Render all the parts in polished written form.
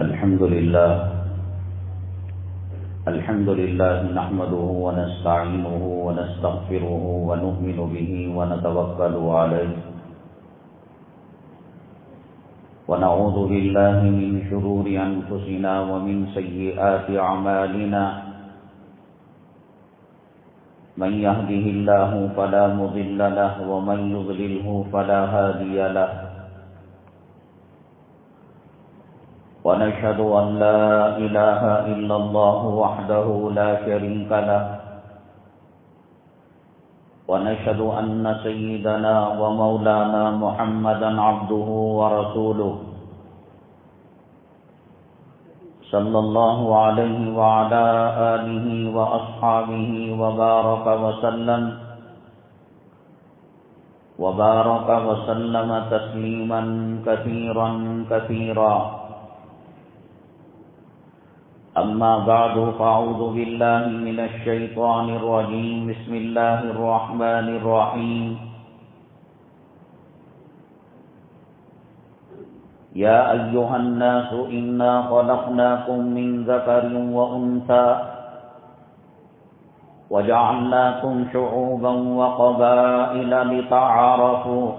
الحمد لله نحمده ونستعينه ونستغفره ونؤمن به ونتوكل عليه ونعوذ بالله من شرور أنفسنا ومن سيئات أعمالنا من يهده الله فلا مضل له ومن يضلله فلا هادي له ونشهد أن لا إله إلا الله وحده لا شريك له ونشهد أن سيدنا ومولانا محمدا عبده ورسوله صلى الله عليه وعلى آله وأصحابه وبارك وسلم تسليما كثيرا كثيرا أما بعد فأعوذ بالله من الشيطان الرجيم بسم الله الرحمن الرحيم يا أيها الناس إنا خلقناكم من ذكر وأنثى وجعلناكم شعوبا وقبائل لتعارفوا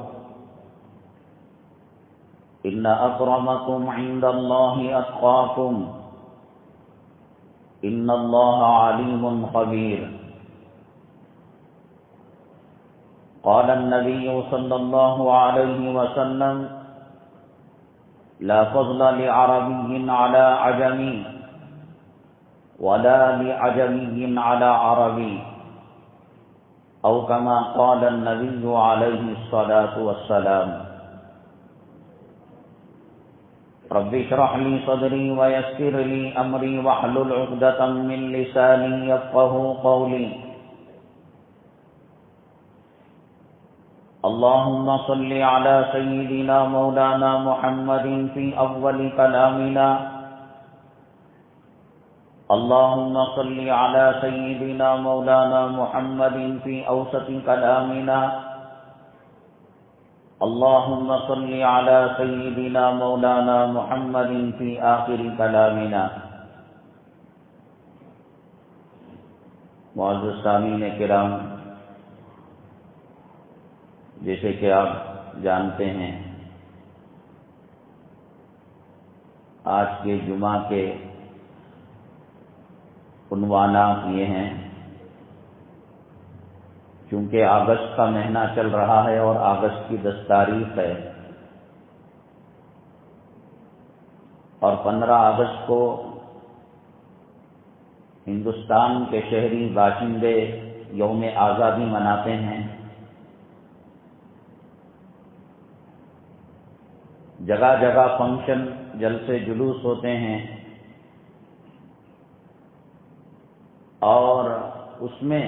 إن أكرمكم عند الله أتقاكم إن الله عليم خبير قال النبي صلى الله عليه وسلم لا فضل لعربي على عجمي ولا لعجمي على عربي أو كما قال النبي عليه الصلاة والسلام رب اشرح لي صدري ويسر لي أمري واحلل عقدة من لساني يفقهوا قولي اللهم صل على سيدنا مولانا محمد في أول كلامنا اللهم صل على سيدنا مولانا محمد في أوسط كلامنا اللهم صل على سيدنا مولانا محمد في آخر كلامنا. معزز سامعین کرام، جیسے کہ آپ جانتے ہیں آج کے جمعہ کے عنوانات یہ ہیں. چونکہ اگست کا مہینہ چل رہا ہے اور اگست کی 10 تاریخ ہے اور 15 اگست کو ہندوستان کے شہری باشندے یوم آزادی مناتے ہیں. جگہ جگہ فنکشن، جلسے جلوس ہوتے ہیں اور اس میں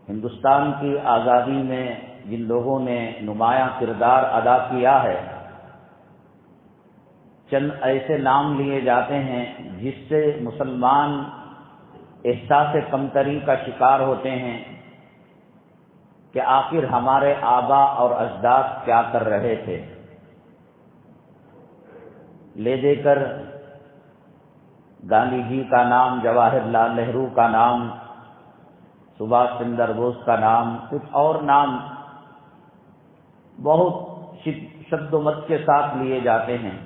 ہندوستان کی آزادی میں جن لوگوں نے نمایاں کردار ادا کیا ہے چند ایسے نام لیے جاتے ہیں جس سے مسلمان احساس کمتری کا شکار ہوتے ہیں کہ آخر ہمارے آبا اور اجداد کیا کر رہے تھے. لے دے کر گاندھی جی کا نام، جواہر لال نہرو کا نام، سبھاش چندر بوس کا نام، کچھ اور نام بہت شد و مت کے ساتھ لیے جاتے ہیں.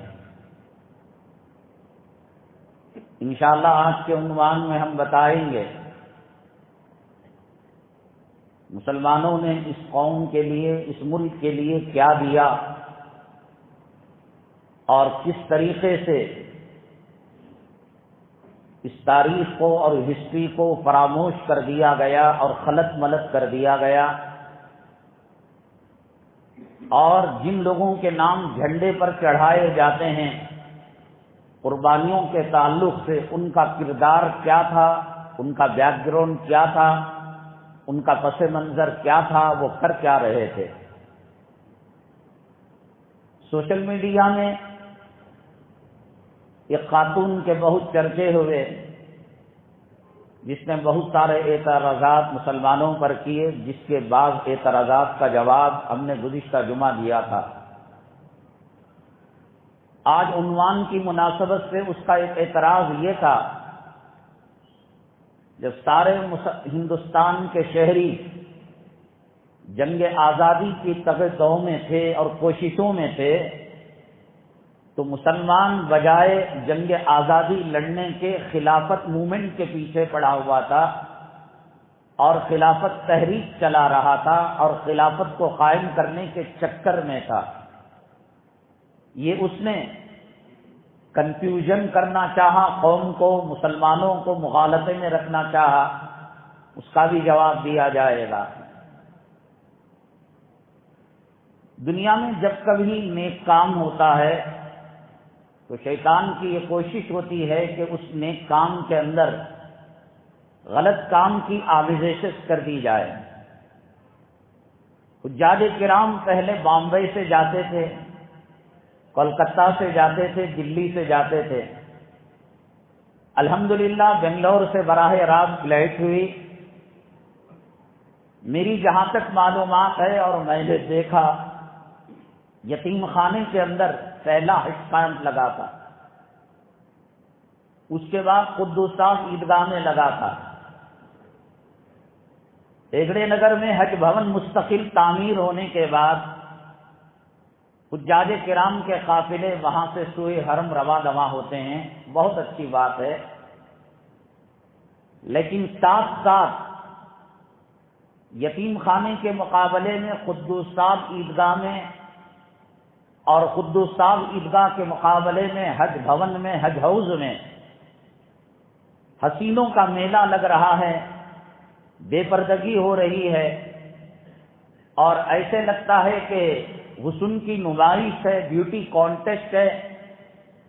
انشاءاللہ آج کے عنوان میں ہم بتائیں گے مسلمانوں نے اس قوم کے لیے، اس ملک کے لیے کیا دیا اور کس طریقے سے اس تاریخ کو اور ہسٹری کو فراموش کر دیا گیا اور خلط ملط کر دیا گیا، اور جن لوگوں کے نام جھنڈے پر چڑھائے جاتے ہیں قربانیوں کے تعلق سے ان کا کردار کیا تھا، ان کا بیک گراؤنڈ کیا تھا، ان کا پس منظر کیا تھا، وہ کر کیا رہے تھے. سوشل میڈیا میں ایک خاتون کے بہت چرچے ہوئے جس نے بہت سارے اعتراضات مسلمانوں پر کیے، جس کے بعض اعتراضات کا جواب ہم نے گزشتہ جمعہ دیا تھا. آج عنوان کی مناسبت سے اس کا ایک اعتراض یہ تھا، جب سارے ہندوستان کے شہری جنگ آزادی کی تگ دو میں تھے اور کوششوں میں تھے، تو مسلمان بجائے جنگ آزادی لڑنے کے خلافت موومنٹ کے پیچھے پڑا ہوا تھا اور خلافت تحریک چلا رہا تھا اور خلافت کو قائم کرنے کے چکر میں تھا۔ یہ اس نے کنفیوژن کرنا چاہا، قوم کو، مسلمانوں کو مغالطے میں رکھنا چاہا، اس کا بھی جواب دیا جائے گا۔ دنیا میں جب کبھی نیک کام ہوتا ہے تو شیطان کی یہ کوشش ہوتی ہے کہ اس نیک کام کے اندر غلط کام کی آمیزش کر دی جائے۔ حجاج کرام پہلے بامبے سے جاتے تھے، کولکتہ سے جاتے تھے، دلی سے جاتے تھے۔ الحمدللہ بنگلور سے براہ راست فلائٹ ہوئی۔ میری جہاں تک معلومات ہے اور میں نے دیکھا، یتیم خانے کے اندر پہلا ہٹ کیمپ لگا تھا، اس کے بعد قدوس صاحب عیدگاہ میں لگا تھا، ایگڑے نگر میں حج بھون مستقل تعمیر ہونے کے بعد حجاج کرام کے قافلے وہاں سے سوئے حرم رواں دواں ہوتے ہیں، بہت اچھی بات ہے۔ لیکن ساتھ ساتھ یتیم خانے کے مقابلے میں قدوس صاحب عیدگاہ میں اور قدوس صاحب عیدگاہ کے مقابلے میں حج بھون میں، حج ہاؤس میں حسینوں کا میلہ لگ رہا ہے، بے پردگی ہو رہی ہے، اور ایسے لگتا ہے کہ حسن کی نمائش ہے، بیوٹی کانٹیسٹ ہے،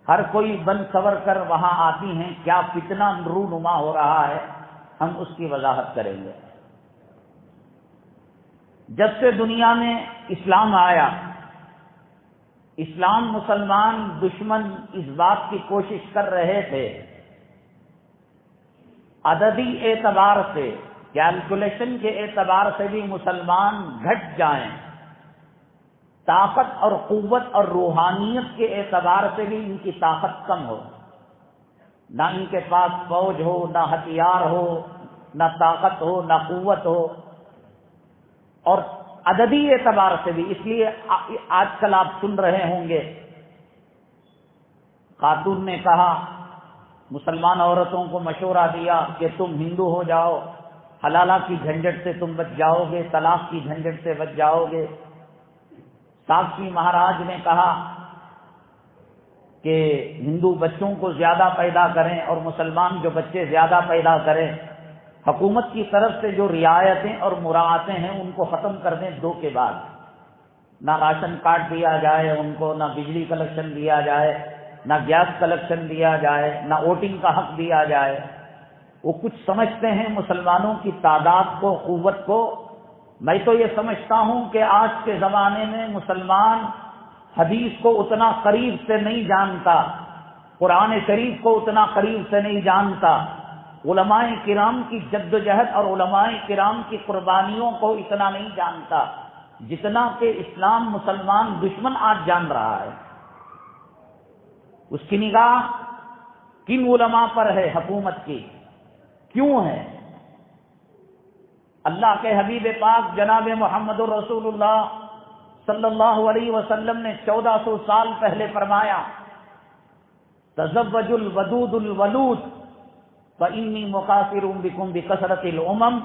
ہر کوئی بن سور کر وہاں آتی ہیں۔ کیا فتنہ رونما ہو رہا ہے، ہم اس کی وضاحت کریں گے۔ جب سے دنیا میں اسلام آیا، اسلام مسلمان دشمن اس بات کی کوشش کر رہے تھے عددی اعتبار سے، کیلکولیشن کے اعتبار سے بھی مسلمان گھٹ جائیں، طاقت اور قوت اور روحانیت کے اعتبار سے بھی ان کی طاقت کم ہو، نہ ان کے پاس فوج ہو، نہ ہتھیار ہو، نہ طاقت ہو، نہ قوت ہو، اور عددی اعتبار سے بھی۔ اس لیے آج کل آپ سن رہے ہوں گے، خاتون نے کہا، مسلمان عورتوں کو مشورہ دیا کہ تم ہندو ہو جاؤ، حلالہ کی جھنجٹ سے تم بچ جاؤ گے، طلاق کی جھنجٹ سے بچ جاؤ گے۔ ساکشی مہاراج نے کہا کہ ہندو بچوں کو زیادہ پیدا کریں اور مسلمان جو بچے زیادہ پیدا کریں، حکومت کی طرف سے جو رعایتیں اور مراعاتیں ہیں ان کو ختم کر دیں، 2 کے بعد نہ راشن کارڈ دیا جائے ان کو، نہ بجلی کلیکشن دیا جائے، نہ گیس کلیکشن دیا جائے، نہ ووٹنگ کا حق دیا جائے۔ وہ کچھ سمجھتے ہیں مسلمانوں کی تعداد کو، قوت کو۔ میں تو یہ سمجھتا ہوں کہ آج کے زمانے میں مسلمان حدیث کو اتنا قریب سے نہیں جانتا، قرآن شریف کو اتنا قریب سے نہیں جانتا، علماء کرام کی جدوجہد اور علماء کرام کی قربانیوں کو اتنا نہیں جانتا جتنا کہ اسلام مسلمان دشمن آج جان رہا ہے۔ اس کی نگاہ کن علماء پر ہے حکومت کی؟ کیوں ہے؟ اللہ کے حبیب پاک جناب محمد رسول اللہ صلی اللہ علیہ وسلم نے 1400 سال پہلے فرمایا، تزوج الودود الولود فإنی مکافر بکم بکثرت الامم،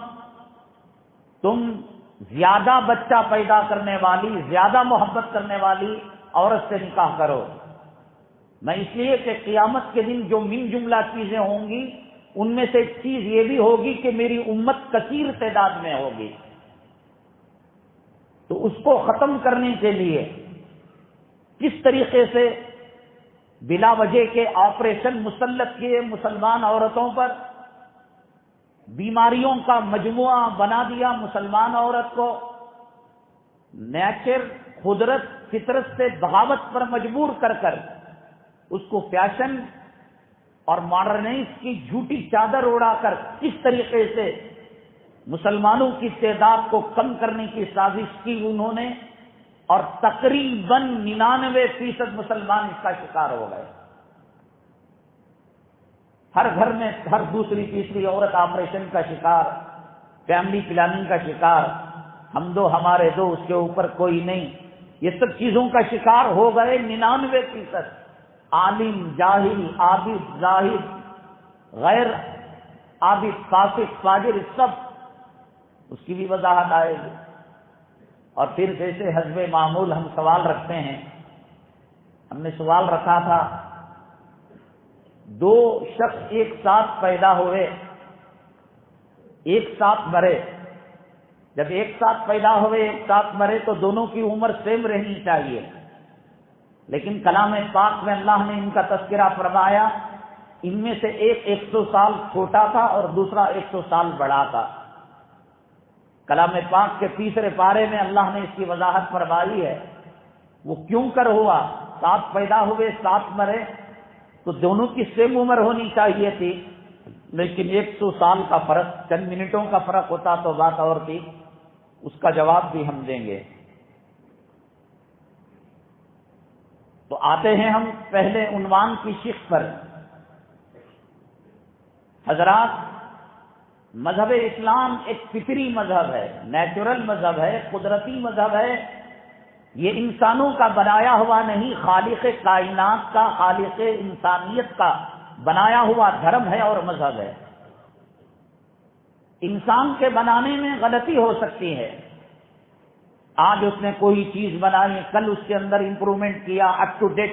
تم زیادہ بچہ پیدا کرنے والی، زیادہ محبت کرنے والی عورت سے نکاح کرو، میں اس لیے کہ قیامت کے دن جو من جملہ چیزیں ہوں گی ان میں سے ایک چیز یہ بھی ہوگی کہ میری امت کثیر تعداد میں ہوگی، تو اس کو ختم کرنے کے لیے کس طریقے سے بلا وجہ کے آپریشن مسلط کیے مسلمان عورتوں پر، بیماریوں کا مجموعہ بنا دیا مسلمان عورت کو، نیچر قدرت فطرت سے بغاوت پر مجبور کر کر اس کو فیشن اور ماڈرنائز کی جھوٹی چادر اڑا کر کس طریقے سے مسلمانوں کی تعداد کو کم کرنے کی سازش کی انہوں نے، اور تقریباً 99% مسلمان اس کا شکار ہو گئے. ہر گھر میں ہر دوسری تیسری عورت آپریشن کا شکار، فیملی پلاننگ کا شکار، ہم دو ہمارے دو، اس کے اوپر کوئی نہیں، یہ سب چیزوں کا شکار ہو گئے 99%. عالم، جاہل، عابد، زاہد، غیر عابد، فاسق، فاجر، سب. اس کی بھی وضاحت آئے گی. اور پھر جیسے حسب معمول ہم سوال رکھتے ہیں، ہم نے سوال رکھا تھا، دو شخص ایک ساتھ پیدا ہوئے، ایک ساتھ مرے. جب ایک ساتھ پیدا ہوئے ایک ساتھ مرے تو دونوں کی عمر سیم رہنی چاہیے، لیکن کلام پاک میں اللہ نے ان کا تذکرہ فرمایا، ان میں سے ایک 100 سال چھوٹا تھا اور دوسرا 100 سال بڑا تھا. کلام پاک کے تیسرے پارے میں اللہ نے اس کی وضاحت فرمائی ہے. وہ کیوں کر ہوا؟ ساتھ پیدا ہوئے ساتھ مرے تو دونوں کی سیم عمر ہونی چاہیے تھی، لیکن 100 سال کا فرق، چند منٹوں کا فرق ہوتا تو بات اور تھی. اس کا جواب بھی ہم دیں گے. تو آتے ہیں ہم پہلے عنوان کی شق پر. حضرات، مذہب اسلام ایک فطری مذہب ہے، نیچرل مذہب ہے، قدرتی مذہب ہے. یہ انسانوں کا بنایا ہوا نہیں، خالق کائنات کا، خالق انسانیت کا بنایا ہوا دھرم ہے اور مذہب ہے. انسان کے بنانے میں غلطی ہو سکتی ہے. آج اس نے کوئی چیز بنائی، کل اس کے اندر امپروومنٹ کیا، اپ ٹو ڈیٹ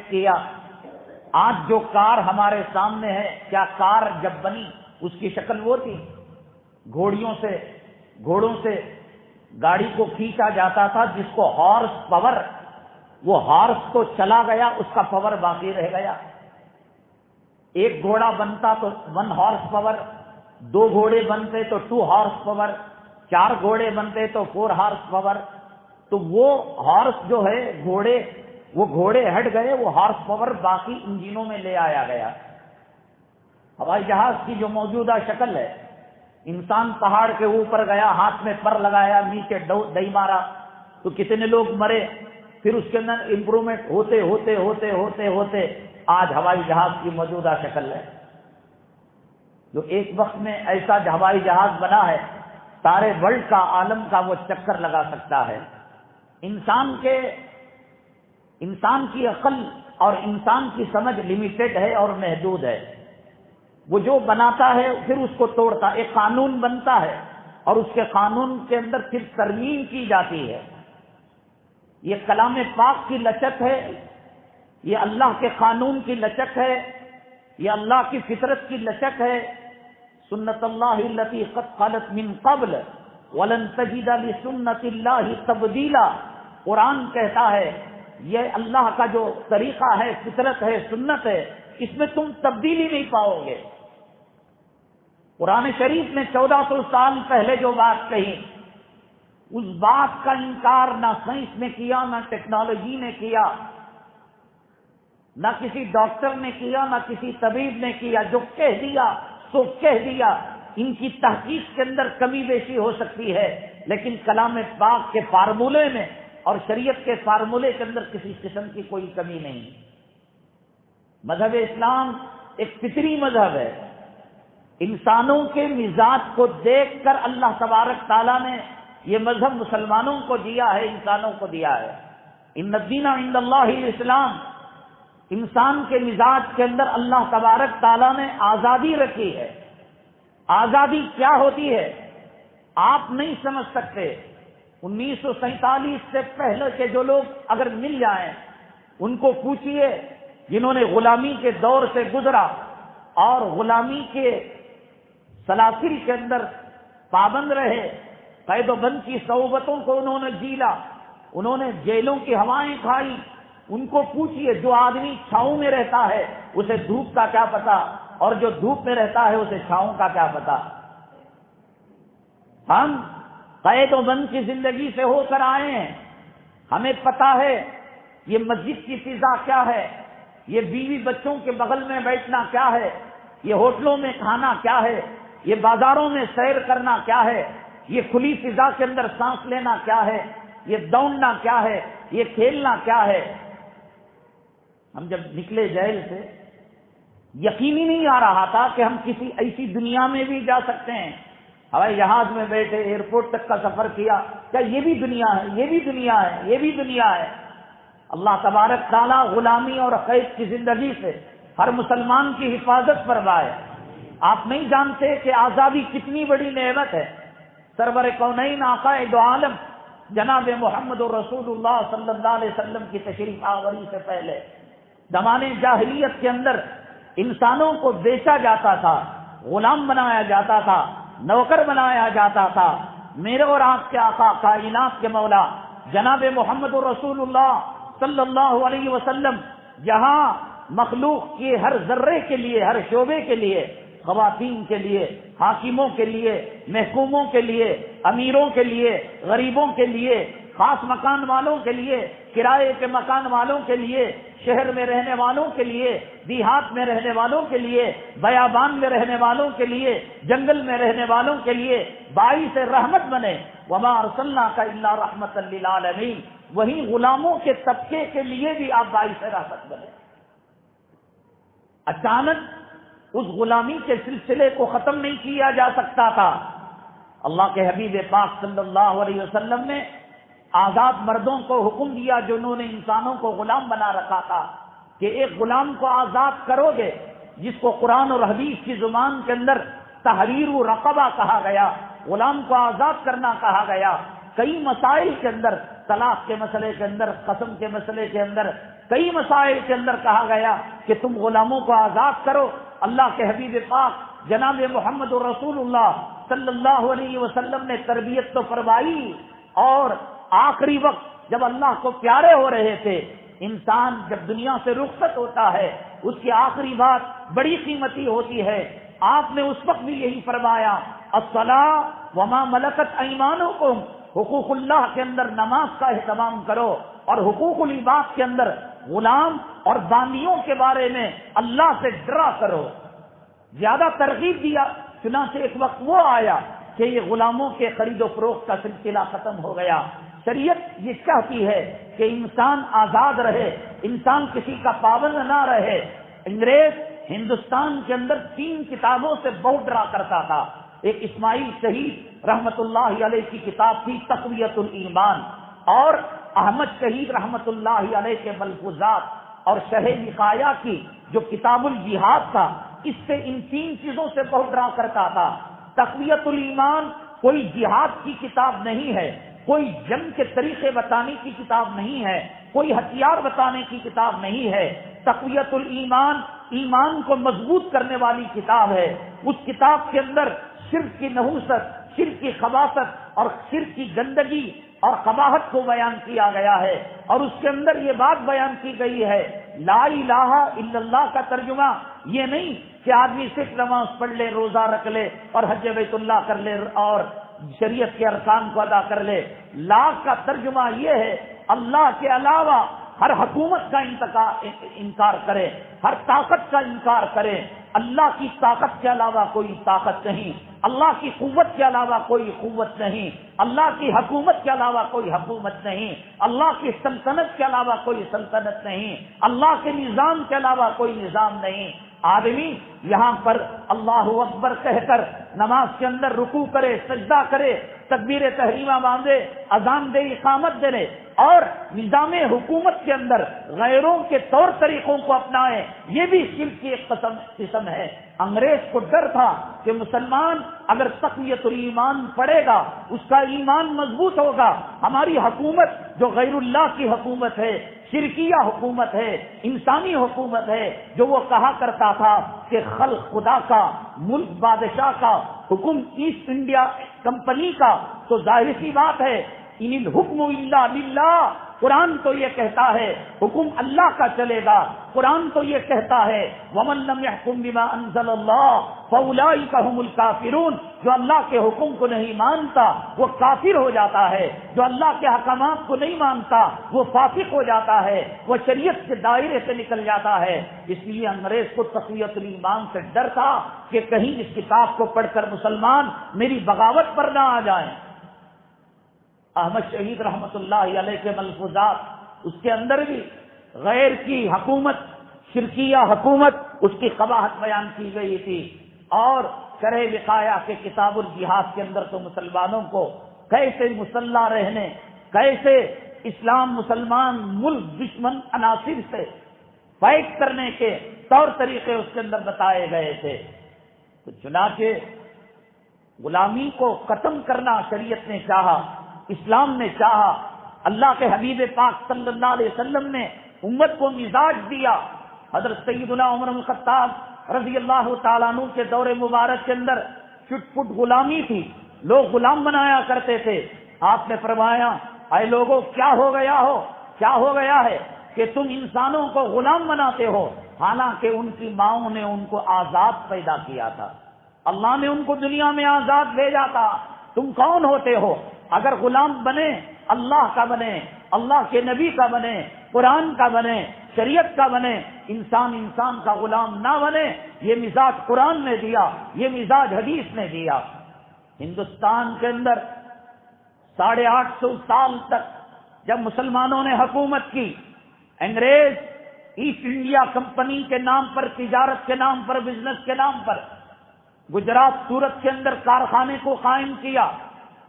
کیا. آج جو کار ہمارے سامنے ہے، کیا کار جب بنی اس کی شکل وہ تھی؟ گھوڑوں سے گاڑی کو کھینچا جاتا تھا، جس کو ہارس پاور، وہ ہارس تو چلا گیا، اس کا پاور باقی رہ گیا. ایک گھوڑا بنتا تو 1 ہارس پاور، 2 گھوڑے بنتے تو 2 ہارس پاور، 4 گھوڑے بنتے تو 4 ہارس پاور. تو وہ ہارس جو ہے وہ گھوڑے ہٹ گئے، وہ ہارس پاور باقی انجینوں میں لے آیا گیا. ہوائی جہاز کی جو موجودہ شکل ہے، انسان پہاڑ کے اوپر گیا، ہاتھ میں پر لگایا، نیچے دئی مارا تو کتنے لوگ مرے. پھر اس کے اندر امپروومنٹ ہوتے ہوتے ہوتے ہوتے ہوتے آج ہوائی جہاز کی موجودہ شکل ہے. جو ایک وقت میں ایسا ہوائی جہاز بنا ہے، سارے ورلڈ کا، عالم کا وہ چکر لگا سکتا ہے. انسان کی عقل اور انسان کی سمجھ لمیٹڈ ہے اور محدود ہے. وہ جو بناتا ہے پھر اس کو توڑتا. ایک قانون بنتا ہے اور اس کے قانون کے اندر پھر ترمیم کی جاتی ہے. یہ کلام پاک کی لچک ہے، یہ اللہ کے قانون کی لچک ہے، یہ اللہ کی فطرت کی لچک ہے. سنت اللہ التی قد خلت من قبل ولن تجد لسنت اللہ تبدیلا. قرآن کہتا ہے یہ اللہ کا جو طریقہ ہے، فطرت ہے، سنت ہے، اس میں تم تبدیلی نہیں پاؤ گے. قرآن شریف نے 1400 سال پہلے جو بات کہی، اس بات کا انکار نہ سائنس نے کیا، نہ ٹیکنالوجی نے کیا، نہ کسی ڈاکٹر نے کیا، نہ کسی طبیب نے کیا. جو کہہ دیا سو کہہ دیا. ان کی تحقیق کے اندر کمی بیشی ہو سکتی ہے، لیکن کلام پاک کے فارمولے میں اور شریعت کے فارمولے کے اندر کسی قسم کی کوئی کمی نہیں. مذہب اسلام ایک فطری مذہب ہے. انسانوں کے مزاج کو دیکھ کر اللہ تبارک تعالیٰ نے یہ مذہب مسلمانوں کو دیا ہے، انسانوں کو دیا ہے. ان الدین عند اللہ الاسلام. انسان کے مزاج کے اندر اللہ تبارک تعالیٰ نے آزادی رکھی ہے. آزادی کیا ہوتی ہے آپ نہیں سمجھ سکتے. 1947 سے پہلے کے جو لوگ اگر مل جائیں، ان کو پوچھئے جنہوں نے غلامی کے دور سے گزرا اور غلامی کے سلاسل کے اندر پابند رہے، قید و بند کی صعوبتوں کو انہوں نے جیلا، انہوں نے جیلوں کی ہوائیں کھائی. ان کو پوچھئے جو آدمی چھاؤں میں رہتا ہے اسے دھوپ کا کیا پتا، اور جو دھوپ میں رہتا ہے اسے چھاؤں کا کیا پتا. ہم قید و بند کی زندگی سے ہو کر آئے ہیں، ہمیں پتا ہے یہ مسجد کی فضا کیا ہے، یہ بیوی بچوں کے بغل میں بیٹھنا کیا ہے، یہ ہوٹلوں میں کھانا کیا ہے، یہ بازاروں میں سیر کرنا کیا ہے، یہ کھلی فضا کے اندر سانس لینا کیا ہے. یہ دوڑنا کیا ہے، یہ کھیلنا کیا ہے۔ ہم جب نکلے جیل سے یقین ہی نہیں آ رہا تھا کہ ہم کسی ایسی دنیا میں بھی جا سکتے ہیں۔ ہوائی جہاز میں بیٹھے ایئرپورٹ تک کا سفر کیا، کیا یہ بھی دنیا ہے، یہ بھی دنیا ہے، یہ بھی دنیا ہے۔ اللہ تبارک تعالیٰ غلامی اور قید کی زندگی سے ہر مسلمان کی حفاظت فرمائے۔ آپ نہیں جانتے کہ آزادی کتنی بڑی نعمت ہے۔ سرور کونین آقا دو عالم جناب محمد رسول اللہ صلی اللہ علیہ وسلم کی تشریف آوری سے پہلے زمانے جاہلیت کے اندر انسانوں کو بیچا جاتا تھا، غلام بنایا جاتا تھا، نوکر بنایا جاتا تھا۔ میرے اور آپ کے آقا کائنات کے مولا جناب محمد رسول اللہ صلی اللہ علیہ وسلم جہاں مخلوق کے ہر ذرے کے لیے، ہر شعبے کے لیے، خواتین کے لیے، حاکموں کے لیے، محکوموں کے لیے، امیروں کے لیے، غریبوں کے لیے، خاص مکان والوں کے لیے، کرائے کے مکان والوں کے لیے، شہر میں رہنے والوں کے لیے، دیہات میں رہنے والوں کے لیے، بیابان میں رہنے والوں کے لیے، جنگل میں رہنے والوں کے لیے باعث رحمت بنے۔ وما ارسلناک الا رحمتا للعالمین، وہیں غلاموں کے طبقے کے لیے بھی آپ باعث رحمت بنے۔ اچانک اس غلامی کے سلسلے کو ختم نہیں کیا جا سکتا تھا۔ اللہ کے حبیب پاک صلی اللہ علیہ وسلم نے آزاد مردوں کو حکم دیا جنہوں نے انسانوں کو غلام بنا رکھا تھا کہ ایک غلام کو آزاد کرو گے، جس کو قرآن اور حدیث کی زبان کے اندر تحریر رقبہ کہا گیا، غلام کو آزاد کرنا کہا گیا۔ کئی مسائل کے اندر، طلاق کے مسئلے کے اندر، قسم کے مسئلے کے اندر، کئی مسائل کے اندر کہا گیا کہ تم غلاموں کو آزاد کرو۔ اللہ کے حبیب پاک جناب محمد رسول اللہ صلی اللہ علیہ وسلم نے تربیت تو فرمائی، اور آخری وقت جب اللہ کو پیارے ہو رہے تھے، انسان جب دنیا سے رخصت ہوتا ہے اس کی آخری بات بڑی قیمتی ہوتی ہے۔ آپ نے اس وقت بھی یہی فرمایا، الصلاۃ وما ملکت ایمانکم، حقوق اللہ کے اندر نماز کا اہتمام کرو، اور حقوق العباد کے اندر غلام اور باندیوں کے بارے میں اللہ سے ڈرا کرو۔ زیادہ ترغیب دیا، چنانچہ ایک وقت وہ آیا کہ یہ غلاموں کے خرید و فروخت کا سلسلہ ختم ہو گیا۔ شریعت یہ چاہتی ہے کہ انسان آزاد رہے، انسان کسی کا پابند نہ رہے۔ انگریز ہندوستان کے اندر 3 کتابوں سے بہت ڈرا کرتا تھا۔ ایک اسماعیل شہید رحمت اللہ علیہ کی کتاب تھی تقویت الایمان، اور احمد شہید رحمت اللہ علیہ کے ملفوظات، اور شرح وقایہ کی جو کتاب الجہاد تھا، اس سے ان 3 چیزوں سے بہت ڈرا کرتا تھا۔ تقویت الایمان کوئی جہاد کی کتاب نہیں ہے، کوئی جنگ کے طریقے بتانے کی کتاب نہیں ہے، کوئی ہتھیار بتانے کی کتاب نہیں ہے۔ تقویت الایمان ایمان کو مضبوط کرنے والی کتاب ہے۔ اس کتاب کے اندر شرک کی نحوست، شرک کی خباثت اور شرک کی گندگی اور قباحت کو بیان کیا گیا ہے، اور اس کے اندر یہ بات بیان کی گئی ہے، لا الہ الا اللہ کا ترجمہ یہ نہیں کہ آدمی صرف نماز پڑھ لے، روزہ رکھ لے اور حج بیت اللہ کر لے اور شریعت کے ارکان کو ادا کر لے۔ لا کا ترجمہ یہ ہے اللہ کے علاوہ ہر حکومت کا انکار کرے، ہر طاقت کا انکار کرے۔ اللہ کی طاقت کے علاوہ کوئی طاقت نہیں، اللہ کی قوت کے علاوہ کوئی قوت نہیں، اللہ کی حکومت کے علاوہ کوئی حکومت نہیں، اللہ کی سلطنت کے علاوہ کوئی سلطنت نہیں، اللہ کے نظام کے علاوہ کوئی نظام نہیں۔ آدمی یہاں پر اللہ اکبر کہہ کر نماز کے اندر رکوع کرے، سجدہ کرے، تکبیر تحریمہ باندھے، اذان دے، اقامت دے، اور نظام حکومت کے اندر غیروں کے طور طریقوں کو اپنائے، یہ بھی شرک کی ایک قسم ہے۔ انگریز کو ڈر تھا کہ مسلمان اگر تقویت الایمان پڑھے گا، اس کا ایمان مضبوط ہوگا۔ ہماری حکومت جو غیر اللہ کی حکومت ہے، شرکیہ حکومت ہے، انسانی حکومت ہے، جو وہ کہا کرتا تھا کہ خلق خدا کا، ملک بادشاہ کا، حکم ایسٹ انڈیا کمپنی کا، تو ظاہر سی بات ہے ان الحکم الا للہ۔ قرآن تو یہ کہتا ہے حکم اللہ کا چلے گا، قرآن تو یہ کہتا ہے وَمَن لَّمْ يَحْكُم بِمَا أَنزَلَ اللَّهُ فَأُولَٰئِكَ هُمُ الْكَافِرُونَ۔ جو اللہ کے حکم کو نہیں مانتا وہ کافر ہو جاتا ہے، جو اللہ کے احکامات کو نہیں مانتا وہ فاسق ہو جاتا ہے، وہ شریعت کے دائرے سے نکل جاتا ہے۔ اس لیے انگریز کو تقویت الایمان سے ڈر تھا کہ کہیں اس کتاب کو پڑھ کر مسلمان میری بغاوت پر نہ آ جائیں۔ احمد شہید رحمت اللہ علیہ کے ملفوظات، اس کے اندر بھی غیر کی حکومت، شرکیہ حکومت، اس کی قباحت بیان کی گئی تھی۔ اور شرح وقایہ کے کتاب الجہاد کے اندر تو مسلمانوں کو کیسے مسلح رہنے، کیسے اسلام مسلمان ملک دشمن عناصر سے فائٹ کرنے کے طور طریقے اس کے اندر بتائے گئے تھے۔ تو چنانچہ غلامی کو ختم کرنا شریعت نے چاہا، اسلام نے چاہا، اللہ کے حبیب پاک صلی اللہ علیہ وسلم نے امت کو مزاج دیا۔ حضرت سیدنا عمر بن الخطاب رضی اللہ تعالیٰ عنہ کے دور مبارک کے اندر چٹ پٹ غلامی تھی، لوگ غلام بنایا کرتے تھے۔ آپ نے فرمایا، اے لوگوں کیا ہو گیا ہے کہ تم انسانوں کو غلام بناتے ہو، حالانکہ ان کی ماؤں نے ان کو آزاد پیدا کیا تھا، اللہ نے ان کو دنیا میں آزاد بھیجا تھا۔ تم کون ہوتے ہو؟ اگر غلام بنے اللہ کا بنے، اللہ کے نبی کا بنے، قرآن کا بنے، شریعت کا بنے، انسان کا غلام نہ بنے۔ یہ مزاج قرآن نے دیا، یہ مزاج حدیث نے دیا۔ ہندوستان کے اندر 850 سال تک جب مسلمانوں نے حکومت کی، انگریز ایسٹ انڈیا کمپنی کے نام پر، تجارت کے نام پر، بزنس کے نام پر گجرات سورت کے اندر کارخانے کو قائم کیا،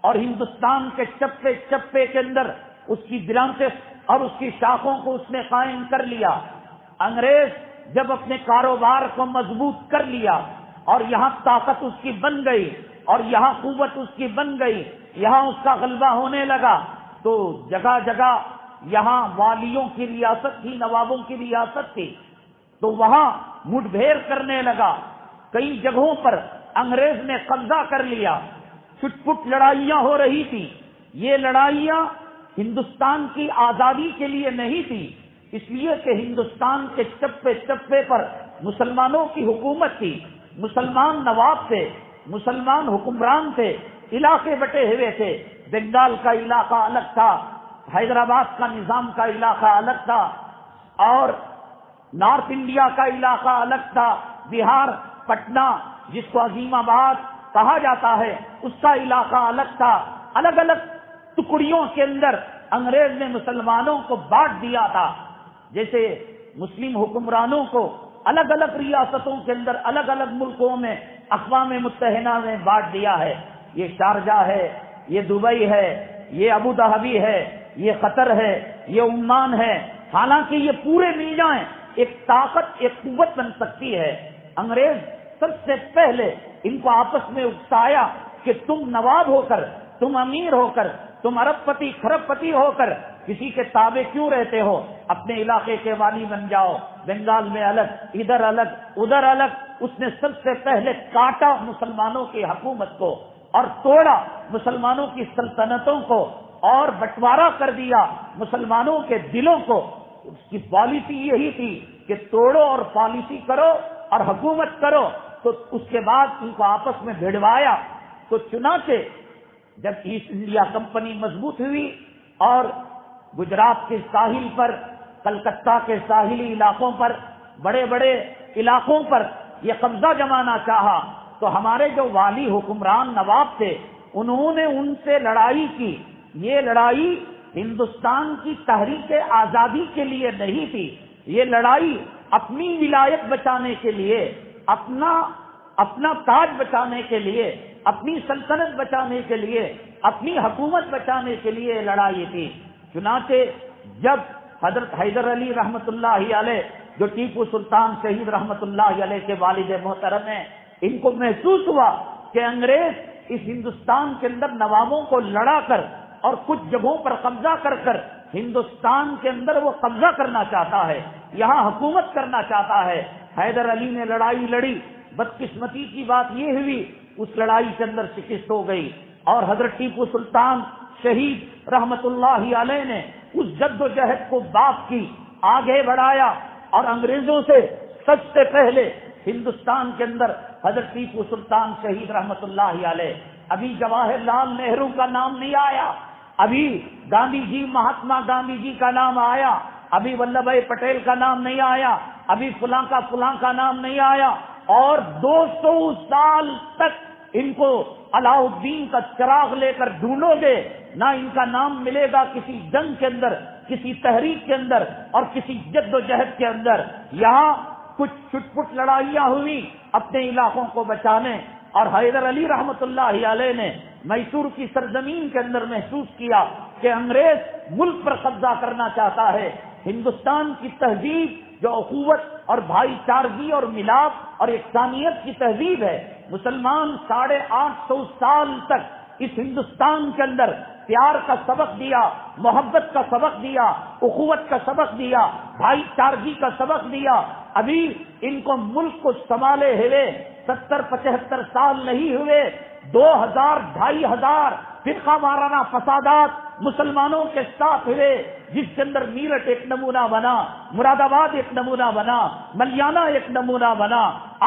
اور ہندوستان کے چپے چپے کے اندر اس کی برانچز اور اس کی شاخوں کو اس نے قائم کر لیا۔ انگریز جب اپنے کاروبار کو مضبوط کر لیا اور یہاں طاقت اس کی بن گئی اور یہاں قوت اس کی بن گئی، یہاں اس کا غلبہ ہونے لگا، تو جگہ جگہ یہاں والیوں کی ریاست تھی، نوابوں کی ریاست تھی، تو وہاں مٹ بھیڑ کرنے لگا۔ کئی جگہوں پر انگریز نے قبضہ کر لیا، چھٹ پٹ لڑائیاں ہو رہی تھی۔ یہ لڑائیاں ہندوستان کی آزادی کے لیے نہیں تھی، اس لیے کہ ہندوستان کے چپے چپے پر مسلمانوں کی حکومت تھی، مسلمان نواب تھے، مسلمان حکمران تھے، علاقے بٹے ہوئے تھے۔ بنگال کا علاقہ الگ تھا، حیدرآباد کا نظام کا علاقہ الگ تھا، اور نارتھ انڈیا کا علاقہ الگ تھا، بہار پٹنہ جس کو عظیم آباد کہا جاتا ہے اس کا علاقہ الگ تھا۔ الگ الگ ٹکڑیوں کے اندر انگریز نے مسلمانوں کو بانٹ دیا تھا، جیسے مسلم حکمرانوں کو الگ الگ ریاستوں کے اندر، الگ الگ ملکوں میں اقوام متحدہ نے بانٹ دیا ہے۔ یہ شارجہ ہے، یہ دبئی ہے، یہ ابو ظہبی ہے، یہ قطر ہے، یہ عمان ہے۔ حالانکہ یہ پورے مل جائیں ایک طاقت، ایک قوت بن سکتی ہے۔ انگریز سب سے پہلے ان کو آپس میں اکسایا کہ تم نواب ہو کر، تم امیر ہو کر، تم ارب پتی کھرب پتی ہو کر کسی کے تابع کیوں رہتے ہو؟ اپنے علاقے کے والی بن جاؤ۔ بنگال میں الگ، ادھر الگ، ادھر الگ۔ اس نے سب سے پہلے کاٹا مسلمانوں کی حکومت کو اور توڑا مسلمانوں کی سلطنتوں کو اور بٹوارا کر دیا مسلمانوں کے دلوں کو۔ اس کی پالیسی یہی تھی کہ توڑو اور پالیسی کرو اور حکومت کرو۔ تو اس کے بعد ان کو آپس میں بھیڑوایا۔ تو چنانچہ جب ایسٹ انڈیا کمپنی مضبوط ہوئی اور گجرات کے ساحل پر، کلکتہ کے ساحلی علاقوں پر، بڑے بڑے علاقوں پر یہ قبضہ جمانا چاہا، تو ہمارے جو والی حکمران نواب تھے انہوں نے ان سے لڑائی کی۔ یہ لڑائی ہندوستان کی تحریک آزادی کے لیے نہیں تھی، یہ لڑائی اپنی ولایت بچانے کے لیے، اپنا تاج بچانے کے لیے، اپنی سلطنت بچانے کے لیے، اپنی حکومت بچانے کے لیے لڑائی تھی۔ چنانچہ جب حضرت حیدر علی رحمت اللہ علیہ، جو ٹیپو سلطان شہید رحمت اللہ علیہ کے والد محترم ہیں، ان کو محسوس ہوا کہ انگریز اس ہندوستان کے اندر نوابوں کو لڑا کر اور کچھ جگہوں پر قبضہ کر کر ہندوستان کے اندر وہ قبضہ کرنا چاہتا ہے، یہاں حکومت کرنا چاہتا ہے۔ حیدر علی نے لڑائی لڑی، بدقسمتی کی بات یہ ہوئی اس لڑائی کے اندر شکست ہو گئی، اور حضرت ٹیپو سلطان شہید رحمت اللہ علیہ نے اس جد و جہد کو باپ کی آگے بڑھایا، اور انگریزوں سے سب سے پہلے ہندوستان کے اندر حضرت ٹیپو سلطان شہید رحمت اللہ علیہ، ابھی جواہر لال نہرو کا نام نہیں آیا، ابھی گاندھی جی، مہاتما گاندھی جی کا نام آیا، ابھی ولبھ بھائی پٹیل کا نام نہیں آیا، ابھی فلاں کا نام نہیں آیا، اور 200 سال تک ان کو علاء الدین کا چراغ لے کر ڈھونڈو گے، نہ ان کا نام ملے گا کسی جنگ کے اندر، کسی تحریک کے اندر اور کسی جد و جہد کے اندر۔ یہاں کچھ چھٹ پٹ لڑائیاں ہوئی اپنے علاقوں کو بچانے، اور حیدر علی رحمت اللہ علیہ نے میسور کی سرزمین کے اندر محسوس کیا کہ انگریز ملک پر قبضہ کرنا چاہتا ہے۔ ہندوستان کی تہذیب جو اخوت اور بھائی چارگی اور ملاپ اور یکسانیت کی تہذیب ہے، مسلمان 850 سال تک اس ہندوستان کے اندر پیار کا سبق دیا، محبت کا سبق دیا، اخوت کا سبق دیا، بھائی چارگی کا سبق دیا۔ ابھی ان کو ملک کو سنبھالے ہوئے 70-75 سال نہیں ہوئے، 2000-2500 فرقہ وارانہ فسادات مسلمانوں کے ساتھ ہوئے، جس کے اندر میرٹھ ایک نمونہ بنا، مراد آباد ایک نمونہ بنا، ملیانہ ایک نمونہ بنا،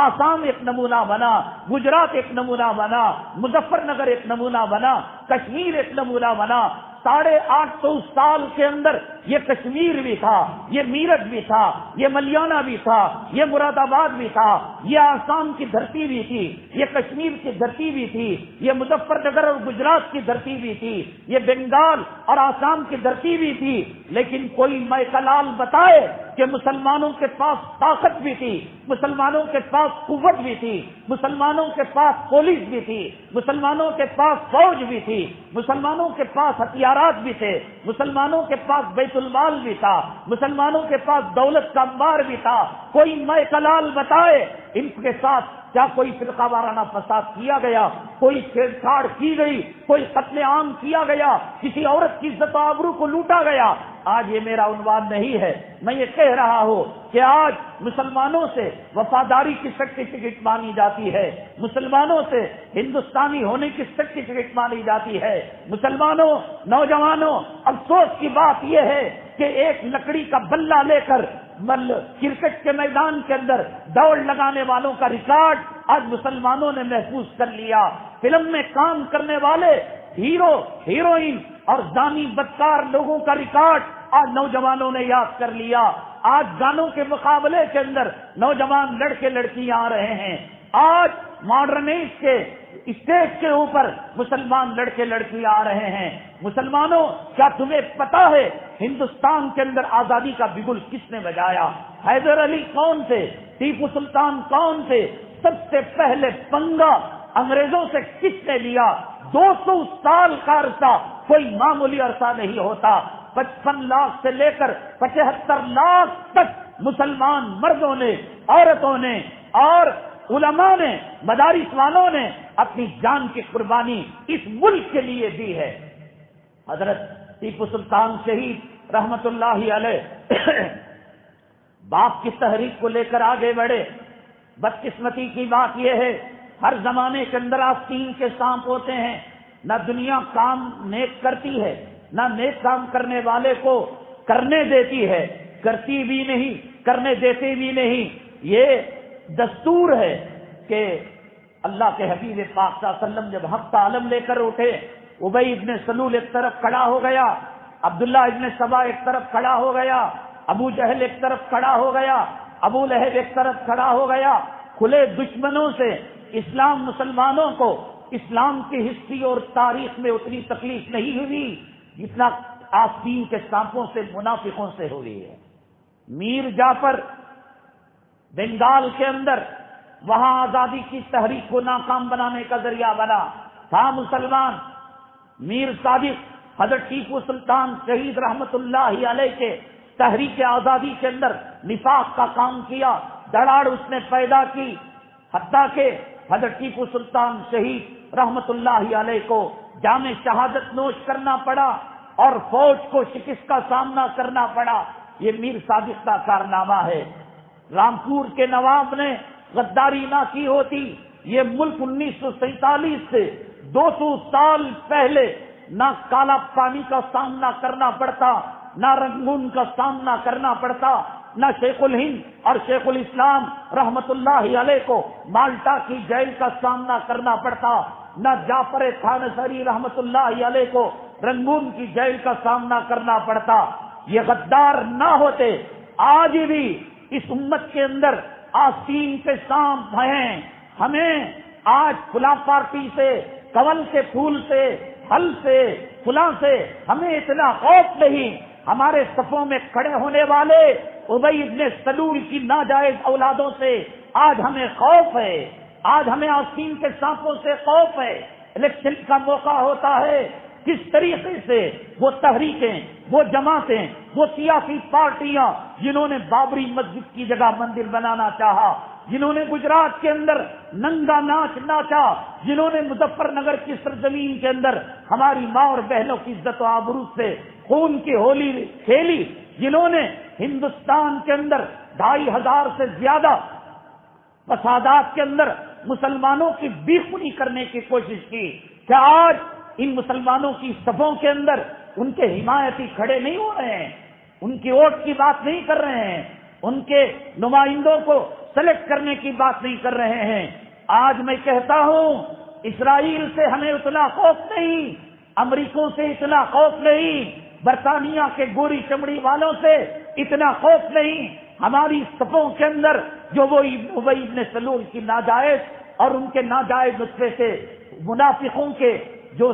آسام ایک نمونہ بنا، گجرات ایک نمونہ بنا، مظفر نگر ایک نمونہ بنا، کشمیر ایک نمونہ بنا۔ 850 سال کے اندر یہ کشمیر بھی تھا، یہ میرٹھ بھی تھا، یہ ملیانہ بھی تھا، یہ مراد آباد بھی تھا، یہ آسام کی دھرتی بھی تھی، یہ کشمیر کی دھرتی بھی تھی، یہ مظفر نگر اور گجرات کی دھرتی بھی تھی، یہ بنگال اور آسام کی دھرتی بھی تھی۔ لیکن کوئی میں کلال بتائے کہ مسلمانوں کے پاس طاقت بھی تھی، مسلمانوں کے پاس قوت بھی تھی، مسلمانوں کے پاس پولیس بھی تھی، مسلمانوں کے پاس فوج بھی تھی، مسلمانوں کے پاس ہتھیارات بھی تھے، مسلمانوں کے پاس بیت المال بھی تھا، مسلمانوں کے پاس دولت کا انبار بھی تھا۔ کوئی میں کلال بتائے ان کے ساتھ کیا کوئی فرقہ وارانہ فساد کیا گیا، کوئی چھیڑ چھاڑ کی گئی، کوئی قتل عام کیا گیا، کسی عورت کی عزت و آبرو کو لوٹا گیا؟ آج یہ میرا عنوان نہیں ہے، میں یہ کہہ رہا ہوں کہ آج مسلمانوں سے وفاداری کی سرٹیفکیٹ مانی جاتی ہے، مسلمانوں سے ہندوستانی ہونے کی سرٹیفکیٹ مانی جاتی ہے۔ مسلمانوں، نوجوانوں، افسوس کی بات یہ ہے کہ ایک لکڑی کا بلہ لے کر کرکٹ کے میدان کے اندر دوڑ لگانے والوں کا ریکارڈ آج مسلمانوں نے محفوظ کر لیا۔ فلم میں کام کرنے والے ہیرو، ہیروئن اور زانی بدکار لوگوں کا ریکارڈ آج نوجوانوں نے یاد کر لیا۔ آج گانوں کے مقابلے کے اندر نوجوان لڑکے لڑکیاں آ رہے ہیں۔ آج ماڈرنائز کے اسٹیج کے اوپر مسلمان لڑکے لڑکیاں آ رہے ہیں۔ مسلمانوں، کیا تمہیں پتا ہے ہندوستان کے اندر آزادی کا بگل کس نے بجایا؟ حیدر علی کون تھے؟ ٹیپو سلطان کون تھے؟ سب سے پہلے پنگا انگریزوں سے کس نے لیا؟ 200 سال کا عرصہ کوئی معمولی عرصہ نہیں ہوتا۔ 55 لاکھ سے لے کر 75 لاکھ تک مسلمان مردوں نے، عورتوں نے اور علماء نے، مدارس والوں نے اپنی جان کی قربانی اس ملک کے لیے دی ہے۔ حضرت ٹیپو سلطان شہید رحمت اللہ علیہ باپ کی تحریک کو لے کر آگے بڑھے۔ بدقسمتی کی بات یہ ہے، ہر زمانے کے اندر آستین کے سانپ ہوتے ہیں، نہ دنیا کام نیک کرتی ہے، نہ نیک کام کرنے والے کو کرنے دیتی ہے، کرتی بھی نہیں، کرنے دیتے بھی نہیں۔ یہ دستور ہے کہ اللہ کے حبیب پاک صلی اللہ علیہ وسلم جب حق عالم لے کر اٹھے، ابی ابن سلول ایک طرف کھڑا ہو گیا، عبداللہ ابن سبا ایک طرف کھڑا ہو گیا، ابو جہل ایک طرف کھڑا ہو گیا، ابو لہب ایک طرف کھڑا ہو گیا۔ کھلے دشمنوں سے اسلام مسلمانوں کو اسلام کی ہسٹری اور تاریخ میں اتنی تکلیف نہیں ہوئی جتنا آستین کے سانپوں سے، منافقوں سے ہوئی ہے۔ میر جعفر بنگال کے اندر وہاں آزادی کی تحریک کو ناکام بنانے کا ذریعہ بنا تھا مسلمان۔ میر صادق حضرت ٹیپو سلطان شہید رحمت اللہ علیہ کے تحریک آزادی کے اندر نفاق کا کام کیا، دراڑ اس نے پیدا کی، حتیٰ کہ حضرت ٹیپو سلطان شہید رحمت اللہ علیہ کو جام شہادت نوش کرنا پڑا اور فوج کو شکست کا سامنا کرنا پڑا۔ یہ میر صادق کا کارنامہ ہے۔ رامپور کے نواب نے غداری نہ کی ہوتی، یہ ملک 1947 سے 200 سال پہلے نہ کالا پانی کا سامنا کرنا پڑتا، نہ رنگون کا سامنا کرنا پڑتا، نہ شیخ الہند اور شیخ الاسلام رحمت اللہ علیہ کو مالٹا کی جیل کا سامنا کرنا پڑتا، نہ جعفر تھانسری رحمت اللہ علیہ کو رنگون کی جیل کا سامنا کرنا پڑتا۔ یہ غدار نہ ہوتے، آج بھی اس امت کے اندر آستین کے سانپ ہیں۔ ہمیں آج فلاں پارٹی سے، کنول کے پھول سے، پھل سے، فلاں سے ہمیں اتنا خوف نہیں. ہمارے صفوں میں کھڑے ہونے والے ابی ابن سلول کی ناجائز اولادوں سے آج ہمیں خوف ہے. آج ہمیں آستین کے سانپوں سے خوف ہے. الیکشن کا موقع ہوتا ہے، کس طریقے سے وہ تحریکیں، وہ جماعتیں، وہ سیاسی پارٹیاں جنہوں نے بابری مسجد کی جگہ مندر بنانا چاہا، جنہوں نے گجرات کے اندر ننگا ناچ ناچا، جنہوں نے مظفر نگر کی سرزمین کے اندر ہماری ماں اور بہنوں کی عزت و آبرو سے خون کی ہولی کھیلی، جنہوں نے ہندوستان کے اندر 2500 سے زیادہ فسادات کے اندر مسلمانوں کی بے خونی کرنے کی کوشش کی، کیا آج ان مسلمانوں کی صفوں کے اندر ان کے حمایتی کھڑے نہیں ہو رہے ہیں؟ ان کی ووٹ کی بات نہیں کر رہے ہیں، ان کے نمائندوں کو سلیکٹ کرنے کی بات نہیں کر رہے ہیں؟ آج میں کہتا ہوں اسرائیل سے ہمیں اتنا خوف نہیں، امریکوں سے اتنا خوف نہیں، برطانیہ کے گوری چمڑی والوں سے اتنا خوف نہیں. ہماری صفوں کے اندر جو وہ ابی ابن سلول کی ناجائز اور ان کے ناجائز نطفے سے منافقوں کے جو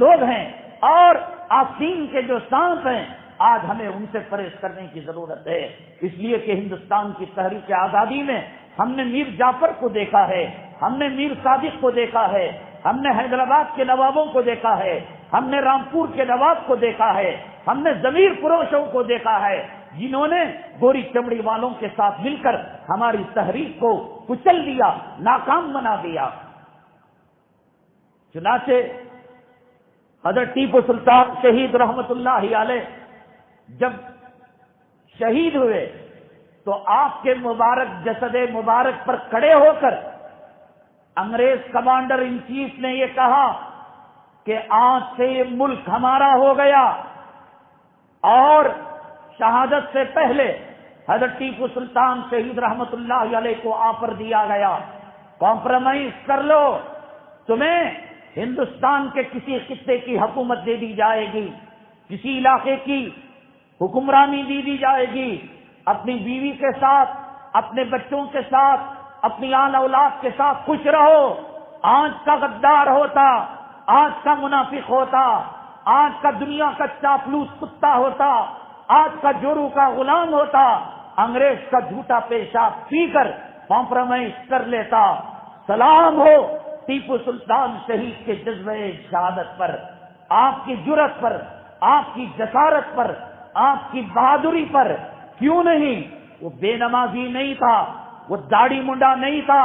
لوگ ہیں اور آستین کے جو سانپ ہیں، آج ہمیں ان سے پرہیز کرنے کی ضرورت ہے. اس لیے کہ ہندوستان کی تحریک آزادی میں ہم نے میر جعفر کو دیکھا ہے، ہم نے میر صادق کو دیکھا ہے، ہم نے حیدرآباد کے نوابوں کو دیکھا ہے، ہم نے رامپور کے نواب کو دیکھا ہے، ہم نے ضمیر فروشوں کو دیکھا ہے جنہوں نے گوری چمڑی والوں کے ساتھ مل کر ہماری تحریک کو کچل دیا، ناکام بنا دیا. چنانچہ حضرت ٹیپو سلطان شہید رحمت اللہ علیہ جب شہید ہوئے تو آپ کے مبارک جسد مبارک پر کھڑے ہو کر انگریز کمانڈر ان چیف نے یہ کہا کہ آج سے یہ ملک ہمارا ہو گیا، اور شہادت سے پہلے حضرت ٹیپو سلطان شہید رحمت اللہ علیہ کو آفر دیا گیا، کمپرومائز کر لو، تمہیں ہندوستان کے کسی خطے کی حکومت دے دی جائے گی، کسی علاقے کی حکمرانی دی جائے گی، اپنی بیوی کے ساتھ، اپنے بچوں کے ساتھ، اپنی آل اولاد کے ساتھ خوش رہو. آج کا غدار ہوتا، آج کا منافق ہوتا، آج کا دنیا کا چاپلوس کتا ہوتا، آج کا جورو کا غلام ہوتا، انگریز کا جھوٹا پیشاب پی کر کمپرومائز کر لیتا. سلام ہو ٹیپو سلطان شہید کے جذبہ شہادت پر، آپ کی جرأت پر، آپ کی جسارت پر، آپ کی بہادری پر. کیوں نہیں؟ وہ بے نمازی نہیں تھا، وہ داڑھی منڈا نہیں تھا.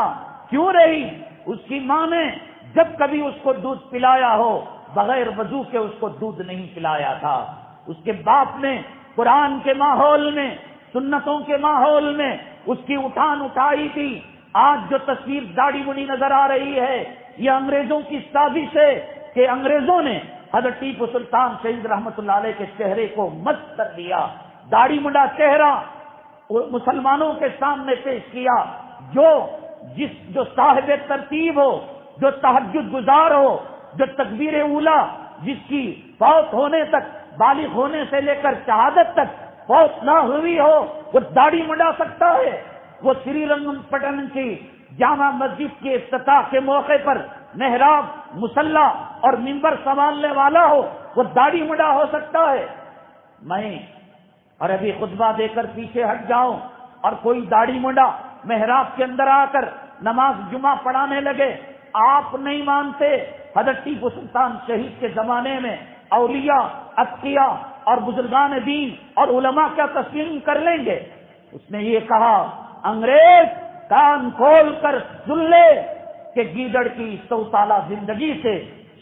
کیوں نہیں؟ اس کی ماں نے جب کبھی اس کو دودھ پلایا ہو بغیر وضو کے اس کو دودھ نہیں پلایا تھا. اس کے باپ نے قرآن کے ماحول میں، سنتوں کے ماحول میں اس کی اٹھان اٹھائی تھی. آج جو تصویر داڑھی منڈی نظر آ رہی ہے یہ انگریزوں کی سازش ہے کہ انگریزوں نے حضرت ٹیپو سلطان شہید رحمت اللہ علیہ کے چہرے کو مست کر دیا. داڑھی منڈا چہرہ مسلمانوں کے سامنے پیش کیا. جو صاحب ترتیب ہو، جو تہجد گزار ہو، جو تکبیر اولا جس کی فوت ہونے تک، بالغ ہونے سے لے کر شہادت تک فوت نہ ہوئی ہو، وہ داڑھی منڈا سکتا ہے. وہ سری رنگم پٹن کی جامع مسجد کے افتتاح کے موقع پر محراب، مصلی اور منبر سنبھالنے والا ہو، وہ داڑھی منڈا ہو سکتا ہے. میں اور ابھی خطبہ دے کر پیچھے ہٹ جاؤں اور کوئی داڑھی منڈا محراب کے اندر آ کر نماز جمعہ پڑھانے لگے، آپ نہیں مانتے حضرت ٹیپو سلطان شہید کے زمانے میں اولیاء، اتقیاء اور بزرگان دین اور علماء کیا تسلیم کر لیں گے؟ اس نے یہ کہا، انگریز کان کھول کر سن لے کہ گیدڑ کی 100 سالہ زندگی سے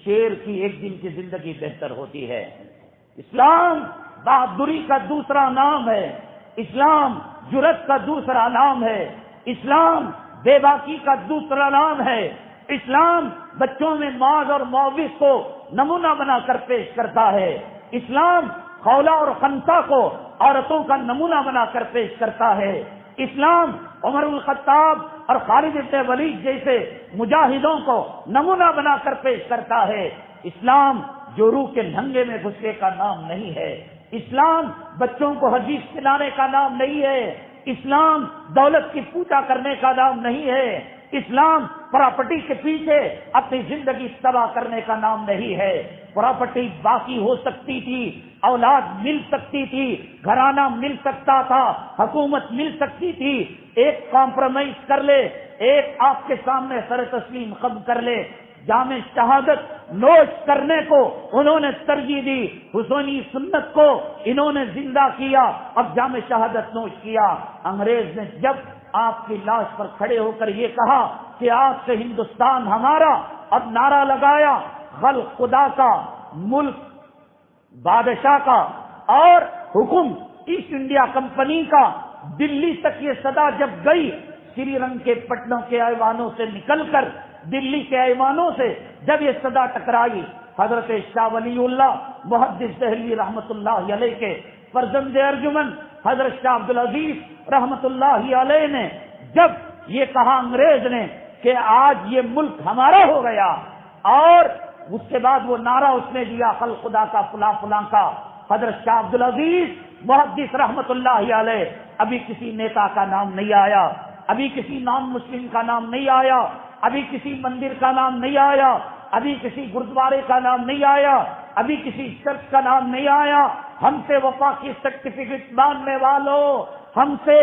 شیر کی ایک دن کی زندگی بہتر ہوتی ہے. اسلام بہادری کا دوسرا نام ہے، اسلام جرأت کا دوسرا نام ہے، اسلام بے باکی کا دوسرا نام ہے، اسلام بچوں میں معاذ اور معوذ کو نمونہ بنا کر پیش کرتا ہے، اسلام خولا اور خنسا کو عورتوں کا نمونہ بنا کر پیش کرتا ہے، اسلام عمر الخطاب اور خالد بن ولید جیسے مجاہدوں کو نمونہ بنا کر پیش کرتا ہے. اسلام جورو کے ننگے میں گھسے کا نام نہیں ہے، اسلام بچوں کو حدیث کھلانے کا نام نہیں ہے، اسلام دولت کی پوجا کرنے کا نام نہیں ہے، اسلام پراپرٹی کے پیچھے اپنی زندگی تباہ کرنے کا نام نہیں ہے. پراپرٹی باقی ہو سکتی تھی، اولاد مل سکتی تھی، گھرانہ مل سکتا تھا، حکومت مل سکتی تھی. ایک کمپرومائز کر لے، ایک آپ کے سامنے سر تسلیم قبول کر لے. جامع شہادت نوش کرنے کو انہوں نے ترجیح دی، حسینی سنت کو انہوں نے زندہ کیا، اب جامع شہادت نوش کیا. انگریز نے جب آپ کی لاش پر کھڑے ہو کر یہ کہا کہ آج سے ہندوستان ہمارا، اب نعرہ لگایا خلق خدا کا، ملک بادشاہ کا اور حکم ایسٹ انڈیا کمپنی کا. دلی تک یہ صدا جب گئی، سری رنگ کے پٹنوں کے ایوانوں سے نکل کر دلی کے ایوانوں سے جب یہ صدا ٹکرائی، حضرت شاہ ولی اللہ محدث دہلوی رحمت اللہ علیہ کے فرزند ارجمن حضرت شاہ عبدالعزیز رحمت اللہ علیہ نے جب یہ کہا انگریز نے کہ آج یہ ملک ہمارا ہو گیا، اور اس کے بعد وہ نعرہ اس نے دیا خلق خدا کا فلاں فلاں کا. حضرت شاہ عبدالعزیز محدث رحمت اللہ علیہ، ابھی کسی نیتا کا نام نہیں آیا، ابھی کسی نان مسلم کا نام نہیں آیا، ابھی کسی مندر کا نام نہیں آیا، ابھی کسی گردوارے کا نام نہیں آیا، ابھی کسی چرچ کا نام نہیں آیا. ہم سے وفا کی سرٹیفکیٹ مانگنے والوں، ہم سے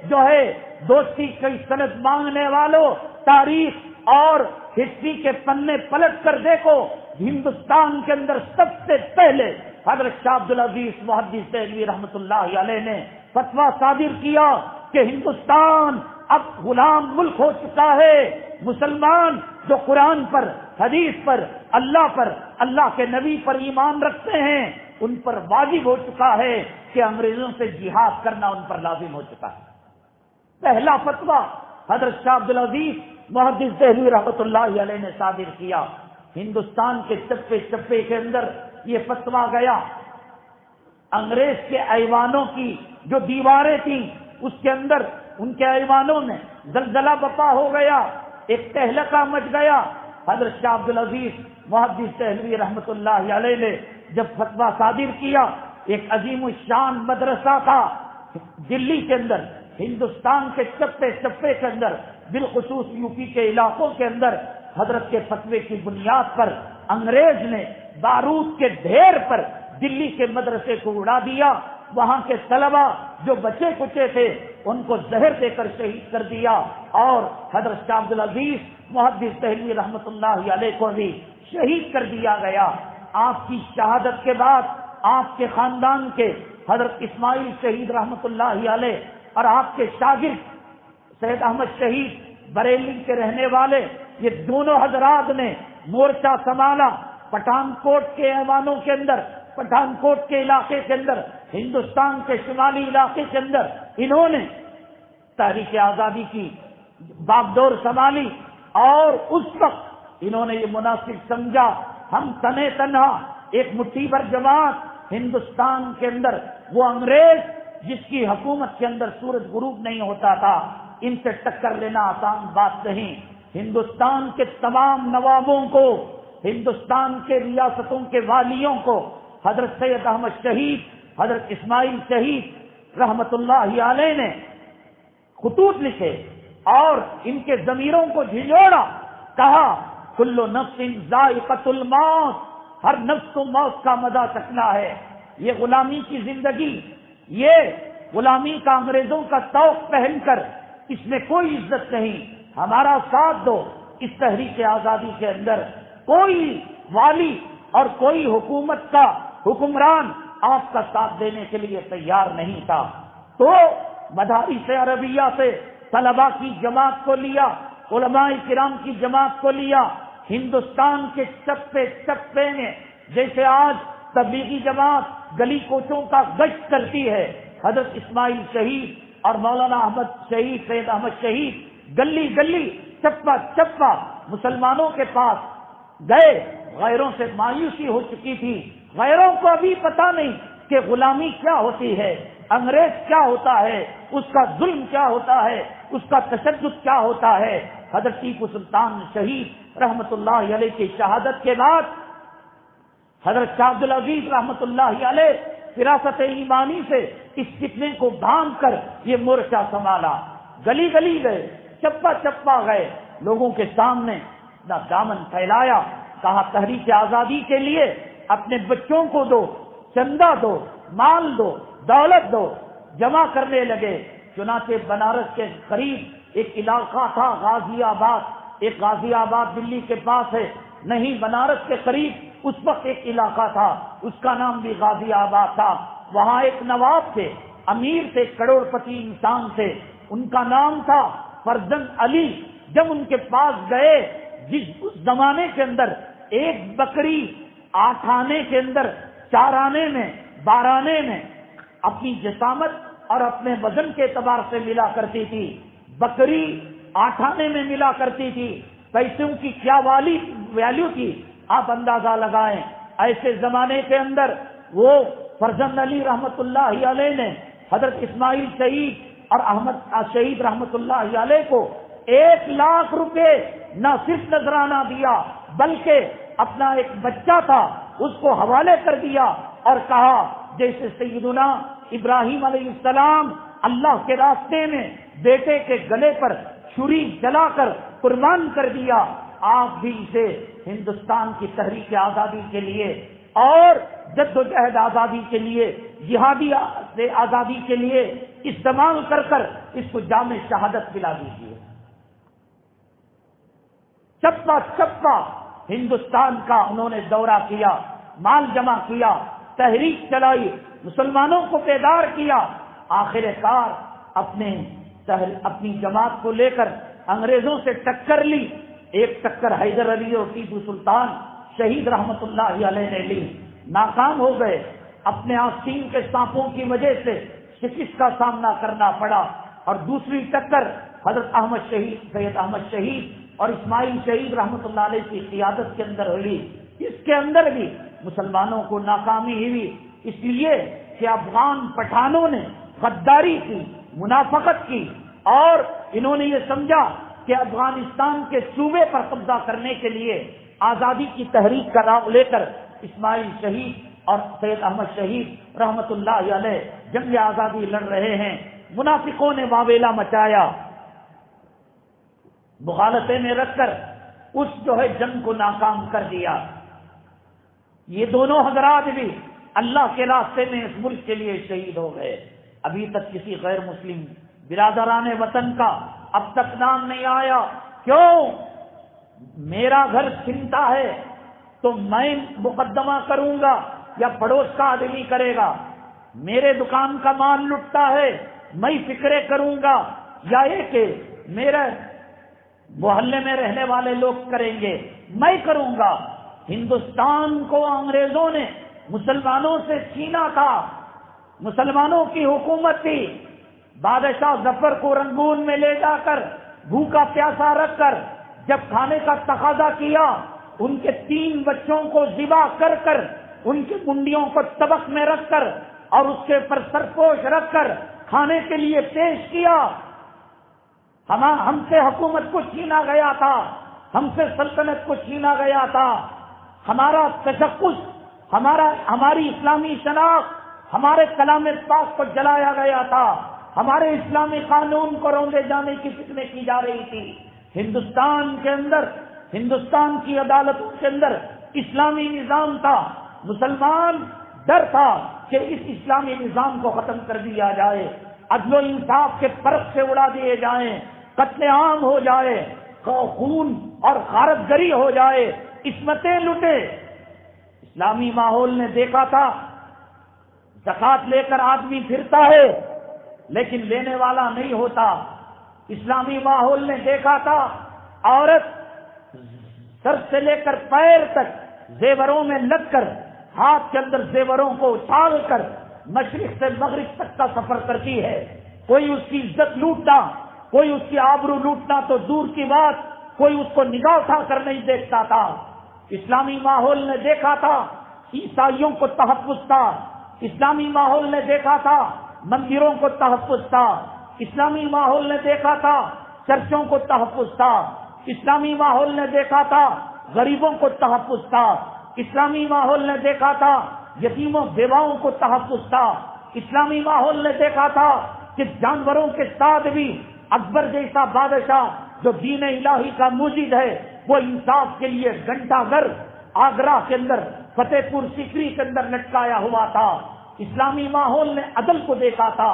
جو ہے دوستی کی سند مانگنے والوں، تاریخ اور ہسٹری کے پنے پلٹ کر دیکھو، ہندوستان کے اندر سب سے پہلے حضرت شاہ عبدالعزیز محدث دہلوی رحمت اللہ علیہ نے فتویٰ صادر کیا کہ ہندوستان اب غلام ملک ہو چکا ہے. مسلمان جو قرآن پر، حدیث پر، اللہ کے نبی پر ایمان رکھتے ہیں، ان پر واجب ہو چکا ہے کہ انگریزوں سے جہاد کرنا ان پر لازم ہو چکا ہے. پہلا فتویٰ حضرت شاہ عبدالعزیز محدث دہلوی رحمت اللہ علیہ نے صادر کیا. ہندوستان کے چپے چپے کے اندر یہ فتویٰ گیا. انگریز کے ایوانوں کی جو دیواریں تھیں اس کے اندر ان کے ایوانوں میں زلزلہ بپا ہو گیا، ایک تہلکہ مچ گیا. حضرت شاہ عبدالعزیز محدث دہلوی رحمت اللہ علیہ نے جب فتویٰ صادر کیا، ایک عظیم الشان مدرسہ تھا دلی کے اندر، ہندوستان کے چپے چپے کے اندر، بالخصوص یو پی کے علاقوں کے اندر، حضرت کے فتوے کی بنیاد پر انگریز نے بارود کے ڈھیر پر دلی کے مدرسے کو اڑا دیا. وہاں کے طلبا جو بچے کچے تھے ان کو زہر دے کر شہید کر دیا، اور حضرت شاہ عبدالعزیز محدث دہلوی رحمت اللہ علیہ کو بھی شہید کر دیا گیا. آپ کی شہادت کے بعد آپ کے خاندان کے حضرت اسماعیل شہید رحمت اللہ علیہ اور آپ کے شاگرد سید احمد شہید بریلی کے رہنے والے، یہ دونوں حضرات نے مورچہ سنبھالا. پٹھان کوٹ کے ایوانوں کے اندر، پٹھان کوٹ کے علاقے کے اندر، ہندوستان کے شمالی علاقے کے اندر انہوں نے تحریک آزادی کی باغڈور سنبھالی، اور اس وقت انہوں نے یہ مناسب سمجھا ہم تنے تنہا ایک مٹھی بھر جماعت ہندوستان کے اندر، وہ انگریز جس کی حکومت کے اندر سورج غروب نہیں ہوتا تھا، ان سے ٹکر لینا آسان بات نہیں. ہندوستان کے تمام نوابوں کو، ہندوستان کے ریاستوں کے والیوں کو حضرت سید احمد شہید، حضرت اسماعیل شہید رحمت اللہ علیہ نے خطوط لکھے اور ان کے ضمیروں کو جھنجھوڑا. کہا کل نفس ذائقۃ الموت، ہر نفس کو موت کا مزہ چکھنا ہے. یہ غلامی کی زندگی، یہ غلامی کا انگریزوں کا طوق پہن کر اس میں کوئی عزت نہیں. ہمارا ساتھ دو. اس تحریک آزادی کے اندر کوئی والی اور کوئی حکومت کا حکمران آپ کا ساتھ دینے کے لیے تیار نہیں تھا. تو مدارس عربیہ سے طلباء کی جماعت کو لیا، علماء کرام کی جماعت کو لیا. ہندوستان کے چپے چپے میں جیسے آج تبلیغی جماعت گلی کوچوں کا گشت کرتی ہے، حضرت اسماعیل شہید اور مولانا احمد شہید، سید احمد شہید گلی گلی چپا چپا مسلمانوں کے پاس گئے. غیروں سے مایوسی ہو چکی تھی، غیروں کو ابھی پتہ نہیں کہ غلامی کیا ہوتی ہے، انگریز کیا ہوتا ہے، اس کا ظلم کیا ہوتا ہے، اس کا تشدد کیا ہوتا ہے. حضرت ٹیپو سلطان شہید رحمت اللہ علیہ کی شہادت کے بعد حضرت شاہ عبدالعزیز رحمت اللہ علیہ فراست ایمانی سے اس فتنے کو باندھ کر یہ مورچہ سنبھالا. گلی گلی گئے، چپا چپا گئے، لوگوں کے سامنے اپنا دامن پھیلایا، کہا تحریک آزادی کے لیے اپنے بچوں کو دو، چندہ دو، مال دو، دولت دو، جمع کرنے لگے۔ چنانچہ بنارس کے قریب ایک علاقہ تھا غازی آباد، ایک غازی آباد دلی کے پاس ہے، نہیں بنارس کے قریب اس وقت ایک علاقہ تھا، اس کا نام بھی غازی آباد تھا۔ وہاں ایک نواب تھے، امیر تھے، کروڑ پتی انسان تھے، ان کا نام تھا فرزند علی۔ جب ان کے پاس گئے، اس زمانے کے اندر ایک بکری 8 آنے کے اندر 4 آنے میں 12 آنے میں اپنی جسامت اور اپنے وزن کے اعتبار سے ملا کرتی تھی۔ بکری 8 آنے میں ملا کرتی تھی، پیسوں کی کیا ویلیو تھی آپ اندازہ لگائیں۔ ایسے زمانے کے اندر وہ فرزند علی رحمت اللہ علیہ نے حضرت اسماعیل شہید اور احمد شہید رحمت اللہ علیہ کو 1 لاکھ روپے نہ صرف نذرانہ دیا بلکہ اپنا ایک بچہ تھا اس کو حوالے کر دیا اور کہا جیسے سیدنا ابراہیم علیہ السلام اللہ کے راستے میں بیٹے کے گلے پر چھری جلا کر قربان کر دیا، آپ بھی اسے ہندوستان کی تحریک آزادی کے لیے اور جدوجہد آزادی کے لیے، جہادی آزادی کے لیے استعمال کر کر اس کو جام شہادت دلا دیجیے۔ چپا چپا ہندوستان کا انہوں نے دورہ کیا، مال جمع کیا، تحریک چلائی، مسلمانوں کو بیدار کیا، آخر کار اپنی جماعت کو لے کر انگریزوں سے ٹکر لی۔ ایک ٹکر حیدر علی اور ٹیپو سلطان شہید رحمت اللہ علیہ نے لی، ناکام ہو گئے، اپنے آستین کے سانپوں کی وجہ سے شکست کا سامنا کرنا پڑا۔ اور دوسری ٹکر حضرت احمد شہید، سید احمد شہید اور اسماعیل شہید رحمت اللہ علیہ کی قیادت کے اندر ہوئی، اس کے اندر بھی مسلمانوں کو ناکامی ہوئی، اس لیے کہ افغان پٹھانوں نے غداری کی، منافقت کی اور انہوں نے یہ سمجھا کہ افغانستان کے صوبے پر قبضہ کرنے کے لیے آزادی کی تحریک کا راہ لے کر اسماعیل شہید اور سید احمد شہید رحمت اللہ علیہ جنگ آزادی لڑ رہے ہیں۔ منافقوں نے واویلا مچایا، مغالطے میں رکھ کر اس جنگ کو ناکام کر دیا۔ یہ دونوں حضرات بھی اللہ کے راستے میں اس ملک کے لیے شہید ہو گئے۔ ابھی تک کسی غیر مسلم برادران وطن کا اب تک نام نہیں آیا۔ کیوں؟ میرا گھر چھنتا ہے تو میں مقدمہ کروں گا یا پڑوس کا آدمی کرے گا؟ میرے دکان کا مال لٹتا ہے میں فکرے کروں گا یا یہ کہ میرے محلے میں رہنے والے لوگ کریں گے؟ میں کروں گا۔ ہندوستان کو انگریزوں نے مسلمانوں سے چھینا تھا، مسلمانوں کی حکومت تھی۔ بادشاہ ظفر کو رنگون میں لے جا کر بھوکا پیاسا رکھ کر جب کھانے کا تقاضا کیا، ان کے 3 بچوں کو ذبح کر کر ان کی منڈیوں کو طبق میں رکھ کر اور اس کے پر سرپوش رکھ کر کھانے کے لیے پیش کیا۔ ہم سے حکومت کو چھینا گیا تھا، ہم سے سلطنت کو چھینا گیا تھا، ہمارا تشخص، ہماری اسلامی شناخت، ہمارے کلام پاک کو جلایا گیا تھا، ہمارے اسلامی قانون کو روندے جانے کی فکریں کی جا رہی تھی۔ ہندوستان کے اندر، ہندوستان کی عدالتوں کے اندر اسلامی نظام تھا، مسلمان ڈر تھا کہ اس اسلامی نظام کو ختم کر دیا جائے، عدل و انصاف کے فرق سے اڑا دیے جائیں، قتل عام ہو جائے، خون اور غارت گری ہو جائے، عصمتیں لٹے۔ اسلامی ماحول نے دیکھا تھا زکات لے کر آدمی پھرتا ہے لیکن لینے والا نہیں ہوتا۔ اسلامی ماحول نے دیکھا تھا عورت سر سے لے کر پیر تک زیوروں میں لگ کر، ہاتھ کے اندر زیوروں کو اچھال کر مشرق سے مغرب تک کا سفر کرتی ہے، کوئی اس کی عزت لوٹنا، کوئی اس کی آبرو لوٹنا تو دور کی بات، کوئی اس کو نگاہ اٹھا کر نہیں دیکھتا تھا۔ اسلامی ماحول نے دیکھا تھا عیسائیوں کو تحفظ تھا، اسلامی ماحول نے دیکھا تھا مندروں کو تحفظ تھا، اسلامی ماحول نے دیکھا تھا چرچوں کو تحفظ تھا، اسلامی ماحول نے دیکھا تھا غریبوں کو تحفظ تھا، اسلامی ماحول نے دیکھا تھا یتیموں بیواؤں کو تحفظ تھا، اسلامی ماحول نے دیکھا تھا کہ جانوروں کے ساتھ بھی اکبر جیسا بادشاہ جو دین الہی کا موجد ہے وہ انصاف کے لیے گھنٹہ گھر آگرہ کے اندر فتح پور سیکری کے اندر لٹکایا ہوا تھا. اسلامی ماحول نے عدل کو دیکھا تھا,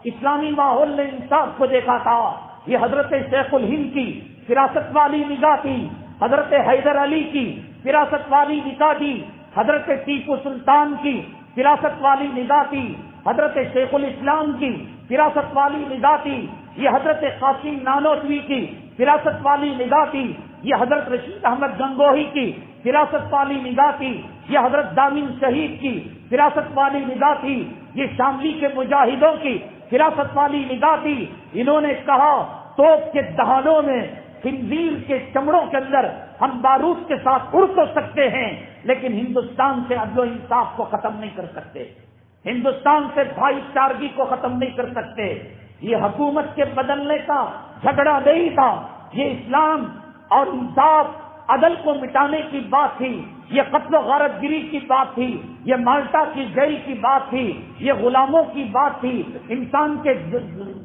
اسلامی ماحول نے انصاف کو دیکھا تھا. یہ حضرت شیخ الہند کی فراست والی نگاہ تھی, حضرت حیدر علی کی فراست والی نگاہ تھی, حضرت ٹیپو سلطان کی فراست والی نگاہ تھی, حضرت شیخ الاسلام کی فراست والی نگاہ تھی, یہ حضرت قاسم نانوتوی کی فراست والی نگاہ تھی, یہ حضرت رشید احمد گنگوہی کی فراست والی نگاہ تھی, یہ حضرت دامن شہید کی فراست والی نگاہ تھی, یہ شاملی کے مجاہدوں کی فراست والی نگاہ تھی. انہوں نے کہا توپ کے دہانوں میں خنزیر کے چمڑوں کے اندر ہم بارود کے ساتھ اڑ تو سکتے ہیں لیکن ہندوستان سے عدل و انصاف کو ختم نہیں کر سکتے, ہندوستان سے بھائی چارگی کو ختم نہیں کر سکتے. یہ حکومت کے بدلنے کا جھگڑا نہیں تھا, یہ اسلام اور انصاف عدل کو مٹانے کی بات تھی, یہ قتل و غارت گری کی بات تھی, یہ مالٹا کی جیل کی بات تھی, یہ غلاموں کی بات تھی, انسان کے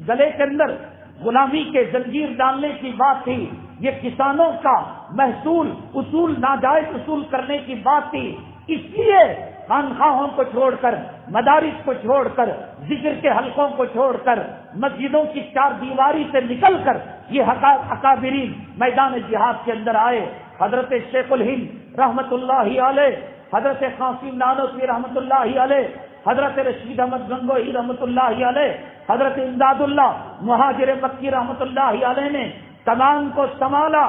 گلے کے اندر غلامی کے زنجیر ڈالنے کی بات تھی, یہ کسانوں کا محصول اصول ناجائز اصول کرنے کی بات تھی. اس لیے خانخواہوں کو چھوڑ کر, مدارس کو چھوڑ کر, ذکر کے حلقوں کو چھوڑ کر, مسجدوں کی چار دیواری سے نکل کر یہ اکابرین میدان جہاد کے اندر آئے. حضرت شیخ الہند رحمت اللہ علیہ, حضرت قاسم نانوتوی رحمت اللہ علیہ, حضرت رشید احمد گنگوہی رحمت اللہ علیہ, حضرت امداد اللہ مہاجر مکی رحمت اللہ علیہ نے تمام کو سنبھالا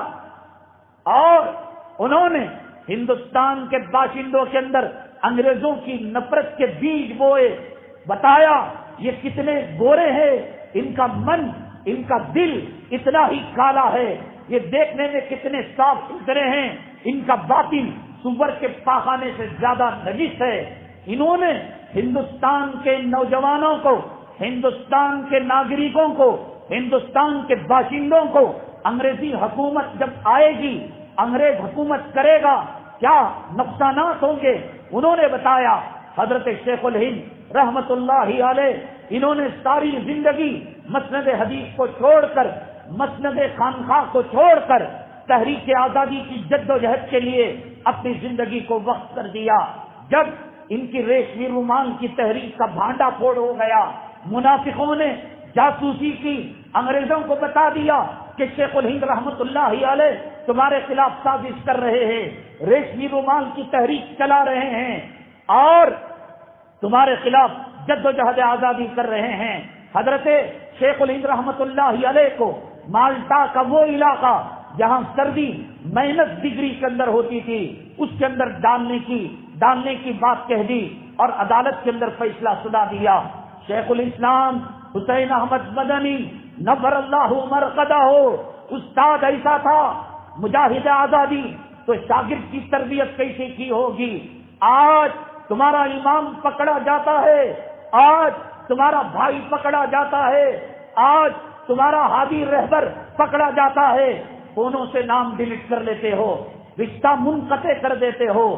اور انہوں نے ہندوستان کے باشندوں کے اندر انگریزوں کی نفرت کے بیج بوئے. بتایا یہ کتنے گورے ہیں, ان کا من ان کا دل اتنا ہی کالا ہے, یہ دیکھنے میں کتنے صاف ستھرے ہیں, ان کا باطن سور کے پاخانے سے زیادہ نجس ہے. انہوں نے ہندوستان کے نوجوانوں کو, ہندوستان کے ناگرکوں کو, ہندوستان کے باشندوں کو انگریزی حکومت جب آئے گی, انگریز حکومت کرے گا, کیا نقصانات ہوں گے انہوں نے بتایا. حضرت شیخ الہند رحمت اللہ علیہ انہوں نے ساری زندگی مسند حدیث کو چھوڑ کر, مسند خانقاہ کو چھوڑ کر تحریک آزادی کی جد و جہد کے لیے اپنی زندگی کو وقف کر دیا. جب ان کی ریشمی رومال کی تحریک کا بھانڈا پھوڑ ہو گیا, منافقوں نے جاسوسی کی, انگریزوں کو بتا دیا کہ شیخ الہند رحمت اللہ علیہ تمہارے خلاف سازش کر رہے ہیں, ریشمی رومال کی تحریک چلا رہے ہیں اور تمہارے خلاف جد و جہد آزادی کر رہے ہیں. حضرت شیخ الہند رحمت اللہ علیہ کو مالٹا کا وہ علاقہ جہاں سردی -, ڈگری کے اندر ہوتی تھی اس کے اندر ڈالنے کی بات کہہ دی اور عدالت کے اندر فیصلہ سنا دیا. شیخ الاسلام حسین احمد مدنی نور اللہ مرقدہ استاد ایسا تھا, مجاہد آزادی, تو شاگرد کی تربیت کیسے کی ہوگی. آج تمہارا امام پکڑا جاتا ہے, آج تمہارا بھائی پکڑا جاتا ہے, آج تمہارا ہادی رہبر پکڑا جاتا ہے, فونوں سے نام ڈیلیٹ کر لیتے ہو, رشتہ منقطع کر دیتے ہو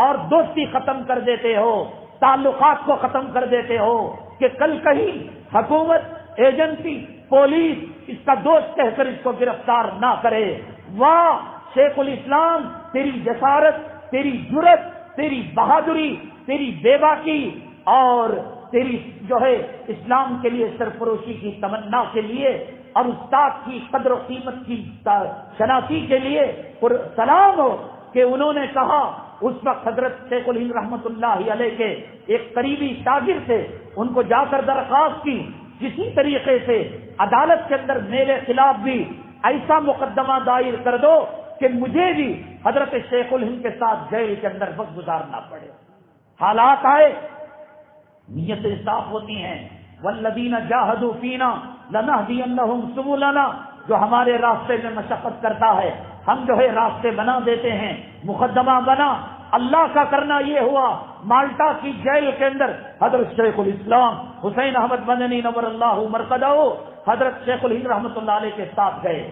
اور دوستی ختم کر دیتے ہو, تعلقات کو ختم کر دیتے ہو کہ کل کہیں حکومت, ایجنسی, پولیس اس کا دوست کہہ کر اس کو گرفتار نہ کرے. واہ شیخ الاسلام, تیری جسارت, تیری جرت, تیری بہادری, تیری بیباکی اور تیری جو ہے اسلام کے لیے سرفروشی کی تمنا کے لیے اور استاد کی قدر و قیمت کی شناسی کے لیے سلام ہو کہ انہوں نے کہا. اس وقت حضرت شیخ الہند رحمت اللہ علیہ کے ایک قریبی شاگرد تھے, ان کو جا کر درخواست کی کسی طریقے سے عدالت کے اندر میرے خلاف بھی ایسا مقدمہ دائر کر دو کہ مجھے بھی حضرت شیخ الہند کے ساتھ جیل کے اندر وقت گزارنا پڑے. حالات آئے, نیتیں صاف ہوتی ہیں. والذین جاہدوا فینا لنہدینہم سبلنا, جو ہمارے راستے میں مشقت کرتا ہے ہم جو ہے راستے بنا دیتے ہیں. مقدمہ بنا, اللہ کا کرنا یہ ہوا مالٹا کی جیل کے اندر حضرت شیخ الاسلام حسین احمد مدنی نور اللہ مرقدہ حضرت شیخ الہند رحمت اللہ علیہ کے ساتھ گئے.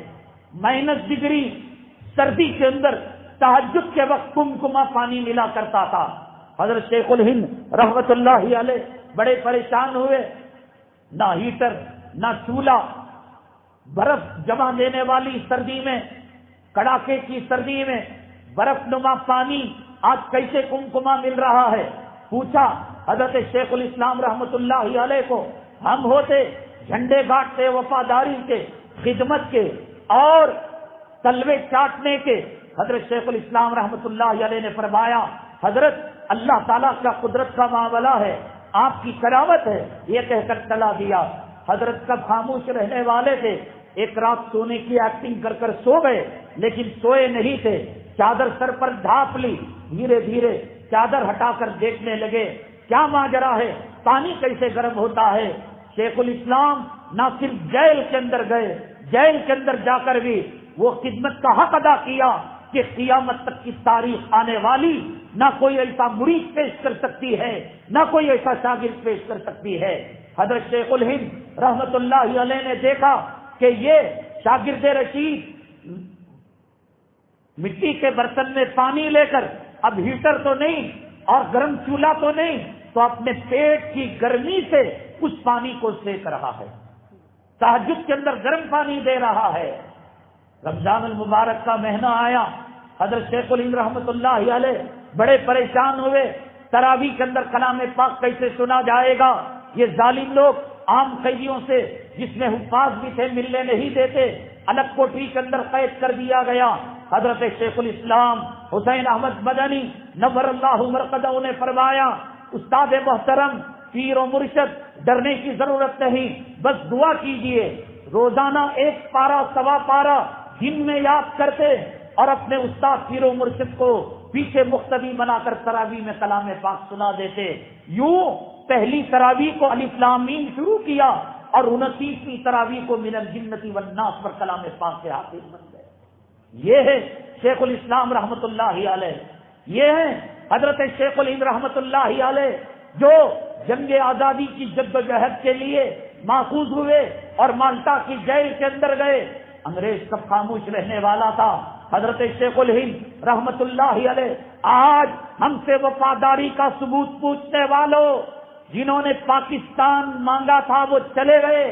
-ڈگری سردی کے اندر تہجد کے وقت کمکما پانی ملا کرتا تھا. حضرت شیخ الہند رحمت اللہ علیہ بڑے پریشان ہوئے, نہ ہیٹر, نہ چولہا, برف جمع دینے والی سردی میں، کڑاکے کی سردی میں برف نما پانی آج کیسے کمکما مل رہا ہے؟ پوچھا حضرت شیخ الاسلام رحمت اللہ علیہ کو، ہم ہوتے جھنڈے گاڑتے وفاداری کے، خدمت کے اور تلوے چاٹنے کے۔ حضرت شیخ الاسلام رحمت اللہ علیہ نے فرمایا حضرت اللہ تعالیٰ کا قدرت کا معاملہ ہے، آپ کی کرامت ہے، یہ کہہ کر چلا دیا۔ حضرت کب خاموش رہنے والے تھے، ایک رات سونے کی ایکٹنگ کر کر سو گئے، لیکن سوئے نہیں تھے، چادر سر پر ڈھانپ لی، دھیرے دھیرے چادر ہٹا کر دیکھنے لگے کیا ماجرا ہے، پانی کیسے گرم ہوتا ہے۔ شیخ الاسلام نہ صرف جیل کے اندر گئے، جیل کے اندر جا کر بھی وہ خدمت کا حق ادا کیا کہ قیامت تک کی تاریخ آنے والی نہ کوئی ایسا مرید پیش کر سکتی ہے، نہ کوئی ایسا شاگرد پیش کر سکتی ہے۔ حضرت شیخ الہند رحمت اللہ علیہ نے دیکھا کہ یہ شاگرد رشید مٹی کے برتن میں پانی لے کر، اب ہیٹر تو نہیں اور گرم چولہا تو نہیں، تو اپنے پیٹ کی گرمی سے اس پانی کو سیک رہا ہے، تہجد کے اندر گرم پانی دے رہا ہے۔ رمضان المبارک کا مہینہ آیا، حضرت شیخ الہند رحمت اللہ علیہ بڑے پریشان ہوئے، تراویح کے اندر کلام پاک کیسے سنا جائے گا؟ یہ ظالم لوگ عام قیدیوں سے، جس میں حفاظ بھی تھے، ملنے نہیں دیتے، الگ کوٹری کے اندر قید کر دیا گیا۔ حضرت شیخ الاسلام حسین احمد مدنی نور اللہ مرقدہ نے فرمایا استاد محترم، پیر و مرشد، ڈرنے کی ضرورت نہیں، بس دعا کیجئے، روزانہ ایک پارا سوا پارا دن میں یاد کرتے اور اپنے استاد پیر و مرشد کو پیچھے مقتدی بنا کر تراویح میں کلام پاک سنا دیتے۔ یوں پہلی تراویح کو الف لام میم شروع کیا اور 29ویں تراویح کو من الجنۃ والناس پر کلام پاک کے حافظ بن گئے۔ یہ ہے شیخ الاسلام رحمت اللہ علیہ، یہ ہے حضرت شیخ الہند رحمت اللہ علیہ جو جنگ آزادی کی جدوجہد کے لیے ماخوذ ہوئے اور مالٹا کی جیل کے اندر گئے۔ انگریز کب خاموش رہنے والا تھا؟ حضرت شیخ الہند رحمت اللہ علیہ آج ہم سے وفاداری کا ثبوت پوچھنے والوں، جنہوں نے پاکستان مانگا تھا وہ چلے گئے،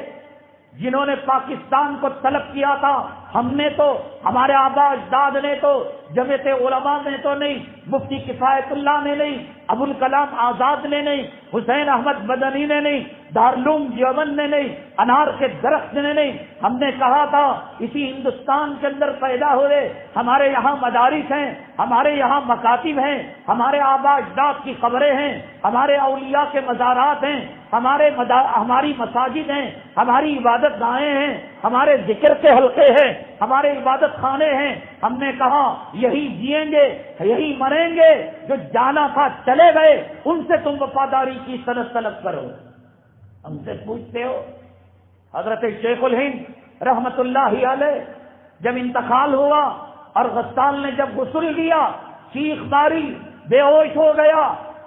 جنہوں نے پاکستان کو طلب کیا تھا، ہم نے تو، ہمارے آبا اجداد نے تو، جمعیت علماء نے تو نہیں، مفتی کفایت اللہ نے نہیں، ابوالکلام آزاد نے نہیں، حسین احمد مدنی نے نہیں، دارالعلوم دیوبند نے نہیں، انار کے درخت نے نہیں۔ ہم نے کہا تھا اسی ہندوستان کے اندر پیدا ہوئے، ہمارے یہاں مدارس ہیں، ہمارے یہاں مکاتب ہیں، ہمارے آبا اجداد کی قبریں ہیں، ہمارے اولیاء کے مزارات ہیں، ہماری مساجد ہیں، ہماری عبادت گاہیں ہیں، ہمارے ذکر کے حلقے ہیں، ہمارے عبادت خانے ہیں۔ ہم نے کہا یہی جئیں گے، یہی مریں گے، جو جانا تھا چلے گئے، ان سے تم وفاداری کی سند طلب کرو۔ ہم سے پوچھتے ہو؟ حضرت شیخ الہند رحمت اللہ علیہ جب انتقال ہوا اور غسال نے جب غسل دیا، چیخ ماری، بے ہوش ہو گیا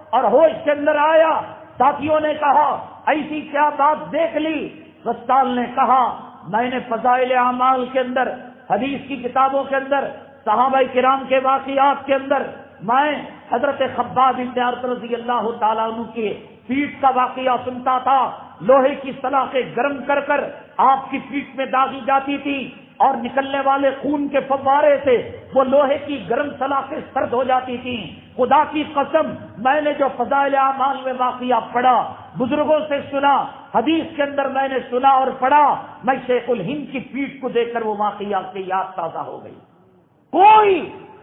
اور ہوش کے اندر آیا۔ ساتھیوں نے کہا ایسی کیا بات دیکھ لی؟ غسال نے کہا میں نے فضائل اعمال کے اندر، حدیث کی کتابوں کے اندر، صحابہ کرام کے واقعات کے اندر میں حضرت خباب بن ارت رضی اللہ تعالیٰ عنہ کی پیٹھ کا واقعہ سنتا تھا۔ لوہے کی سلاخیں گرم کر کر آپ کی پیٹھ میں داغی جاتی تھی اور نکلنے والے خون کے فوارے سے وہ لوہے کی گرم سلاخیں سرد ہو جاتی تھیں۔ خدا کی قسم میں نے جو فضائل اعمال میں واقعہ پڑھا، بزرگوں سے سنا، حدیث کے اندر میں نے سنا اور پڑھا، میں شیخ الہند کی پیٹھ کو دیکھ کر وہ واقعہ کی یاد تازہ ہو گئی۔ کوئی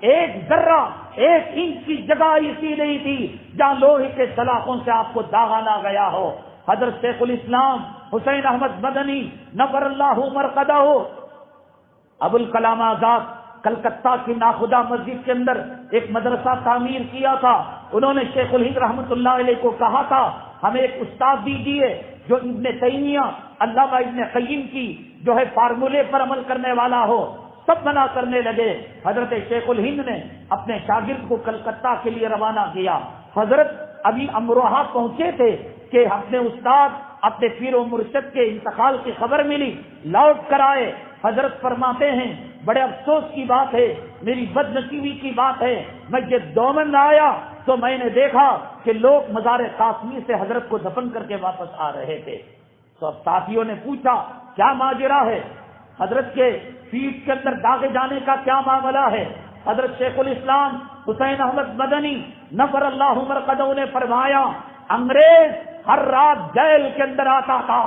ایک ذرہ، ایک انچ کی جگہ ایسی نہیں تھی جہاں لوہے کے سلاخوں سے آپ کو داغا نہ گیا ہو۔ حضرت شیخ الاسلام حسین احمد مدنی نور اللہ مرقدہ ابوالکلام آزاد کلکتہ کی ناخدا مسجد کے اندر ایک مدرسہ تعمیر کیا تھا۔ انہوں نے شیخ الہند رحمت اللہ علیہ کو کہا تھا ہمیں ایک استاد دیجیے جو ابن تیمیہ، علامہ ابن قیم کی جو ہے فارمولے پر عمل کرنے والا ہو۔ سب منع کرنے لگے۔ حضرت شیخ الہند نے اپنے شاگرد کو کلکتہ کے لیے روانہ کیا۔ حضرت ابھی امروہہ پہنچے تھے کہ اپنے استاد، اپنے پیر و مرشد کے انتقال کی خبر ملی، لوٹ کر آئے۔ حضرت فرماتے ہیں بڑے افسوس کی بات ہے، میری بد نصیبی کی بات ہے، میں جب دومن آیا تو میں نے دیکھا کہ لوگ مزار قاسمی سے حضرت کو دفن کر کے واپس آ رہے تھے۔ تو اب ساتھیوں نے پوچھا کیا ماجرا ہے؟ حضرت کے پیٹھ کے اندر داغے جانے کا کیا معاملہ ہے؟ حضرت شیخ الاسلام حسین احمد مدنی نفر اللہ مرقدہ نے فرمایا انگریز ہر رات جیل کے اندر آتا تھا،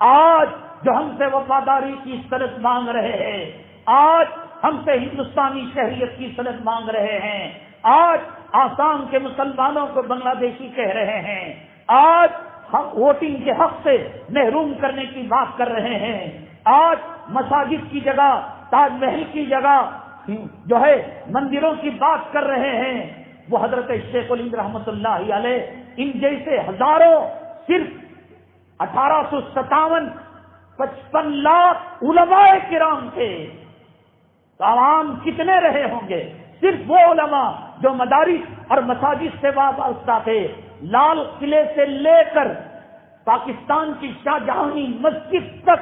آج جو ہم سے وفاداری کی سند مانگ رہے ہیں، آج ہم سے ہندوستانی شہریت کی سند مانگ رہے ہیں، آج آسام کے مسلمانوں کو بنگلہ دیشی کہہ رہے ہیں، آج ہم ووٹنگ کے حق سے محروم کرنے کی بات کر رہے ہیں، آج مساجد کی جگہ تاج محل کی جگہ جو ہے مندروں کی بات کر رہے ہیں، وہ حضرت شیخ الہند رحمت اللہ علیہ ان جیسے ہزاروں، صرف 1857 55 لاکھ علماء کرام تھے، تو عوام کتنے رہے ہوں گے؟ صرف وہ علماء جو مدارس اور مساجد سے وابستہ تھے۔ لال قلعے سے لے کر پاکستان کی شاہجہانی مسجد تک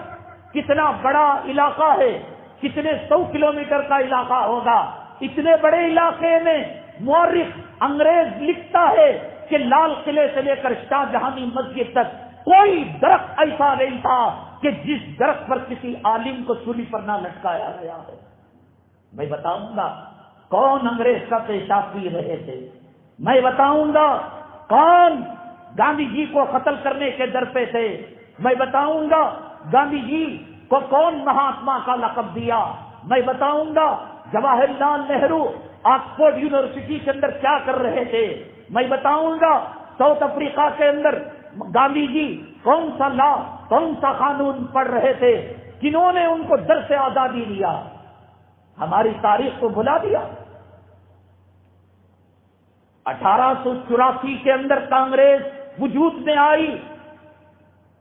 کتنا بڑا علاقہ ہے، کتنے 100 کلومیٹر کا علاقہ ہوگا۔ اتنے بڑے علاقے میں مورخ انگریز لکھتا ہے کہ لال قلعے سے لے کر شاہجہانی مسجد تک کوئی درخت ایسا نہیں تھا کہ جس درخت پر کسی عالم کو سولی پر نہ لٹکایا گیا ہے۔ میں بتاؤں گا کون انگریز کا پیشاب پی رہے تھے، میں بتاؤں گا کون گاندھی جی کو قتل کرنے کے در پہ تھے، میں بتاؤں گا گاندھی جی کو کون مہاتما کا لقب دیا، میں بتاؤں گا جواہر لال نہرو آکسفورڈ یونیورسٹی کے اندر کیا کر رہے تھے، میں بتاؤں گا ساؤتھ افریقہ کے اندر گاندھی جی کون سا لا، کون سا قانون پڑھ رہے تھے، کنہوں نے ان کو درس آزادی دیا۔ ہماری تاریخ کو بھلا دیا۔ 1884 کے اندر کانگریس وجود میں آئی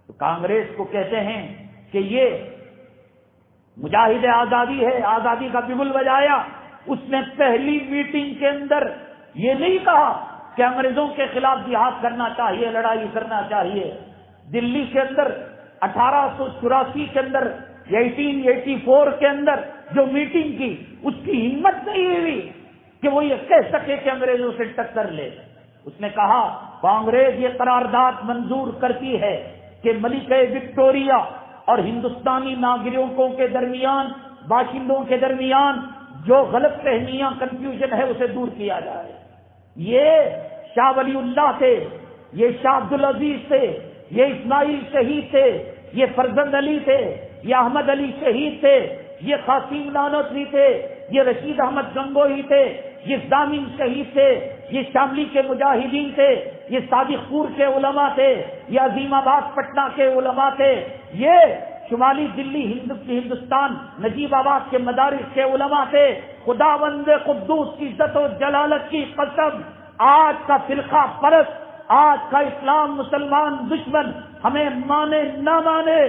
تو کانگریس کو کہتے ہیں کہ یہ مجاہد آزادی ہے، آزادی کا بگل بجایا۔ اس نے پہلی میٹنگ کے اندر یہ نہیں کہا کہ انگریزوں کے خلاف جہاد کرنا چاہیے، لڑائی کرنا چاہیے۔ دلی کے اندر 1884 کے اندر 1884 کے اندر جو میٹنگ کی، اس کی ہمت نہیں ہوئی کہ وہ یہ کہہ سکے کہ انگریزوں سے ٹکر لے۔ اس نے کہا کانگریس یہ قرارداد منظور کرتی ہے کہ ملکہ وکٹوریہ اور ہندوستانی ناگرکوں کے درمیان، باشندوں کے درمیان جو غلط فہمیاں، کنفیوژن ہے، اسے دور کیا جائے۔ یہ شاہ ولی اللہ تھے، یہ شاہ عبدالعزیز تھے، یہ اسماعیل شہید تھے، یہ فرزند علی تھے، یہ احمد علی شہید تھے، یہ قاسم نانوتوی تھے، یہ رشید احمد گنگوہی تھے، یہ ضامن شہید تھے، یہ شاملی کے مجاہدین تھے، یہ صادق پور کے علماء تھے، یہ عظیم آباد پٹنہ کے علماء تھے، یہ شمالی دلی ہندوستان نجیب آباد کے مدارس کے علماء تھے۔ خداوند قدوس کی عزت و جلالت کی قسم، آج کا فرقہ پرست، آج کا اسلام مسلمان دشمن ہمیں مانے نہ مانے،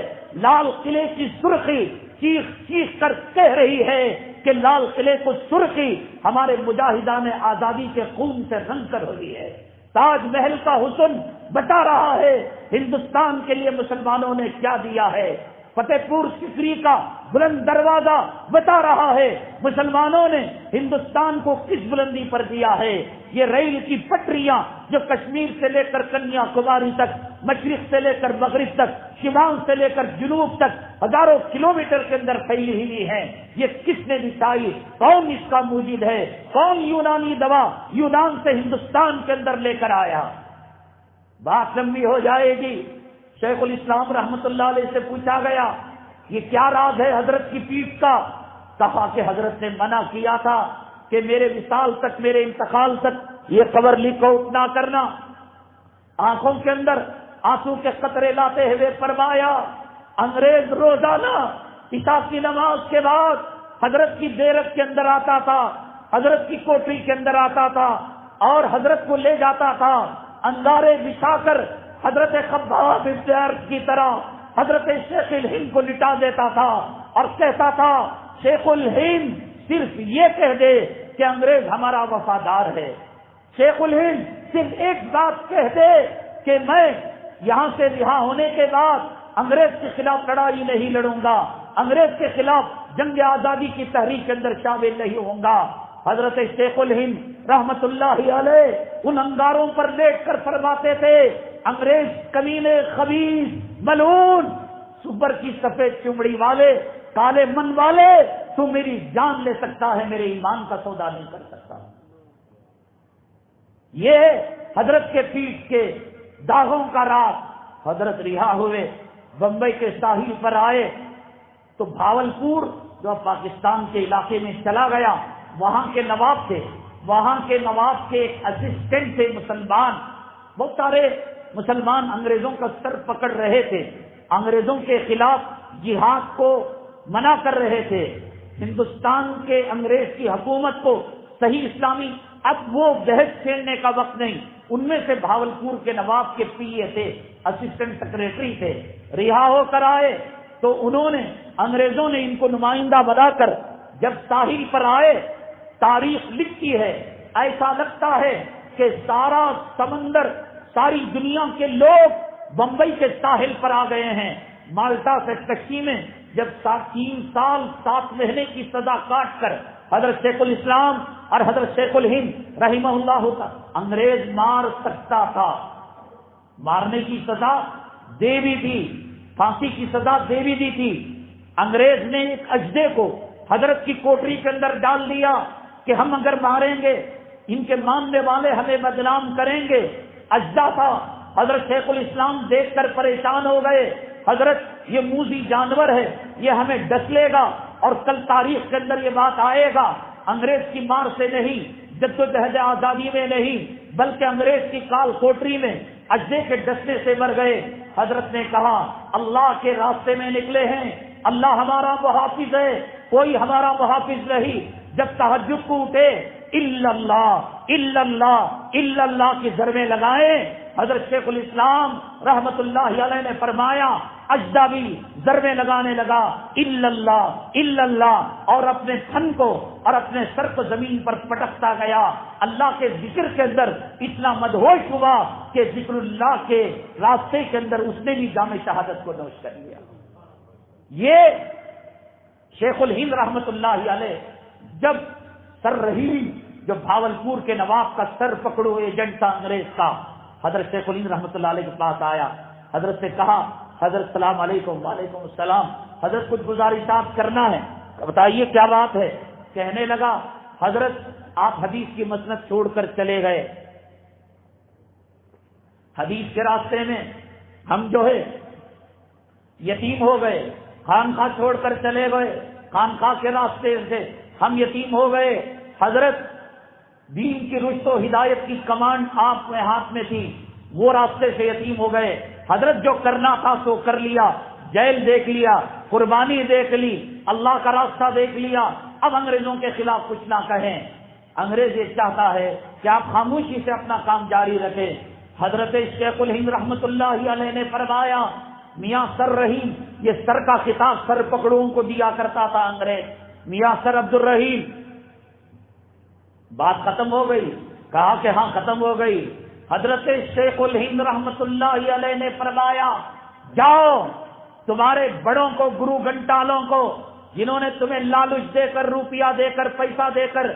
لال قلعے کی سرخی چیخ چیخ کر کہہ رہی ہے کہ لال قلعے کو سرخی ہمارے مجاہدان آزادی کے خون سے رنگ کر ہوئی ہے۔ تاج محل کا حسن بتا رہا ہے ہندوستان کے لیے مسلمانوں نے کیا دیا ہے۔ فتح پور سکری کا بلند دروازہ بتا رہا ہے مسلمانوں نے ہندوستان کو کس بلندی پر دیا ہے۔ یہ ریل کی پٹریاں جو کشمیر سے لے کر کنیا کماری تک، مشرق سے لے کر مغرب تک، شمال سے لے کر جنوب تک ہزاروں کلومیٹر کے اندر پھیلی ہوئی ہیں، یہ کس نے بچھائی؟ کون اس کا موجد ہے؟ کون یونانی دوا یونان سے ہندوستان کے اندر لے کر آیا؟ بات لمبی ہو جائے گی۔ شیخ الاسلام رحمت اللہ علیہ سے پوچھا گیا یہ کیا راز ہے حضرت کی پیٹھ کا؟ کہا کہ حضرت نے منع کیا تھا کہ میرے وصال تک، میرے انتقال تک یہ قبر لیک آؤٹ نہ کرنا۔ آنکھوں کے اندر آنسو کے قطرے لاتے ہوئے فرمایا انگریز روزانہ عشاء کی نماز کے بعد حضرت کی بیرک کے اندر آتا تھا، حضرت کی کوٹری کے اندر آتا تھا اور حضرت کو لے جاتا تھا، انگارے بچھا کر حضرت خباب ابن ارد کی طرح حضرت شیخ الہند کو لٹا دیتا تھا اور کہتا تھا شیخ الہند صرف یہ کہہ دے کہ انگریز ہمارا وفادار ہے، شیخ الہند صرف ایک بات کہہ دے کہ میں یہاں سے رہا ہونے کے بعد انگریز کے خلاف لڑائی نہیں لڑوں گا، انگریز کے خلاف جنگ آزادی کی تحریک کے اندر شامل نہیں ہوں گا۔ حضرت شیخ الہند رحمت اللہ علیہ ان انگاروں پر لیٹ کر فرماتے تھے انگریز کمینے، خبیث، ملعون، سور کی سفید چمڑی والے، کالے من والے تو میری جان لے سکتا ہے، میرے ایمان کا سودا نہیں کر سکتا۔ یہ حضرت کے پیٹ کے داغوں کا راز۔ حضرت رہا ہوئے بمبئی کے ساحل پر آئے تو بھاولپور جو پاکستان کے علاقے میں چلا گیا، وہاں کے نواب تھے، وہاں کے نواب کے ایک اسسٹنٹ تھے مسلمان، بہت سارے مسلمان انگریزوں کا سر پکڑ رہے تھے، انگریزوں کے خلاف جہاد کو منع کر رہے تھے، ہندوستان کے انگریز کی حکومت کو صحیح اسلامی، اب وہ بحث چھیڑنے کا وقت نہیں۔ ان میں سے بھاولپور کے نواب کے پی اے تھے، اسسٹنٹ سیکریٹری تھے، رہا ہو کر آئے تو انہوں نے، انگریزوں نے ان کو نمائندہ بنا کر جب ساحل پر آئے، تاریخ لکھتی ہے، ایسا لگتا ہے کہ سارا سمندر، ساری دنیا کے لوگ بمبئی کے ساحل پر آ گئے ہیں۔ مالٹا سے کشتی میں جب 3 سال 7 مہینے کی سزا کاٹ کر حضرت شیخ الاسلام اور حضرت شیخ الہند رحمہ اللہ ہوتا، انگریز مار سکتا تھا، مارنے کی سزا دے بھی تھی، پھانسی کی سزا دے بھی دی تھی۔ انگریز نے ایک اجدے کو حضرت کی کوٹری کے اندر ڈال دیا کہ ہم اگر ماریں گے ان کے ماننے والے ہمیں بدنام کریں گے۔ اجدا تھا، حضرت شیخ الاسلام دیکھ کر پریشان ہو گئے، حضرت یہ موذی جانور ہے، یہ ہمیں ڈس لے گا اور کل تاریخ کے اندر یہ بات آئے گا، انگریز کی مار سے نہیں، جدوجہد آزادی میں نہیں، بلکہ انگریز کی کال کوٹری میں اجدے کے ڈسنے سے مر گئے۔ حضرت نے کہا اللہ کے راستے میں نکلے ہیں، اللہ ہمارا محافظ ہے، کوئی ہمارا محافظ نہیں۔ جب تہجد کو اٹھے الا اللہ الا اللہ الا اللہ کی ضربیں لگائیں، حضرت شیخ الاسلام رحمت اللہ علیہ نے فرمایا اجدا بھی ضربیں لگانے لگا الا اللہ، اور اپنے تھن کو اور اپنے سر کو زمین پر پٹکتا گیا، اللہ کے ذکر کے اندر اتنا مدہوش ہوا کہ ذکر اللہ کے راستے کے اندر اس نے بھی جام شہادت کو نوش کر لیا۔ یہ شیخ الہند رحمت اللہ علیہ جب سر رحیمی جو بھاولپور کے نواب کا سر پکڑو ایجنٹ تھا انگریز کا، حضرت شیخ الہند رحمت اللہ علیہ کے پاس آیا، حضرت سے کہا حضرت السلام علیکم۔ وعلیکم السلام۔ حضرت کچھ گزارشات کرنا ہے، بتائیے کیا بات ہے؟ کہنے لگا حضرت آپ حدیث کی مسند چھوڑ کر چلے گئے، حدیث کے راستے میں ہم جو ہے یتیم ہو گئے، خانقاہ چھوڑ کر چلے گئے، خانقاہ کے راستے سے ہم یتیم ہو گئے، حضرت دین کی رشد و ہدایت کی کمانڈ آپ کے ہاتھ میں تھی، وہ راستے سے یتیم ہو گئے، حضرت جو کرنا تھا سو کر لیا، جیل دیکھ لیا، قربانی دیکھ لی، اللہ کا راستہ دیکھ لیا، اب انگریزوں کے خلاف کچھ نہ کہیں۔ انگریز یہ چاہتا ہے کہ آپ خاموشی سے اپنا کام جاری رکھیں۔ حضرت شیخ الہند رحمت اللہ علیہ نے فرمایا میاں سر رحیم، یہ سر کا خطاب سر پکڑوں کو دیا کرتا تھا انگریز، میاں سر عبد الرحیم۔ بات ختم ہو گئی، کہا کہ ہاں ختم ہو گئی۔ حضرت شیخ الہند رحمت اللہ علیہ نے فرمایا جاؤ تمہارے بڑوں کو، گرو گھنٹالوں کو، جنہوں نے تمہیں لالچ دے کر، روپیہ دے کر، پیسہ دے کر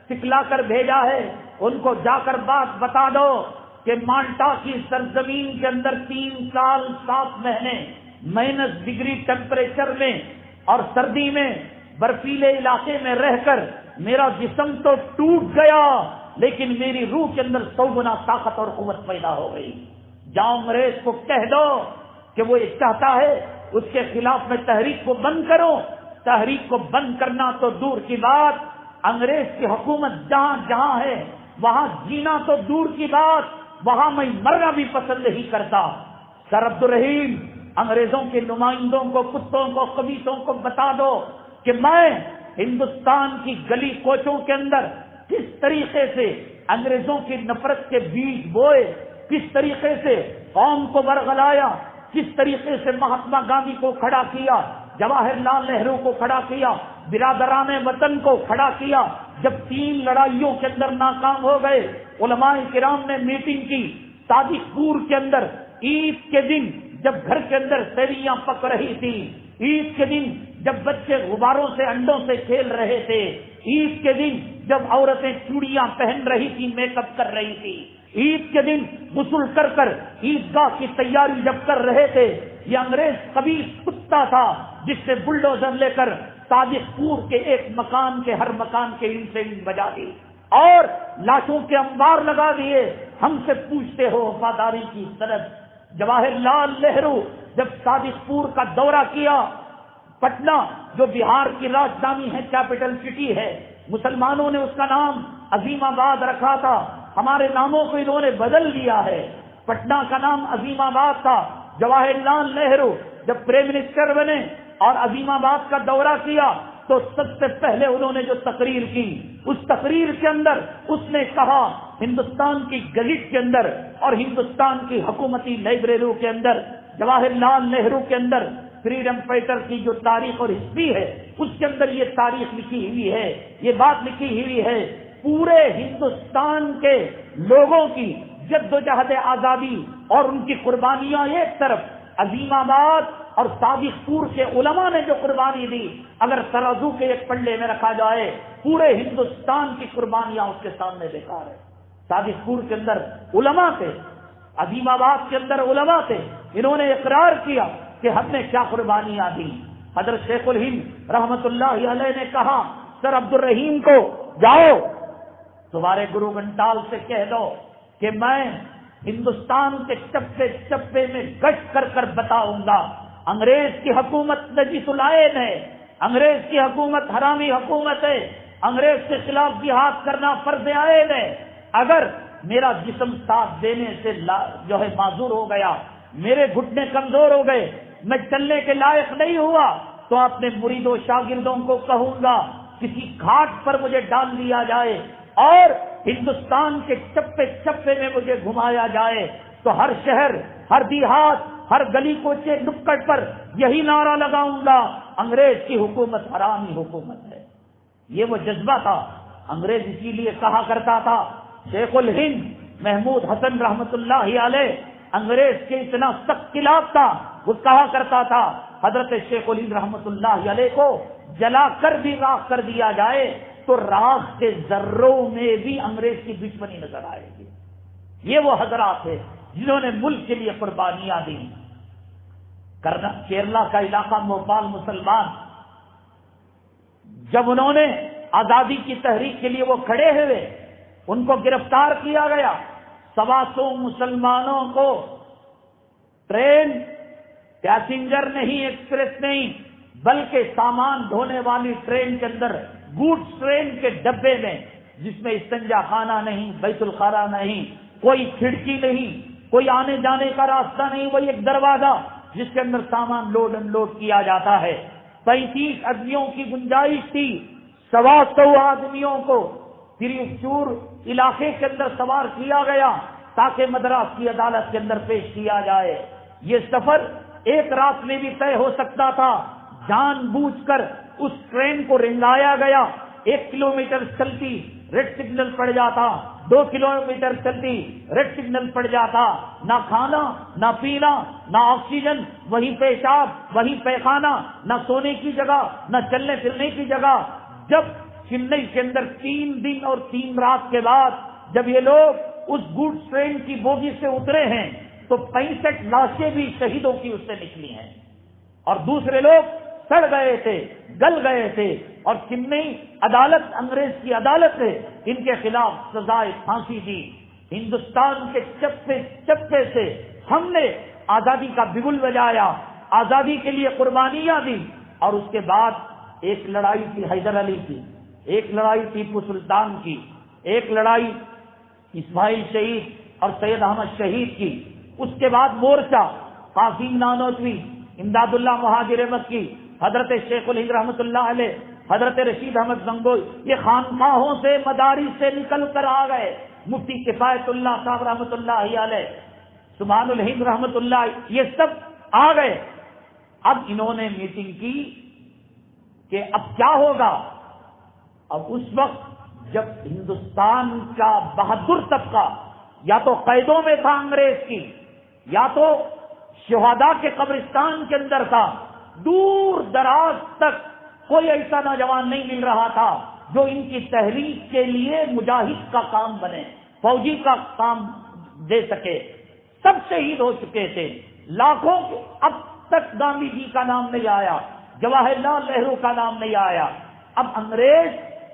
سکھلا کر بھیجا ہے، ان کو جا کر بات بتا دو کہ مالٹا کی سرزمین کے اندر 3 سال 7 مہینے -ڈگری ٹیمپریچر میں اور سردی میں برفیلے علاقے میں رہ کر میرا جسم تو ٹوٹ گیا لیکن میری روح کے اندر 100 گنا طاقت اور قوت پیدا ہو گئی۔ جاؤ انگریز کو کہہ دو کہ وہ یہ چاہتا ہے اس کے خلاف میں تحریک کو بند کرو، تحریک کو بند کرنا تو دور کی بات، انگریز کی حکومت جہاں جہاں ہے وہاں جینا تو دور کی بات، وہاں میں مرنا بھی پسند نہیں کرتا۔ سر عبد الرحیم انگریزوں کے نمائندوں کو، کتوں کو، خبیثوں کو بتا دو کہ میں ہندوستان کی گلی کوچوں کے اندر کس طریقے سے انگریزوں کی نفرت کے بیج بوئے، کس طریقے سے قوم کو ورغلایا، کس طریقے سے مہاتما گاندھی کو کھڑا کیا، جواہر لال نہرو کو کھڑا کیا، برادران وطن کو کھڑا کیا۔ جب 3 لڑائیوں کے اندر ناکام ہو گئے، علماء کرام نے میٹنگ کی صادق پور کے اندر، عید کے دن جب گھر کے اندر سیویاں پک رہی تھی، عید کے دن جب بچے غباروں سے انڈوں سے کھیل رہے تھے، عید کے دن جب عورتیں چوڑیاں پہن رہی تھی، میک اپ کر رہی تھی، عید کے دن غسل کر کر عیدگاہ کی تیاری جب کر رہے تھے، یہ انگریز قبیح کتا تھا جس نے بلڈوزر لے کر صادق پور کے ایک مکان کے ہر مکان کے اینٹ سے اینٹ بجا دی اور لاشوں کے انبار لگا دیے. ہم سے پوچھتے ہو وفاداری کی سند. جواہر لال نہرو جب صادق پور کا دورہ کیا، پٹنہ جو بہار کی راجدھانی ہے، کیپٹل سٹی ہے، مسلمانوں نے اس کا نام عظیم آباد رکھا تھا. ہمارے ناموں کو انہوں نے بدل دیا ہے. پٹنہ کا نام عظیم آباد تھا. جواہر لال نہرو جب پرائم منسٹر بنے اور عظیم آباد کا دورہ کیا تو سب سے پہلے انہوں نے جو تقریر کی، اس تقریر کے اندر اس نے کہا ہندوستان کی گزٹ کے اندر اور ہندوستان کی حکومتی لائبریریوں کے اندر، جواہر لال نہرو کے اندر فریڈم فائٹر کی جو تاریخ اور ہسٹری ہے اس کے اندر یہ تاریخ لکھی ہوئی ہے، یہ بات لکھی ہوئی ہے، پورے ہندوستان کے لوگوں کی جد و جہد آزادی اور ان کی قربانیاں ایک طرف، عظیم آباد اور صادق پور کے علماء نے جو قربانی دی، اگر ترازو کے ایک پلڑے میں رکھا جائے پورے ہندوستان کی قربانیاں اس کے سامنے بیکار ہے. صادق پور کے اندر علماء تھے، عظیم آباد کے اندر علماء تھے، انہوں نے اقرار کیا کہ ہم نے کیا قربانیاں دی. حضرت شیخ الہند رحمت اللہ علیہ نے کہا سر عبد الرحیم کو جاؤ تمہارے گرو گھنٹال سے کہہ دو کہ میں ہندوستان کے چپے چپے میں گشت کر کر بتاؤں گا انگریز کی حکومت نجیس العین ہے، انگریز کی حکومت حرامی حکومت ہے، انگریز کے خلاف جہاد کرنا فرض عین ہے. اگر میرا جسم ساتھ دینے سے جو ہے معذور ہو گیا، میرے گھٹنے کمزور ہو گئے، میں چلنے کے لائق نہیں ہوا تو اپنے مریدوں شاگردوں کو کہوں گا کسی گھاٹ پر مجھے ڈال دیا جائے اور ہندوستان کے چپے چپے میں مجھے گھمایا جائے تو ہر شہر، ہر دیہات، ہر گلی کوچے نکڑ پر یہی نعرہ لگاؤں گا انگریز کی حکومت حرامی حکومت ہے. یہ وہ جذبہ تھا. انگریز اسی لیے کہا کرتا تھا، شیخ الہند محمود حسن رحمت اللہ علیہ انگریز کے اتنا سخت خلاف تھا، وہ کہا کرتا تھا حضرت شیخ الہند رحمت اللہ علیہ کو جلا کر بھی راکھ کر دیا جائے تو راکھ کے ذروں میں بھی انگریز کی دشمنی نظر آئے گی. یہ وہ حضرات تھے جنہوں نے ملک کے لیے قربانیاں دی. کیرلا کا علاقہ بھوپال مسلمان جب انہوں نے آزادی کی تحریک کے لیے وہ کھڑے ہوئے، ان کو گرفتار کیا گیا. 125 مسلمانوں کو ٹرین پیسنجر نہیں، ایکسپریس نہیں بلکہ سامان ڈھونے والی ٹرین کے اندر، گوڈس ٹرین کے ڈبے میں جس میں استنجا خانہ نہیں، بیت الخلا نہیں، کوئی کھڑکی نہیں، کوئی آنے جانے کا راستہ نہیں، وہی ایک دروازہ جس کے اندر سامان لوڈ ان لوڈ کیا جاتا ہے. 35 آدمیوں کی گنجائش تھی. 125 آدمیوں کو تریچور علاقے کے اندر سوار کیا گیا تاکہ مدراس کی عدالت کے اندر پیش کیا جائے. یہ سفر ایک رات میں بھی طے ہو سکتا تھا. جان بوجھ کر اس ٹرین کو رنگایا گیا. 1 کلومیٹر چلتی ریڈ سگنل پڑ جاتا، 2 کلومیٹر چلتی ریڈ سگنل پڑ جاتا. نہ کھانا، نہ پینا، نہ آکسیجن، وہیں پیشاب، وہیں پیخانہ، نہ سونے کی جگہ، نہ چلنے پھرنے کی جگہ. جب چنئی کے اندر 3 دن اور 3 رات کے بعد جب یہ لوگ اس گوڈس ٹرین کی بوگی سے اترے ہیں تو 65 لاشیں بھی شہیدوں کی اس سے نکلی ہیں اور دوسرے لوگ سڑ گئے تھے، گل گئے تھے. اور چنئی عدالت، انگریز کی عدالت نے ان کے خلاف سزائے پھانسی دی. ہندوستان کے چپے چپے سے ہم نے آزادی کا بگل بجایا، آزادی کے لیے قربانیاں دی. اور اس کے بعد ایک لڑائی تھی حیدر علی کی، ایک لڑائی ٹیپو سلطان کی، ایک لڑائی اسماعیل شہید اور سید احمد شہید کی. اس کے بعد مورچہ قاسم نانوتوی، امداد اللہ مہاجر مکی، حضرت شیخ الہند رحمت اللہ علیہ، حضرت رشید احمد گنگوئی، یہ خانقاہوں سے مدارس سے نکل کر آ گئے. مفتی کفایت اللہ صاحب رحمت اللہ علیہ، سبحان الہند رحمت اللہ، یہ سب آ گئے. اب انہوں نے میٹنگ کی کہ اب کیا ہوگا. اب اس وقت جب ہندوستان کا بہادر طبقہ یا تو قیدوں میں تھا انگریز کی، یا تو شہداء کے قبرستان کے اندر تھا، دور دراز تک کوئی ایسا نوجوان نہیں مل رہا تھا جو ان کی تحریک کے لیے مجاہد کا کام بنے، فوجی کا کام دے سکے. سب شہید ہو چکے تھے. لاکھوں اب تک گاندھی جی کا نام نہیں آیا، جواہر لال نہرو کا نام نہیں آیا۔ اب انگریز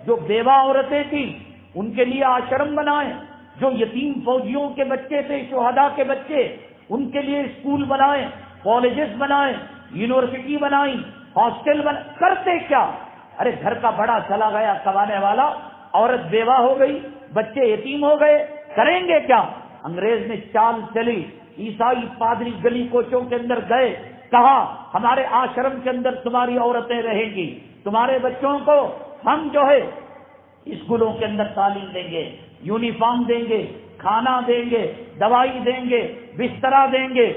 جو بیوہ عورتیں تھیں ان کے لیے آشرم بنائے، جو یتیم فوجیوں کے بچے تھے، شہداء کے بچے، ان کے لیے اسکول بنائے، کالجز بنائے، یونیورسٹی بنائی، ہاسٹل کرتے کیا؟ ارے گھر کا بڑا چلا گیا کمانے والا، عورت بیوہ ہو گئی، بچے یتیم ہو گئے، کریں گے کیا؟ انگریز نے چال چلی، عیسائی پادری گلی کوچوں کے اندر گئے، کہا ہمارے آشرم کے اندر تمہاری عورتیں رہیں گی، تمہارے بچوں کو ہم جو ہے اسکولوں کے اندر تعلیم دیں گے، یونیفارم دیں گے، کھانا دیں گے، دوائی دیں گے، بسترا دیں گے۔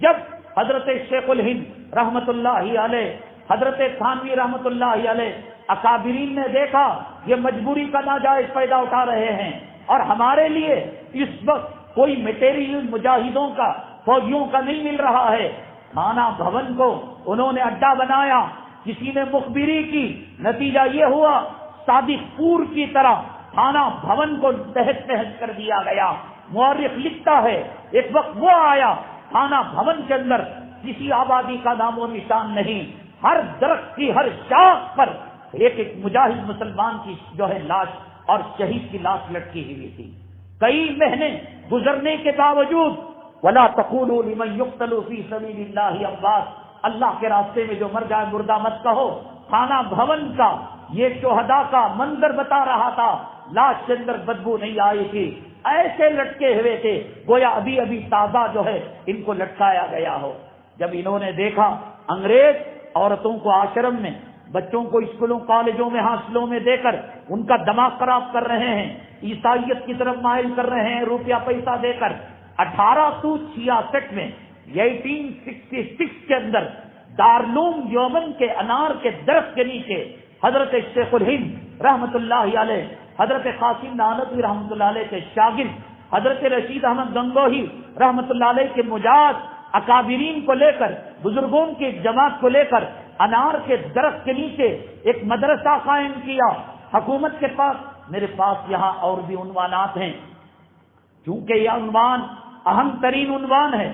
جب حضرت شیخ الہند رحمت اللہ علیہ، حضرت تھانوی رحمت اللہ علیہ، اکابرین نے دیکھا یہ مجبوری کا ناجائز فائدہ اٹھا رہے ہیں اور ہمارے لیے اس وقت کوئی میٹیریل مجاہدوں کا، فوجیوں کا نہیں مل رہا ہے، تھانہ بھون کو انہوں نے اڈا بنایا، کسی نے مخبری کی، نتیجہ یہ ہوا صادق پور کی طرح تھانہ بھون کو تہس تہس کر دیا گیا۔ مورخ لکھتا ہے ایک وقت وہ آیا تھانہ بھون کے اندر کسی آبادی کا نام و نشان نہیں، ہر درخت کی ہر شاخ پر ایک ایک مجاہد مسلمان کی جو ہے لاش اور شہید کی لاش لٹکی ہوئی تھی۔ کئی مہینے گزرنے کے باوجود وَلَا تَقُولُوا لِمَن يُقْتَلُ فِي سَبِيلِ اللَّهِ أَمْوَاتٌ، اللہ کے راستے میں جو مر جائے مردہ مت کہو۔ تھانہ بھون کا یہ شہداء کا منظر بتا رہا تھا، لاش کے اندر بدبو نہیں آئی تھی، ایسے لٹکے ہوئے تھے گویا ابھی ابھی تازہ جو ہے ان کو لٹکایا گیا ہو۔ جب انہوں نے دیکھا انگریز عورتوں کو آشرم میں، بچوں کو اسکولوں کالجوں میں ہاسٹلوں میں دے کر ان کا دماغ خراب کر رہے ہیں، عیسائیت کی طرف مائل کر رہے ہیں روپیہ پیسہ دے کر، 1866 میں 1866 کے اندر دارالعلوم دیوبند کے انار کے درخت کے نیچے حضرت شیخ الہند رحمت اللہ علیہ، حضرت قاسم نانوتوی رحمت اللہ علیہ کے شاگرد حضرت رشید احمد گنگوہی رحمت اللہ علیہ کے مجاز اکابرین کو لے کر، بزرگوں کی ایک جماعت کو لے کر انار کے درخت کے نیچے ایک مدرسہ قائم کیا۔ حکومت کے پاس، میرے پاس یہاں اور بھی عنوانات ہیں، کیونکہ یہ عنوان اہم ترین عنوان ہے،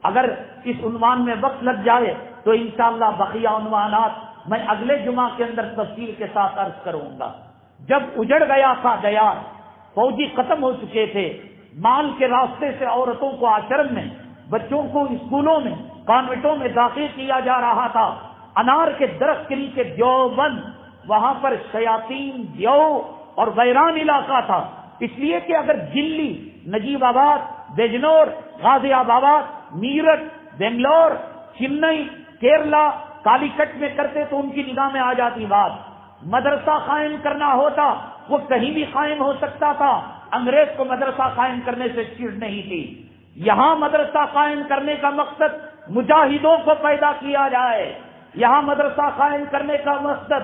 اگر اس عنوان میں وقت لگ جائے تو انشاءاللہ بقیہ عنوانات میں اگلے جمعہ کے اندر تفصیل کے ساتھ عرض کروں گا۔ جب اجڑ گیا تھا دیار، فوجی ختم ہو چکے تھے، مال کے راستے سے عورتوں کو آشرم میں، بچوں کو اسکولوں میں، کانوینٹوں میں داخل کیا جا رہا تھا، انار کے درخت کے نیچے دیوبند، وہاں پر شیاطین دیو اور ویران علاقہ تھا، اس لیے کہ اگر دلی، نجیب آباد، بجنور، غازی آباد، میرٹھ، بنگلور، چنئی، کیرلا، کالی کٹ میں کرتے تو ان کی نگاہ میں آ جاتی بات۔ مدرسہ قائم کرنا ہوتا وہ کہیں بھی قائم ہو سکتا تھا، انگریز کو مدرسہ قائم کرنے سے چڑ نہیں تھی۔ یہاں مدرسہ قائم کرنے کا مقصد مجاہدوں کو پیدا کیا جائے، یہاں مدرسہ قائم کرنے کا مقصد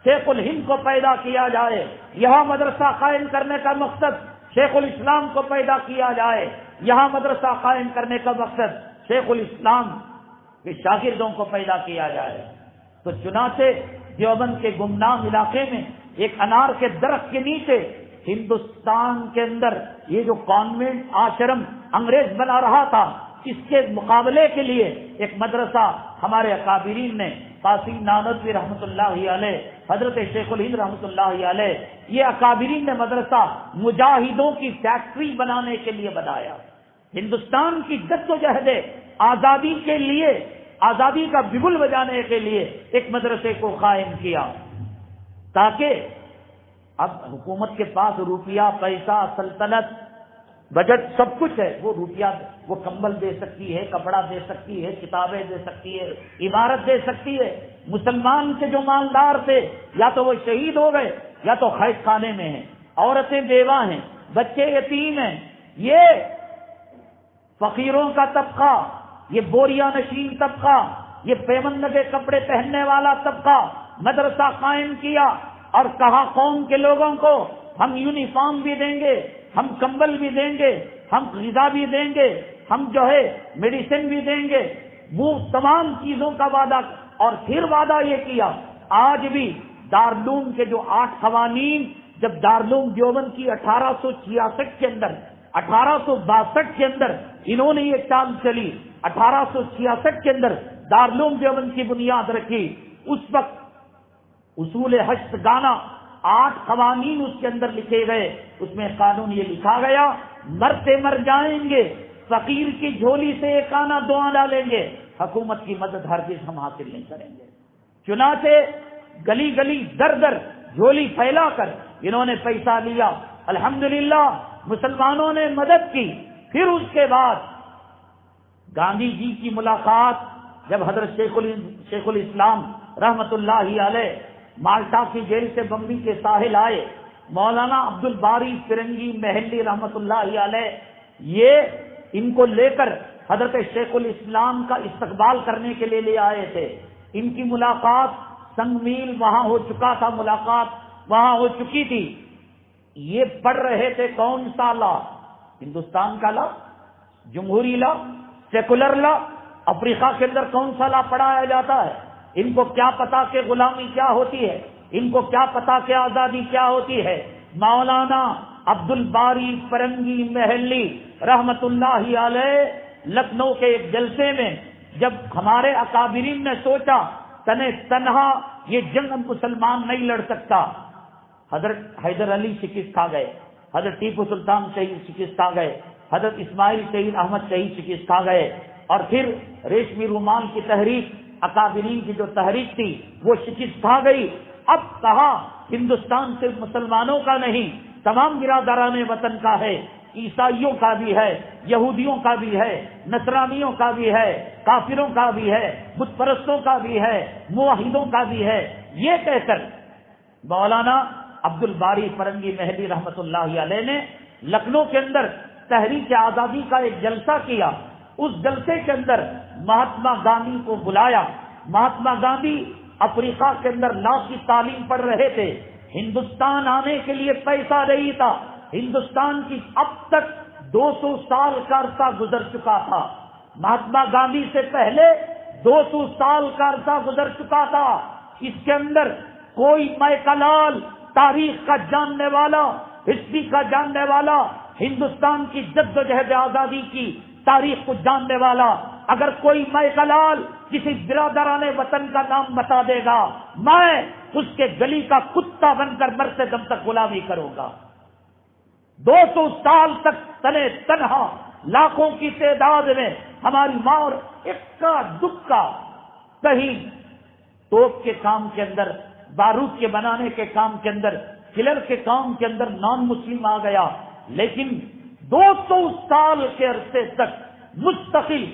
شیخ الہند کو پیدا کیا جائے، یہاں مدرسہ قائم کرنے کا مقصد شیخ الاسلام کو پیدا کیا جائے، یہاں مدرسہ قائم کرنے کا مقصد شیخ الاسلام کے شاگردوں کو پیدا کیا جائے۔ تو چنانچہ دیوبند کے گمنام علاقے میں ایک انار کے درخت کے نیچے ہندوستان کے اندر یہ جو کانوینٹ آشرم انگریز بنا رہا تھا، اس کے مقابلے کے لیے ایک مدرسہ ہمارے اکابرین نے، قاسم نانوتوی رحمت اللہ علیہ، حضرت شیخ الہند رحمت اللہ علیہ، یہ اکابرین نے مدرسہ مجاہدوں کی فیکٹری بنانے کے لیے بنایا۔ ہندوستان کی جدوجہد آزادی کے لیے، آزادی کا بگل بجانے کے لیے ایک مدرسے کو قائم کیا، تاکہ اب حکومت کے پاس روپیہ، پیسہ، سلطنت، بجٹ سب کچھ ہے، وہ روپیہ وہ کمبل دے سکتی ہے، کپڑا دے سکتی ہے، کتابیں دے سکتی ہے، عمارت دے سکتی ہے۔ مسلمان کے جو مالدار تھے یا تو وہ شہید ہو گئے یا تو قید خانے میں ہیں، عورتیں بیوہ ہیں، بچے یتیم ہیں، یہ فقیروں کا طبقہ، یہ بوریا نشین طبقہ، یہ پیمند لگے کپڑے پہننے والا طبقہ مدرسہ قائم کیا اور کہا قوم کے لوگوں کو ہم یونیفارم بھی دیں گے، ہم کمبل بھی دیں گے، ہم غذا بھی دیں گے، ہم جو ہے میڈیسن بھی دیں گے، وہ تمام چیزوں کا وعدہ، اور پھر وعدہ یہ کیا آج بھی دارالعلوم کے جو 8 قوانین جب دارالعلوم دیوبند کی 1866 کے اندر، 1862 کے اندر انہوں نے یہ چال چلی 1866 کے اندر دارالعلوم دیوبند کی بنیاد رکھی، اس وقت اصول ہشت گانا 8 قوانین اس کے اندر لکھے گئے، اس میں قانون یہ لکھا گیا مرتے مر جائیں گے، فقیر کی جھولی سے ایک آنا 2 آنا لیں گے، حکومت کی مدد ہرگز ہم حاصل نہیں کریں گے۔ چنانچہ گلی گلی در در جھولی پھیلا کر انہوں نے پیسہ لیا، الحمدللہ مسلمانوں نے مدد کی۔ پھر اس کے بعد گاندھی جی کی ملاقات جب حضرت شیخ الاسلام رحمت اللہ علیہ مالٹا کی جیل سے بمبئی کے ساحل آئے، مولانا عبد الباری فرنگی محلی رحمت اللہ علیہ یہ ان کو لے کر حضرت شیخ الاسلام کا استقبال کرنے کے لیے لے آئے تھے۔ ان کی ملاقات سنگ میل وہاں ہو چکا تھا، ملاقات وہاں ہو چکی تھی۔ یہ پڑھ رہے تھے کون سا لا؟ ہندوستان کا لا، جمہوری لا، سیکولر لا۔ افریقہ کے اندر کون سا لا پڑھایا جاتا ہے؟ ان کو کیا پتا کہ غلامی کیا ہوتی ہے، ان کو کیا پتا کہ آزادی کیا ہوتی ہے۔ مولانا عبد الباری فرنگی محلی رحمت اللہ علیہ لکھنؤ کے ایک جلسے میں جب ہمارے اکابرین نے سوچا تنہا یہ جنگ مسلمان نہیں لڑ سکتا، حضرت حیدر علی شکست کھا گئے، حضرت ٹیپو سلطان شہید شکست کھا گئے، حضرت اسماعیل شہید احمد شہید شکست کھا گئے، اور پھر ریشمی رومال کی تحریک، اکابرین کی جو تحریک تھی وہ شکست کھا گئی۔ اب کہا ہندوستان صرف مسلمانوں کا نہیں، تمام برادران وطن کا ہے، عیسائیوں کا بھی ہے، یہودیوں کا بھی ہے، نصرانیوں کا بھی ہے، کافروں کا بھی ہے، بت پرستوں کا بھی ہے، موحدوں کا بھی ہے۔ یہ کہہ کر مولانا عبد الباری فرنگی محلی رحمت اللہ علیہ نے لکھنؤ کے اندر تحریک آزادی کا ایک جلسہ کیا۔ اس جلسے کے اندر مہاتما گاندھی کو بلایا۔ مہاتما گاندھی افریقہ کے اندر لا کی تعلیم پڑھ رہے تھے، ہندوستان آنے کے لیے پیسہ نہیں تھا، ہندوستان کی اب تک 200 سال کا عرصہ گزر چکا تھا، مہاتما گاندھی سے پہلے 200 سال کا عرصہ گزر چکا تھا۔ اس کے اندر کوئی میکلال تاریخ کا جاننے والا، ہسٹری کا جاننے والا، ہندوستان کی جد و جہد آزادی کی تاریخ کو جاننے والا اگر کوئی میکلال کسی برادران وطن کا نام بتا دے گا، میں اس کے گلی کا کتا بن کر مرتے دم تک غلامی کروں گا۔ 200 سال تک تنے تنہا لاکھوں کی تعداد میں ہماری ماں اور اکا دکا کہیں توپ کے کام کے اندر، بارود کے بنانے کے کام کے اندر، کلر کے کام کے اندر نان مسلم آ گیا، لیکن 200 سال کے عرصے تک مستقل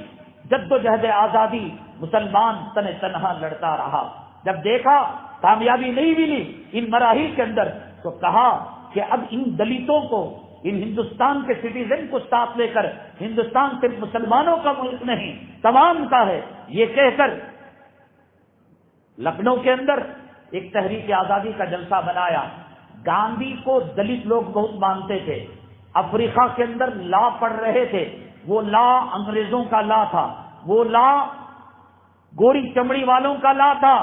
جد و جہد آزادی مسلمان تنے تنہا لڑتا رہا۔ جب دیکھا کامیابی نہیں ملی ان مراحل کے اندر تو کہا کہ اب ان دلتوں کو، ان ہندوستان کے سٹیزن کو ساتھ لے کر ہندوستان صرف مسلمانوں کا ملک نہیں تمام کا ہے، یہ کہہ کر لکھنؤ کے اندر ایک تحریک آزادی کا جلسہ بنایا۔ گاندھی کو دلت لوگ بہت مانتے تھے، افریقہ کے اندر لا پڑھ رہے تھے، وہ لا انگریزوں کا لا تھا، وہ لا گوری چمڑی والوں کا لا تھا،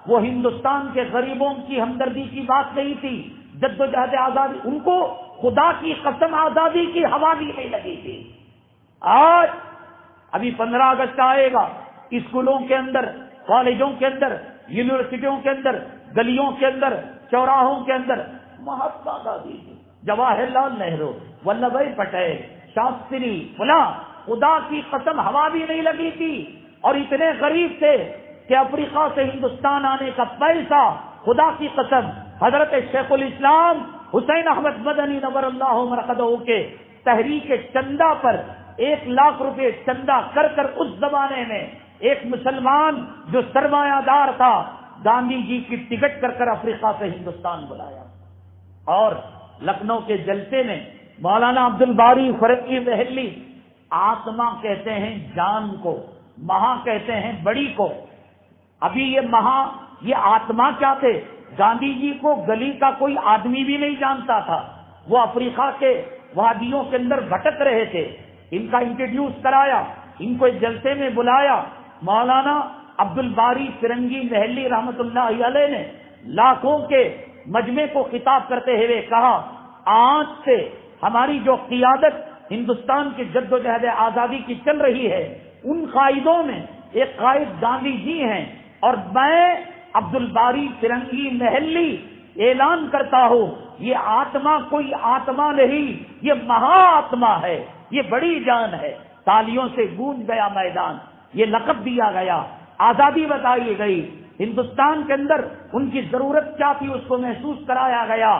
وہ ہندوستان کے غریبوں کی ہمدردی کی بات نہیں تھی، جد و جہد آزادی، ان کو خدا کی قسم آزادی کی ہوا بھی نہیں لگی تھی۔ آج ابھی 15 اگست آئے گا، اسکولوں کے اندر، کالجوں کے اندر، یونیورسٹیوں کے اندر، گلیوں کے اندر، چوراہوں کے اندر مہاتما گاندھی، جواہر لال نہرو، ولبھ بھائی پٹیل، شاستری، فلاں، خدا کی قسم ہوا بھی نہیں لگی تھی، اور اتنے غریب تھے کہ افریقہ سے ہندوستان آنے کا پیسہ خدا کی قسم حضرت شیخ الاسلام حسین احمد مدنی نور اللہ مرقدہ کے تحریک چندہ پر 1 لاکھ روپے چندہ کر کر اس زمانے میں ایک مسلمان جو سرمایہ دار تھا گاندھی جی کی ٹکٹ کر کر افریقہ سے ہندوستان بلایا۔ اور لکھنؤ کے جلسے میں مولانا عبد الباری فرنگی محلی، آتما کہتے ہیں جان کو، مہا کہتے ہیں بڑی کو۔ ابھی یہ آتما کیا تھے؟ گاندھی جی کو گلی کا کوئی آدمی بھی نہیں جانتا تھا، وہ افریقہ کے وادیوں کے اندر بھٹک رہے تھے۔ ان کا انٹروڈیوس کرایا، ان کو ایک جلسے میں بلایا، مولانا عبد الباری فرنگی محلی رحمت اللہ علیہ نے لاکھوں کے مجمع کو خطاب کرتے ہوئے کہا، آج سے ہماری جو قیادت ہندوستان کی جد و جہد آزادی کی چل رہی ہے، ان قائدوں میں ایک قائد گاندھی جی ہیں، اور میں عبد الباری فرنگی محلی اعلان کرتا ہوں، یہ آتما کوئی آتما نہیں، یہ مہا آتما ہے، یہ بڑی جان ہے۔ تالیوں سے گونج گیا میدان، یہ لقب دیا گیا، آزادی بتائی گئی، ہندوستان کے اندر ان کی ضرورت کیا تھی اس کو محسوس کرایا گیا،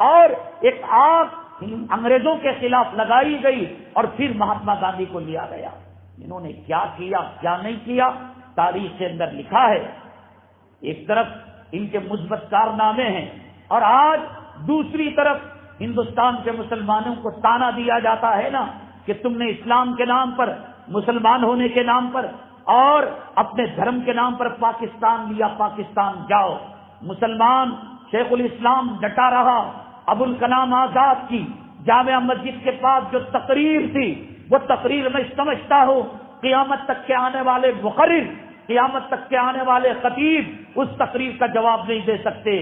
اور ایک آگ انگریزوں کے خلاف لگائی گئی، اور پھر مہاتما گاندھی کو لیا گیا۔ انہوں نے کیا کیا کیا نہیں کیا تاریخ کے اندر لکھا ہے۔ ایک طرف ان کے مثبت کارنامے ہیں، اور آج دوسری طرف ہندوستان کے مسلمانوں کو تانا دیا جاتا ہے نا کہ تم نے اسلام کے نام پر، مسلمان ہونے کے نام پر اور اپنے دھرم کے نام پر پاکستان لیا، پاکستان جاؤ۔ مسلمان شیخ الاسلام ڈٹا رہا۔ ابو الکلام آزاد کی جامع مسجد کے پاس جو تقریر تھی، وہ تقریر میں سمجھتا ہوں قیامت تک کے آنے والے مقرر، قیامت تک کے آنے والے خطیب اس تقریر کا جواب نہیں دے سکتے۔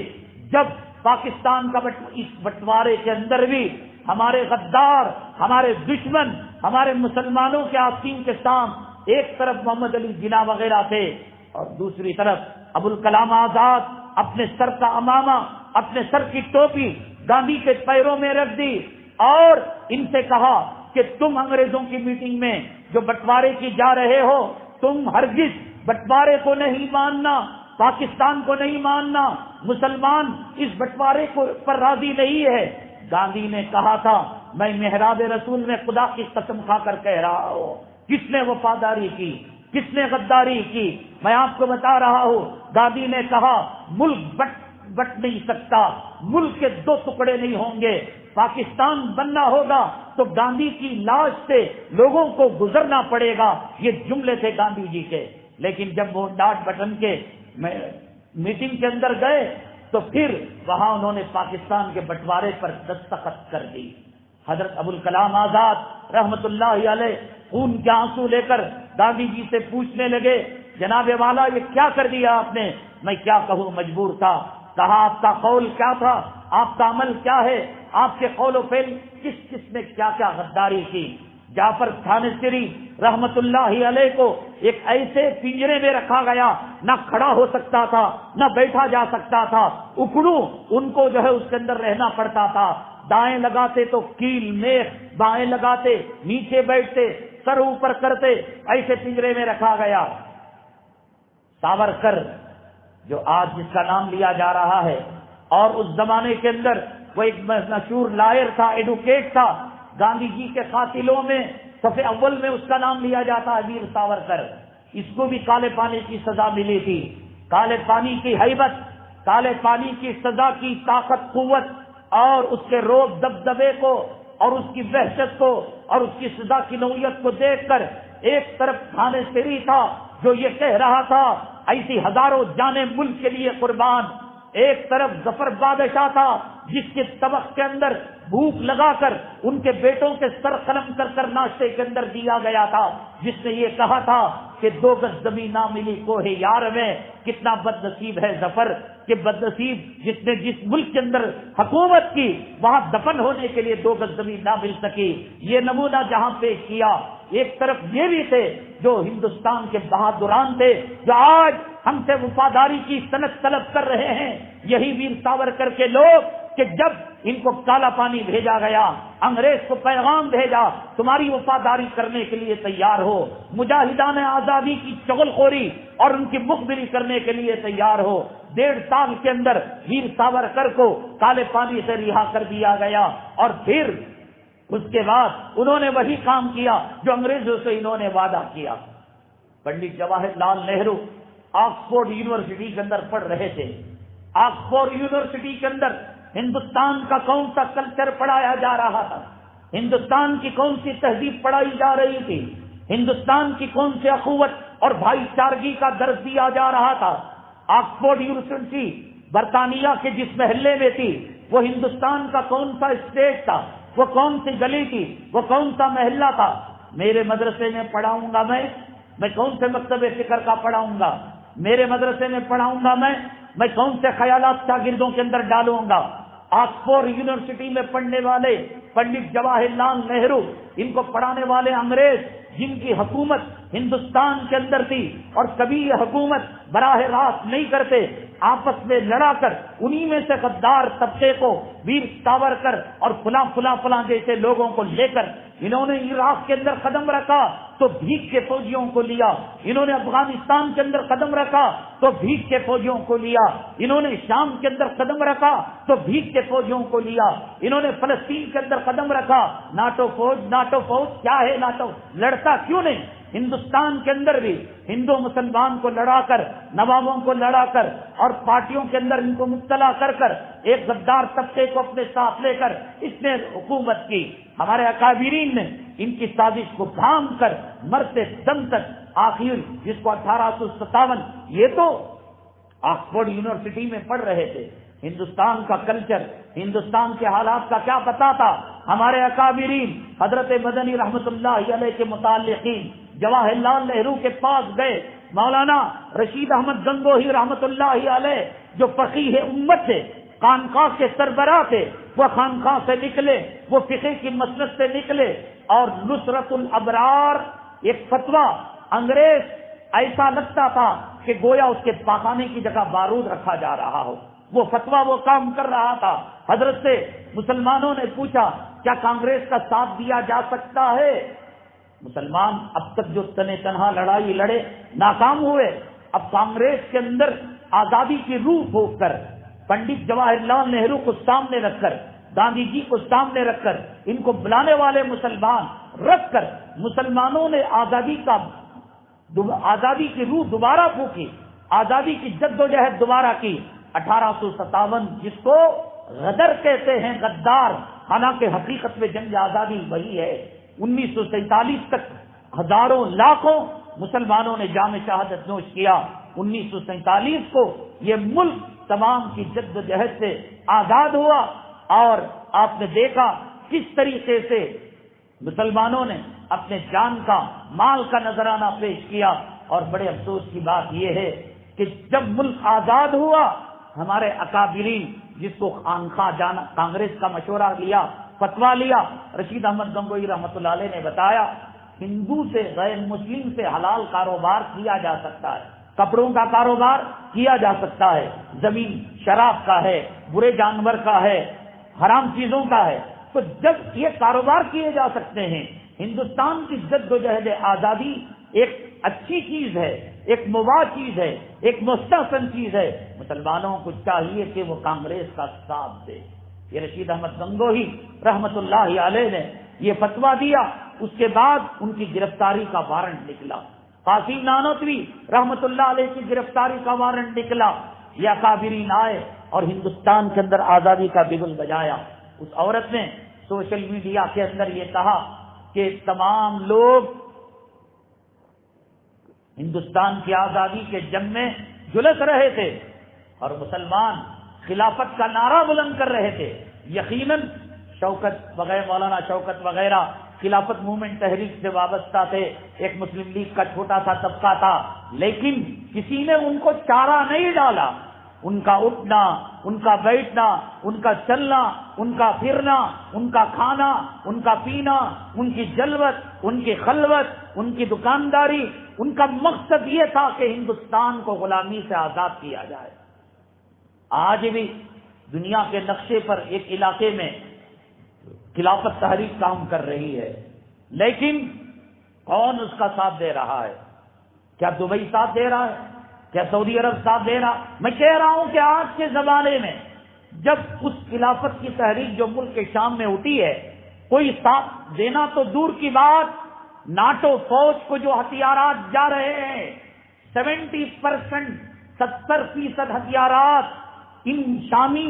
جب پاکستان کا اس بٹوارے کے اندر بھی ہمارے غدار، ہمارے دشمن، ہمارے مسلمانوں کے آستین کے سامنے ایک طرف محمد علی جناح وغیرہ تھے، اور دوسری طرف ابو الکلام آزاد اپنے سر کا امامہ، اپنے سر کی ٹوپی گاندھی کے پیروں میں رکھ دی، اور ان سے کہا کہ تم انگریزوں کی میٹنگ میں جو بٹوارے کی جا رہے ہو، تم ہرگز بٹوارے کو نہیں ماننا، پاکستان کو نہیں ماننا، مسلمان اس بٹوارے کو پر راضی نہیں ہے۔ گاندھی نے کہا تھا، میں محراب رسول میں خدا کی قسم کھا کر کہہ رہا ہوں، کس نے وفاداری کی، کس نے غداری کی، میں آپ کو بتا رہا ہوں۔ گاندھی نے کہا ملک بٹ نہیں سکتا، ملک کے دو ٹکڑے نہیں ہوں گے، پاکستان بننا ہوگا تو گاندھی کی لاش سے لوگوں کو گزرنا پڑے گا، یہ جملے تھے گاندھی جی کے۔ لیکن جب وہ ڈاٹ بٹن کے میٹنگ کے اندر گئے تو پھر وہاں انہوں نے پاکستان کے بٹوارے پر دستخط کر دی۔ حضرت ابو الکلام آزاد رحمت اللہ علیہ خون کے آنسو لے کر گاندھی جی سے پوچھنے لگے، جناب والا یہ کیا کر دیا آپ نے؟ میں کیا کہوں، مجبور تھا۔ کہا آپ کا قول کیا تھا، آپ کا عمل کیا ہے، آپ کے قول و فعل کس کس نے کیا کیا غداری کی۔ جعفر تھانسری رحمت اللہ علیہ کو ایک ایسے پنجرے میں رکھا گیا، نہ کھڑا ہو سکتا تھا، نہ بیٹھا جا سکتا تھا، اکڑو ان کو جو ہے اس کے اندر رہنا پڑتا تھا۔ دائیں لگاتے تو کیل میخ، بائیں لگاتے نیچے بیٹھتے، سر اوپر کرتے، ایسے پنجرے میں رکھا گیا۔ ساورکر جو آج جس کا نام لیا جا رہا ہے، اور اس زمانے کے اندر وہ ایک مشہور لائر تھا، ایڈوکیٹ تھا، گاندھی جی کے قاتلوں میں صف اول میں اس کا نام لیا جاتا ہے، ویر ساورکر۔ اس کو بھی کالے پانی کی سزا ملی تھی۔ کالے پانی کی ہیبت، کالے پانی کی سزا کی طاقت، قوت اور اس کے روب دبدبے کو اور اس کی وحشت کو اور اس کی سزا کی نوعیت کو دیکھ کر ایک طرف تھانسری تھا جو یہ کہہ رہا تھا ایسی ہزاروں جانیں ملک کے لیے قربان، ایک طرف ظفر بادشاہ تھا جس کے طبق کے اندر بھوک لگا کر ان کے بیٹوں کے سر قلم کر کر ناشتے کے اندر دیا گیا تھا، جس نے یہ کہا تھا کہ 2 گز زمین نہ ملی کوہ یار میں، کتنا بد نصیب ہے ظفر کہ بد نصیب جس نے جس ملک کے اندر حکومت کی وہاں دفن ہونے کے لیے 2 گز زمین نہ مل سکی۔ یہ نمونہ جہاں پیش کیا، ایک طرف یہ بھی تھے جو ہندوستان کے بہادران تھے جو آج ہم سے وفاداری کی سند طلب کر رہے ہیں، یہی ویر ساورکر کے لوگ کہ جب ان کو کالا پانی بھیجا گیا، انگریز کو پیغام بھیجا تمہاری وفاداری کرنے کے لیے تیار ہو، مجاہدان آزادی کی چغل خوری اور ان کی مخبری کرنے کے لیے تیار ہو۔ 1.5 سال کے اندر ویر ساورکر کو کالے پانی سے رہا کر دیا گیا، اور پھر اس کے بعد انہوں نے وہی کام کیا جو انگریزوں سے انہوں نے وعدہ کیا۔ پنڈت جواہر لال نہرو آکسفورڈ یونیورسٹی کے اندر پڑھ رہے تھے۔ آکسفورڈ یونیورسٹی کے اندر ہندوستان کا کون سا کلچر پڑھایا جا رہا تھا، ہندوستان کی کون سی تہذیب پڑھائی جا رہی تھی، ہندوستان کی کون سی اخوت اور بھائی چارگی کا درس دیا جا رہا تھا۔ آکسفورڈ یونیورسٹی برطانیہ کے جس محلے میں تھی، وہ ہندوستان کا کون سا اسٹیٹ تھا، وہ کون سی گلی تھی، وہ کون سا محلہ تھا۔ میرے مدرسے میں پڑھاؤں گا میں کون سے مکتب فکر کا پڑھاؤں گا، میرے مدرسے میں پڑھاؤں گا میں کون سے خیالات شاگردوں کے اندر ڈالوں گا۔ آکسفورڈ یونیورسٹی میں پڑھنے والے پنڈت جواہر لال نہرو، ان کو پڑھانے والے انگریز جن کی حکومت ہندوستان کے اندر تھی اور کبھی یہ حکومت براہ راست نہیں کرتے، آپس میں لڑا کر انہی میں سے غدار طبقے کو ویر ساورکر اور فلاں جیسے لوگوں کو لے کر انہوں نے عراق کے اندر قدم رکھا تو بھیک کے فوجیوں کو لیا، انہوں نے افغانستان کے اندر قدم رکھا تو بھیک کے فوجیوں کو لیا، انہوں نے شام کے اندر قدم رکھا تو بھیک کے فوجیوں کو لیا، انہوں نے فلسطین کے اندر قدم رکھا، ناٹو فوج کیا ہے؟ ناٹو لڑتا کیوں نہیں؟ ہندوستان کے اندر بھی ہندو مسلمان کو لڑا کر، نوابوں کو لڑا کر اور پارٹیوں کے اندر ان کو مبتلا کر کر ایک غدار طبقے کو اپنے ساتھ لے کر اس نے حکومت کی۔ ہمارے اکابرین نے ان کی سازش کو بھانگ کر مرتے دم تک آخر جس کو 1857 یہ تو آکسفورڈ یونیورسٹی میں پڑھ رہے تھے، ہندوستان کا کلچر، ہندوستان کے حالات کا کیا پتا تھا؟ ہمارے اکابرین حضرت مدنی رحمت اللہ علیہ کے متعلقین جواہر لال نہرو کے پاس گئے، مولانا رشید احمد گنگوہی رحمت اللہ علیہ جو فقیہ امت تھے، خانقاہ کے سربراہ تھے، وہ خانقاہ سے نکلے، وہ فقہ کی مسلک سے نکلے اور نصرت الابرار ایک فتویٰ انگریز ایسا لگتا تھا کہ گویا اس کے پاخانے کی جگہ بارود رکھا جا رہا ہو، وہ فتویٰ وہ کام کر رہا تھا۔ حضرت سے مسلمانوں نے پوچھا کیا کانگریس کا ساتھ دیا جا سکتا ہے؟ مسلمان اب تک جو تنہا لڑائی لڑے ناکام ہوئے، اب کانگریس کے اندر آزادی کی روح پھونک کر پنڈت جواہر لال نہرو کو سامنے رکھ کر، گاندھی جی کو سامنے رکھ کر، ان کو بلانے والے مسلمان رکھ کر مسلمانوں نے آزادی کی روح دوبارہ پھونکی، آزادی کی جدوجہد دوبارہ کی۔ 1857 جس کو غدر کہتے ہیں، غدار، حالانکہ حقیقت میں جنگ آزادی وہی ہے۔ 1947 تک ہزاروں لاکھوں مسلمانوں نے جام شہادت نوش کیا۔ 1947 کو یہ ملک تمام کی جد و جہد سے آزاد ہوا اور آپ نے دیکھا کس طریقے سے مسلمانوں نے اپنے جان کا، مال کا نذرانہ پیش کیا۔ اور بڑے افسوس کی بات یہ ہے کہ جب ملک آزاد ہوا، ہمارے اکابرین جس کو خانقاہ جانا کانگریس کا مشورہ لیا، فتویٰ لیا، رشید احمد گنگوئی رحمۃ اللہ علیہ نے بتایا ہندو سے، غیر مسلم سے حلال کاروبار کیا جا سکتا ہے، کپڑوں کا کاروبار کیا جا سکتا ہے، زمین شراب کا ہے، برے جانور کا ہے، حرام چیزوں کا ہے۔ تو جب یہ کاروبار کیے جا سکتے ہیں، ہندوستان کی جد و جہد آزادی ایک اچھی چیز ہے، ایک مباح چیز ہے، ایک مستحسن چیز ہے، مسلمانوں کو چاہیے کہ وہ کانگریس کا ساتھ دے۔ یہ رشید احمد گنگوہی رحمت اللہ علیہ نے یہ فتویٰ دیا، اس کے بعد ان کی گرفتاری کا وارنٹ نکلا، قاسم نانوتوی رحمت اللہ علیہ کی گرفتاری کا وارنٹ نکلا۔ یہ اکابرین آئے اور ہندوستان کے اندر آزادی کا بگل بجایا۔ اس عورت نے سوشل میڈیا کے اندر یہ کہا کہ تمام لوگ ہندوستان کی آزادی کے جنگ میں جھلس رہے تھے اور مسلمان خلافت کا نعرہ بلند کر رہے تھے۔ یقیناً شوکت وغیرہ، مولانا شوکت وغیرہ خلافت موومنٹ تحریک سے وابستہ تھے، ایک مسلم لیگ کا چھوٹا سا طبقہ تھا، لیکن کسی نے ان کو چارہ نہیں ڈالا۔ ان کا اٹھنا، ان کا بیٹھنا، ان کا چلنا، ان کا پھرنا، ان کا کھانا، ان کا پینا، ان کی جلوت، ان کی خلوت، ان کی دکانداری، ان کا مقصد یہ تھا کہ ہندوستان کو غلامی سے آزاد کیا جائے۔ آج بھی دنیا کے نقشے پر ایک علاقے میں خلافت تحریک کام کر رہی ہے، لیکن کون اس کا ساتھ دے رہا ہے؟ کیا دبئی ساتھ دے رہا ہے؟ کیا سعودی عرب ساتھ دے رہا؟ میں کہہ رہا ہوں کہ آج کے زمانے میں جب اس خلافت کی تحریک جو ملک کے شام میں اٹھی ہے، کوئی ساتھ دینا تو دور کی بات، ناٹو فوج کو جو ہتھیارات جا رہے ہیں 70% 70% ہتھیارات ان شامی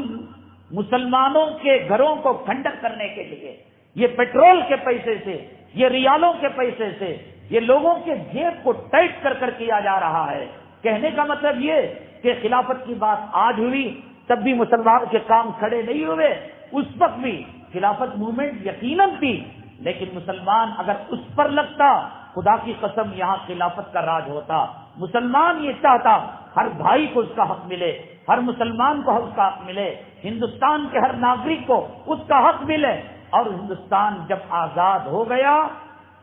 مسلمانوں کے گھروں کو کھنڈک کرنے کے لیے، یہ پیٹرول کے پیسے سے، یہ ریالوں کے پیسے سے، یہ لوگوں کے جیب کو ٹائٹ کر کر کیا جا رہا ہے۔ کہنے کا مطلب یہ کہ خلافت کی بات آج ہوئی تب بھی مسلمان کے کام کھڑے نہیں ہوئے، اس وقت بھی خلافت موومنٹ یقیناً تھی، لیکن مسلمان اگر اس پر لگتا، خدا کی قسم یہاں خلافت کا راج ہوتا۔ مسلمان یہ چاہتا ہر بھائی کو اس کا حق ملے، ہر مسلمان کو اس کا حق ملے، ہندوستان کے ہر ناگرک کو اس کا حق ملے، اور ہندوستان جب آزاد ہو گیا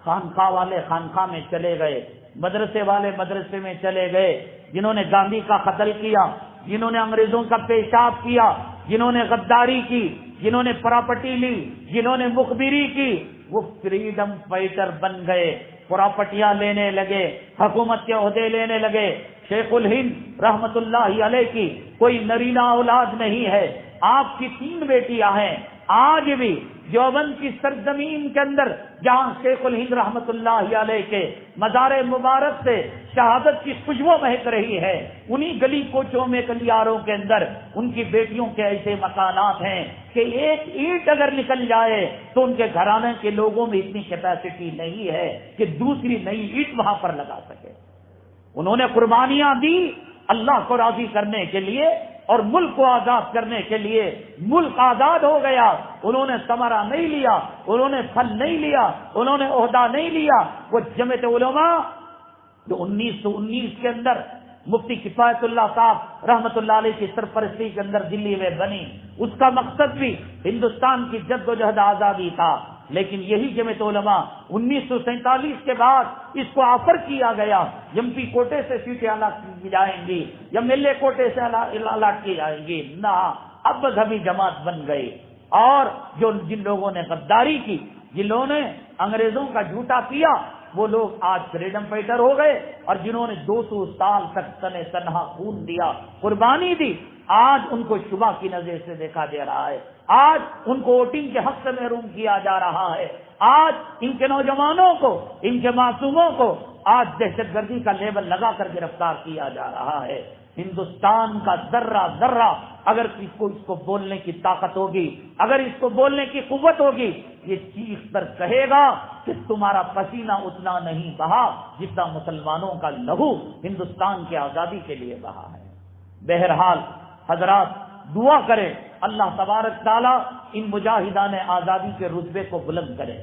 خانقاہ والے خانقاہ میں چلے گئے، مدرسے والے مدرسے میں چلے گئے، جنہوں نے گاندھی کا قتل کیا، جنہوں نے انگریزوں کا پیشاب کیا، جنہوں نے غداری کی، جنہوں نے پراپرٹی لی، جنہوں نے مخبری کی، وہ فریڈم فائٹر بن گئے، پراپرٹیاں لینے لگے، حکومت کے عہدے لینے لگے۔ شیخ الہند رحمت اللہ علیہ کی کوئی نرینہ اولاد نہیں ہے، آپ کی 3 بیٹیاں ہیں۔ آج بھی دیوبند کی سرزمین کے اندر جہاں شیخ الہند رحمت اللہ علیہ کے مزار مبارک سے شہادت کی خوشبو مہک رہی ہے، انہی گلی کوچوں میں گلیاروں کے اندر ان کی بیٹیوں کے ایسے مکانات ہیں کہ ایک اینٹ اگر نکل جائے تو ان کے گھرانے کے لوگوں میں اتنی کیپیسٹی نہیں ہے کہ دوسری نئی اینٹ وہاں پر لگا سکے۔ انہوں نے قربانیاں دی اللہ کو راضی کرنے کے لیے اور ملک کو آزاد کرنے کے لیے۔ ملک آزاد ہو گیا، انہوں نے ثمرہ نہیں لیا، انہوں نے پھل نہیں لیا، انہوں نے عہدہ نہیں لیا۔ وہ جمعیت علماء جو 1919 کے اندر مفتی کفایت اللہ صاحب رحمت اللہ علیہ کی سرپرستی کے اندر دلی میں بنی، اس کا مقصد بھی ہندوستان کی جد و جہد آزادی تھا، لیکن یہی جمعیت علماء 1947 کے بعد اس کو آفر کیا گیا ایم پی کوٹے سے سیٹیں الاٹ کی جائیں گی یا ملے کوٹے سے الاٹ کی جائیں گی، نہ، اب مذہبی جماعت بن گئی۔ اور جن لوگوں نے غداری کی، جن لوگوں نے انگریزوں کا جھوٹا پیا، وہ لوگ آج فریڈم فائٹر ہو گئے، اور جنہوں نے 200 سال تک تنے تنہا خون دیا، قربانی دی، آج ان کو شبہ کی نظر سے دیکھا دے رہا ہے، آج ان کو ووٹنگ کے حق سے محروم کیا جا رہا ہے، آج ان کے نوجوانوں کو، ان کے معصوموں کو آج دہشت گردی کا لیبل لگا کر گرفتار کیا جا رہا ہے۔ ہندوستان کا ذرہ ذرہ اگر اس کو بولنے کی طاقت ہوگی، اگر اس کو بولنے کی قوت ہوگی، یہ چیخ کر کہے گا کہ تمہارا پسینہ اتنا نہیں بہا جتنا مسلمانوں کا لہو ہندوستان کی آزادی کے لیے بہا ہے۔ بہرحال حضرات دعا کریں اللہ تبارک تعالیٰ ان مجاہدان آزادی کے رتبے کو بلند کرے،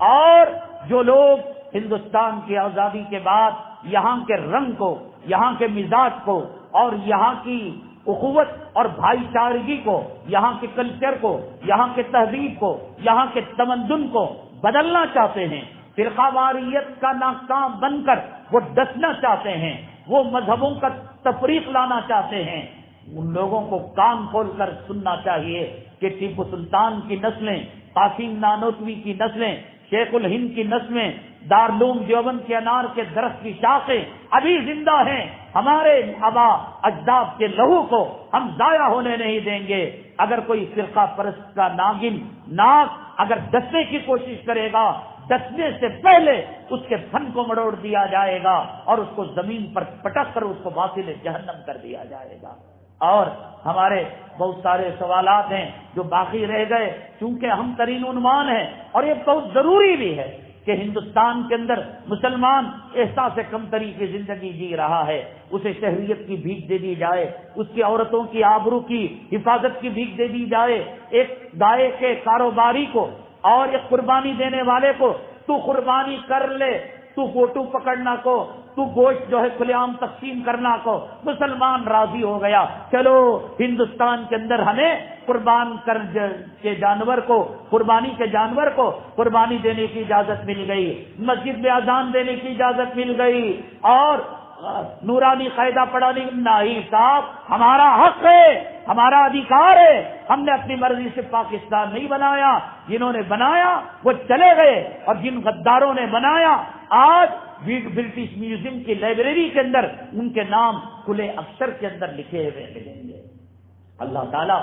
اور جو لوگ ہندوستان کی آزادی کے بعد یہاں کے رنگ کو، یہاں کے مزاج کو، اور یہاں کی اخوت اور بھائی چارگی کو، یہاں کے کلچر کو، یہاں کے تہذیب کو، یہاں کے تمدن کو بدلنا چاہتے ہیں، فرقہ واریت کا ناکام بن کر وہ ڈسنا چاہتے ہیں، وہ مذہبوں کا تفریق لانا چاہتے ہیں، ان لوگوں کو کان کھول کر سننا چاہیے کہ ٹیپو سلطان کی نسلیں، قاسم نانوتوی کی نسلیں، شیخ الہند کی نسلیں، دارالعلوم دیوبند کے انار کے درخت کی شاخیں ابھی زندہ ہیں۔ ہمارے آبا اجداد کے لہو کو ہم ضائع ہونے نہیں دیں گے۔ اگر کوئی فرقہ پرست کا ناگن ناک اگر ڈسنے کی کوشش کرے گا، ڈسنے سے پہلے اس کے فن کو مڑوڑ دیا جائے گا اور اس کو زمین پر پٹک کر اس کو واصل جہنم کر دیا جائے گا۔ اور ہمارے بہت سارے سوالات ہیں جو باقی رہ گئے، چونکہ اہم ترین عنوان ہے اور یہ بہت ضروری بھی ہے کہ ہندوستان کے اندر مسلمان احساس کمتری کی زندگی جی رہا ہے، اسے شہریت کی بھیک دے دی جائے، اس کی عورتوں کی آبرو کی حفاظت کی بھیک دے دی جائے، ایک گائے کے کاروباری کو اور ایک قربانی دینے والے کو تو قربانی کر لے، تو فوٹو پکڑنا کو، تو گوشت جو ہے کھلے عام تقسیم کرنا کو، مسلمان راضی ہو گیا، چلو ہندوستان کے اندر ہمیں قربان کر کے جانور کو، قربانی کے جانور کو قربانی دینے کی اجازت مل گئی، مسجد میں اذان دینے کی اجازت مل گئی، اور نورانی قاعدہ پڑھانے نہیں صاحب، ہمارا حق ہے، ہمارا ادھیکار ہے، ہم نے اپنی مرضی سے پاکستان نہیں بنایا، جنہوں نے بنایا وہ چلے گئے، اور جن غداروں نے بنایا آج برٹش میوزیم کی لائبریری کے اندر ان کے نام کھلے اکثر کے اندر لکھے ہوئے ملیں گے۔ اللہ تعالیٰ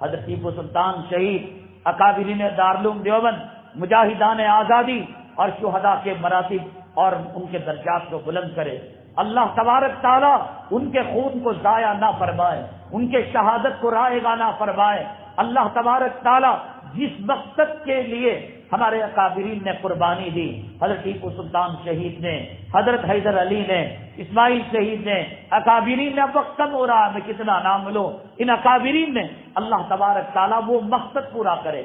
حضرت ٹیپو سلطان شہید، اکابرین دارالعلوم دیوبند، مجاہدان آزادی اور شہداء کے مراتب اور ان کے درجات کو بلند کرے۔ اللہ تبارک تعالیٰ ان کے خون کو ضائع نہ فرمائے، ان کے شہادت کو رائے گا نہ فرمائے۔ اللہ تبارک تعالیٰ جس مقصد کے لیے ہمارے اکابرین نے قربانی دی، حضرت ٹیپو سلطان شہید نے، حضرت حیدر علی نے، اسماعیل شہید نے، اکابرین نے، اب وقت کم ہو رہا ہے میں کتنا نام لوں، ان اکابرین نے، اللہ تبارک تعالیٰ وہ مقصد پورا کرے۔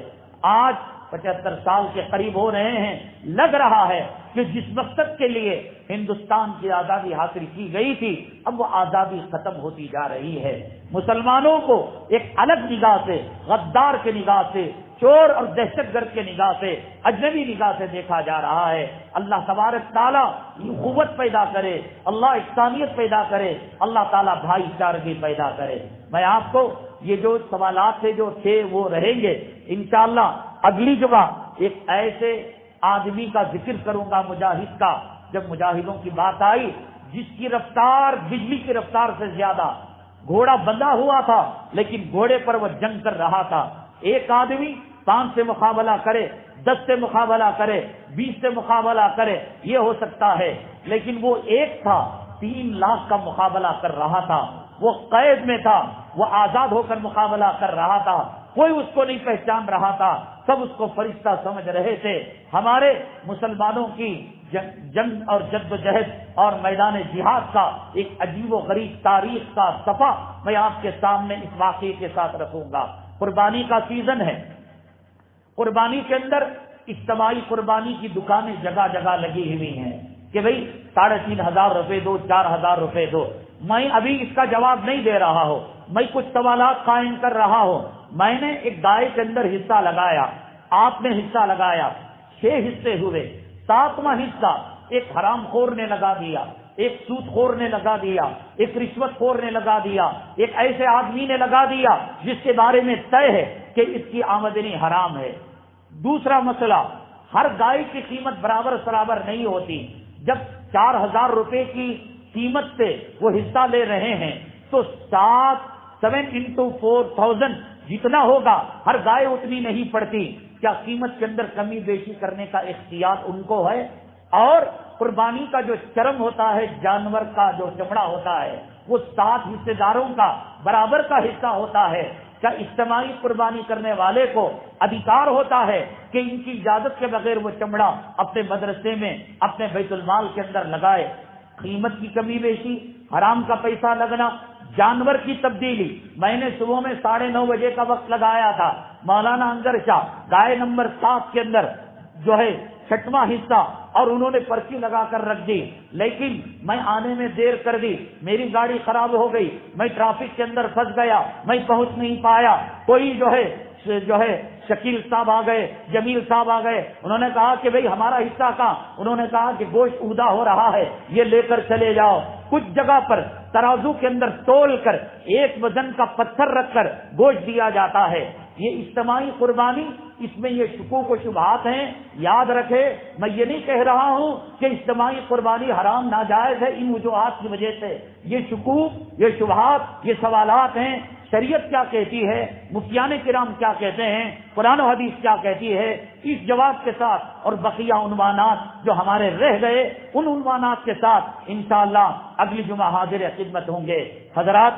آج 75 سال کے قریب ہو رہے ہیں. لگ رہا ہے کہ جس مقصد کے لیے ہندوستان کی آزادی حاصل کی گئی تھی اب وہ آزادی ختم ہوتی جا رہی ہے. مسلمانوں کو ایک الگ نگاہ سے، غدار کے نگاہ سے، چور اور دہشت گرد کے نگاہ سے، اجنبی نگاہ سے دیکھا جا رہا ہے. اللہ تبارک تعالیٰ قوت پیدا کرے، اللہ اقسامیت پیدا کرے، اللہ تعالیٰ بھائی چارگی پیدا کرے. میں آپ کو یہ جو سوالات سے جو تھے وہ رہیں گے انشاءاللہ. اگلی جگہ ایک ایسے آدمی کا ذکر کروں گا مجاہد کا، جب مجاہدوں کی بات آئی جس کی رفتار بجلی کی رفتار سے زیادہ، گھوڑا بندھا ہوا تھا لیکن گھوڑے پر وہ جنگ کر رہا تھا. ایک آدمی 5 سے مقابلہ کرے، 10 سے مقابلہ کرے، 20 سے مقابلہ کرے یہ ہو سکتا ہے، لیکن وہ ایک تھا 3 لاکھ کا مقابلہ کر رہا تھا. وہ قید میں تھا، وہ آزاد ہو کر مقابلہ کر رہا تھا. کوئی اس کو نہیں پہچان رہا تھا، سب اس کو فرشتہ سمجھ رہے تھے. ہمارے مسلمانوں کی جنگ اور جد و جہد اور میدان جہاد کا ایک عجیب و غریب تاریخ کا صفحہ میں آپ کے سامنے اس واقعے کے ساتھ رکھوں گا. قربانی کا سیزن ہے. قربانی کے اندر اجتماعی قربانی کی دکانیں جگہ جگہ لگی ہوئی ہیں کہ بھئی 3,500 روپے دو، 4,000 روپے دو. میں ابھی اس کا جواب نہیں دے رہا ہوں، میں کچھ سوالات قائم کر رہا ہوں. میں نے ایک گائے کے اندر حصہ لگایا، آپ نے حصہ لگایا، 6 حصے ہوئے. 7واں حصہ ایک حرام خور نے لگا دیا، ایک سود خور نے لگا دیا، ایک رشوت خور نے لگا دیا، ایک ایسے آدمی نے لگا دیا جس کے بارے میں طے ہے کہ اس کی آمدنی حرام ہے. دوسرا مسئلہ، ہر گائے کی قیمت برابر نہیں ہوتی. جب 4,000 روپے کی قیمت سے وہ حصہ لے رہے ہیں تو 7 into 4,000 جتنا ہوگا ہر گائے اتنی نہیں پڑتی. کیا قیمت کے اندر کمی بیشی کرنے کا اختیار ان کو ہے؟ اور قربانی کا جو چرم ہوتا ہے، جانور کا جو چمڑا ہوتا ہے، وہ 7 حصے داروں کا برابر کا حصہ ہوتا ہے. کیا اجتماعی قربانی کرنے والے کو ادھیکار ہوتا ہے کہ ان کی اجازت کے بغیر وہ چمڑا اپنے مدرسے میں، اپنے بیت المال کے اندر لگائے؟ قیمت کی کمی بیشی، حرام کا پیسہ لگنا، جانور کی تبدیلی. میں نے صبح میں 9:30 بجے کا وقت لگایا تھا. مولانا انظر شاہ گائے نمبر 7 کے اندر جو ہے 6واں حصہ، اور انہوں نے پرچی لگا کر رکھ دی، لیکن میں آنے میں دیر کر دی، میری گاڑی خراب ہو گئی، میں ٹریفک کے اندر پھنس گیا، میں پہنچ نہیں پایا. کوئی جو ہے شکیل صاحب آ گئے، جمیل صاحب آ گئے، انہوں نے کہا کہ بھئی ہمارا حصہ کہاں؟ انہوں نے کہا کہ گوشت اودا ہو رہا ہے، یہ لے کر چلے جاؤ. کچھ جگہ پر ترازو کے اندر تول کر 1 وزن کا پتھر رکھ کر گوشت دیا جاتا ہے. یہ اجتماعی قربانی، اس میں یہ شکوک و شبہات ہیں. یاد رکھے، میں یہ نہیں کہہ رہا ہوں کہ اجتماعی قربانی حرام ناجائز ہے ان وجوہات کی وجہ سے. یہ شکوک، یہ شبہات، یہ سوالات ہیں. شریعت کیا کہتی ہے، مفتیان کرام کیا کہتے ہیں، قرآن و حدیث کیا کہتی ہے، اس جواب کے ساتھ اور بقیہ عنوانات جو ہمارے رہ گئے ان عنوانات کے ساتھ انشاءاللہ اگلی جمعہ حاضر خدمت ہوں گے. حضرات،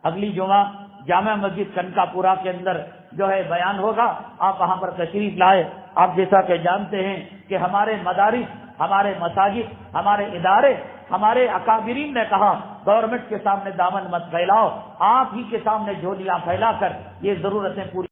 اگلی جمعہ جامع مسجد کنکا پورا کے اندر جو ہے بیان ہوگا. آپ وہاں پر تشریف لائے. آپ جیسا کہ جانتے ہیں کہ ہمارے مدارس، ہمارے مساجد، ہمارے ادارے، ہمارے اکابرین نے کہا گورنمنٹ کے سامنے دامن مت پھیلاؤ، آپ ہی کے سامنے جھولیاں پھیلا کر یہ ضرورتیں پوری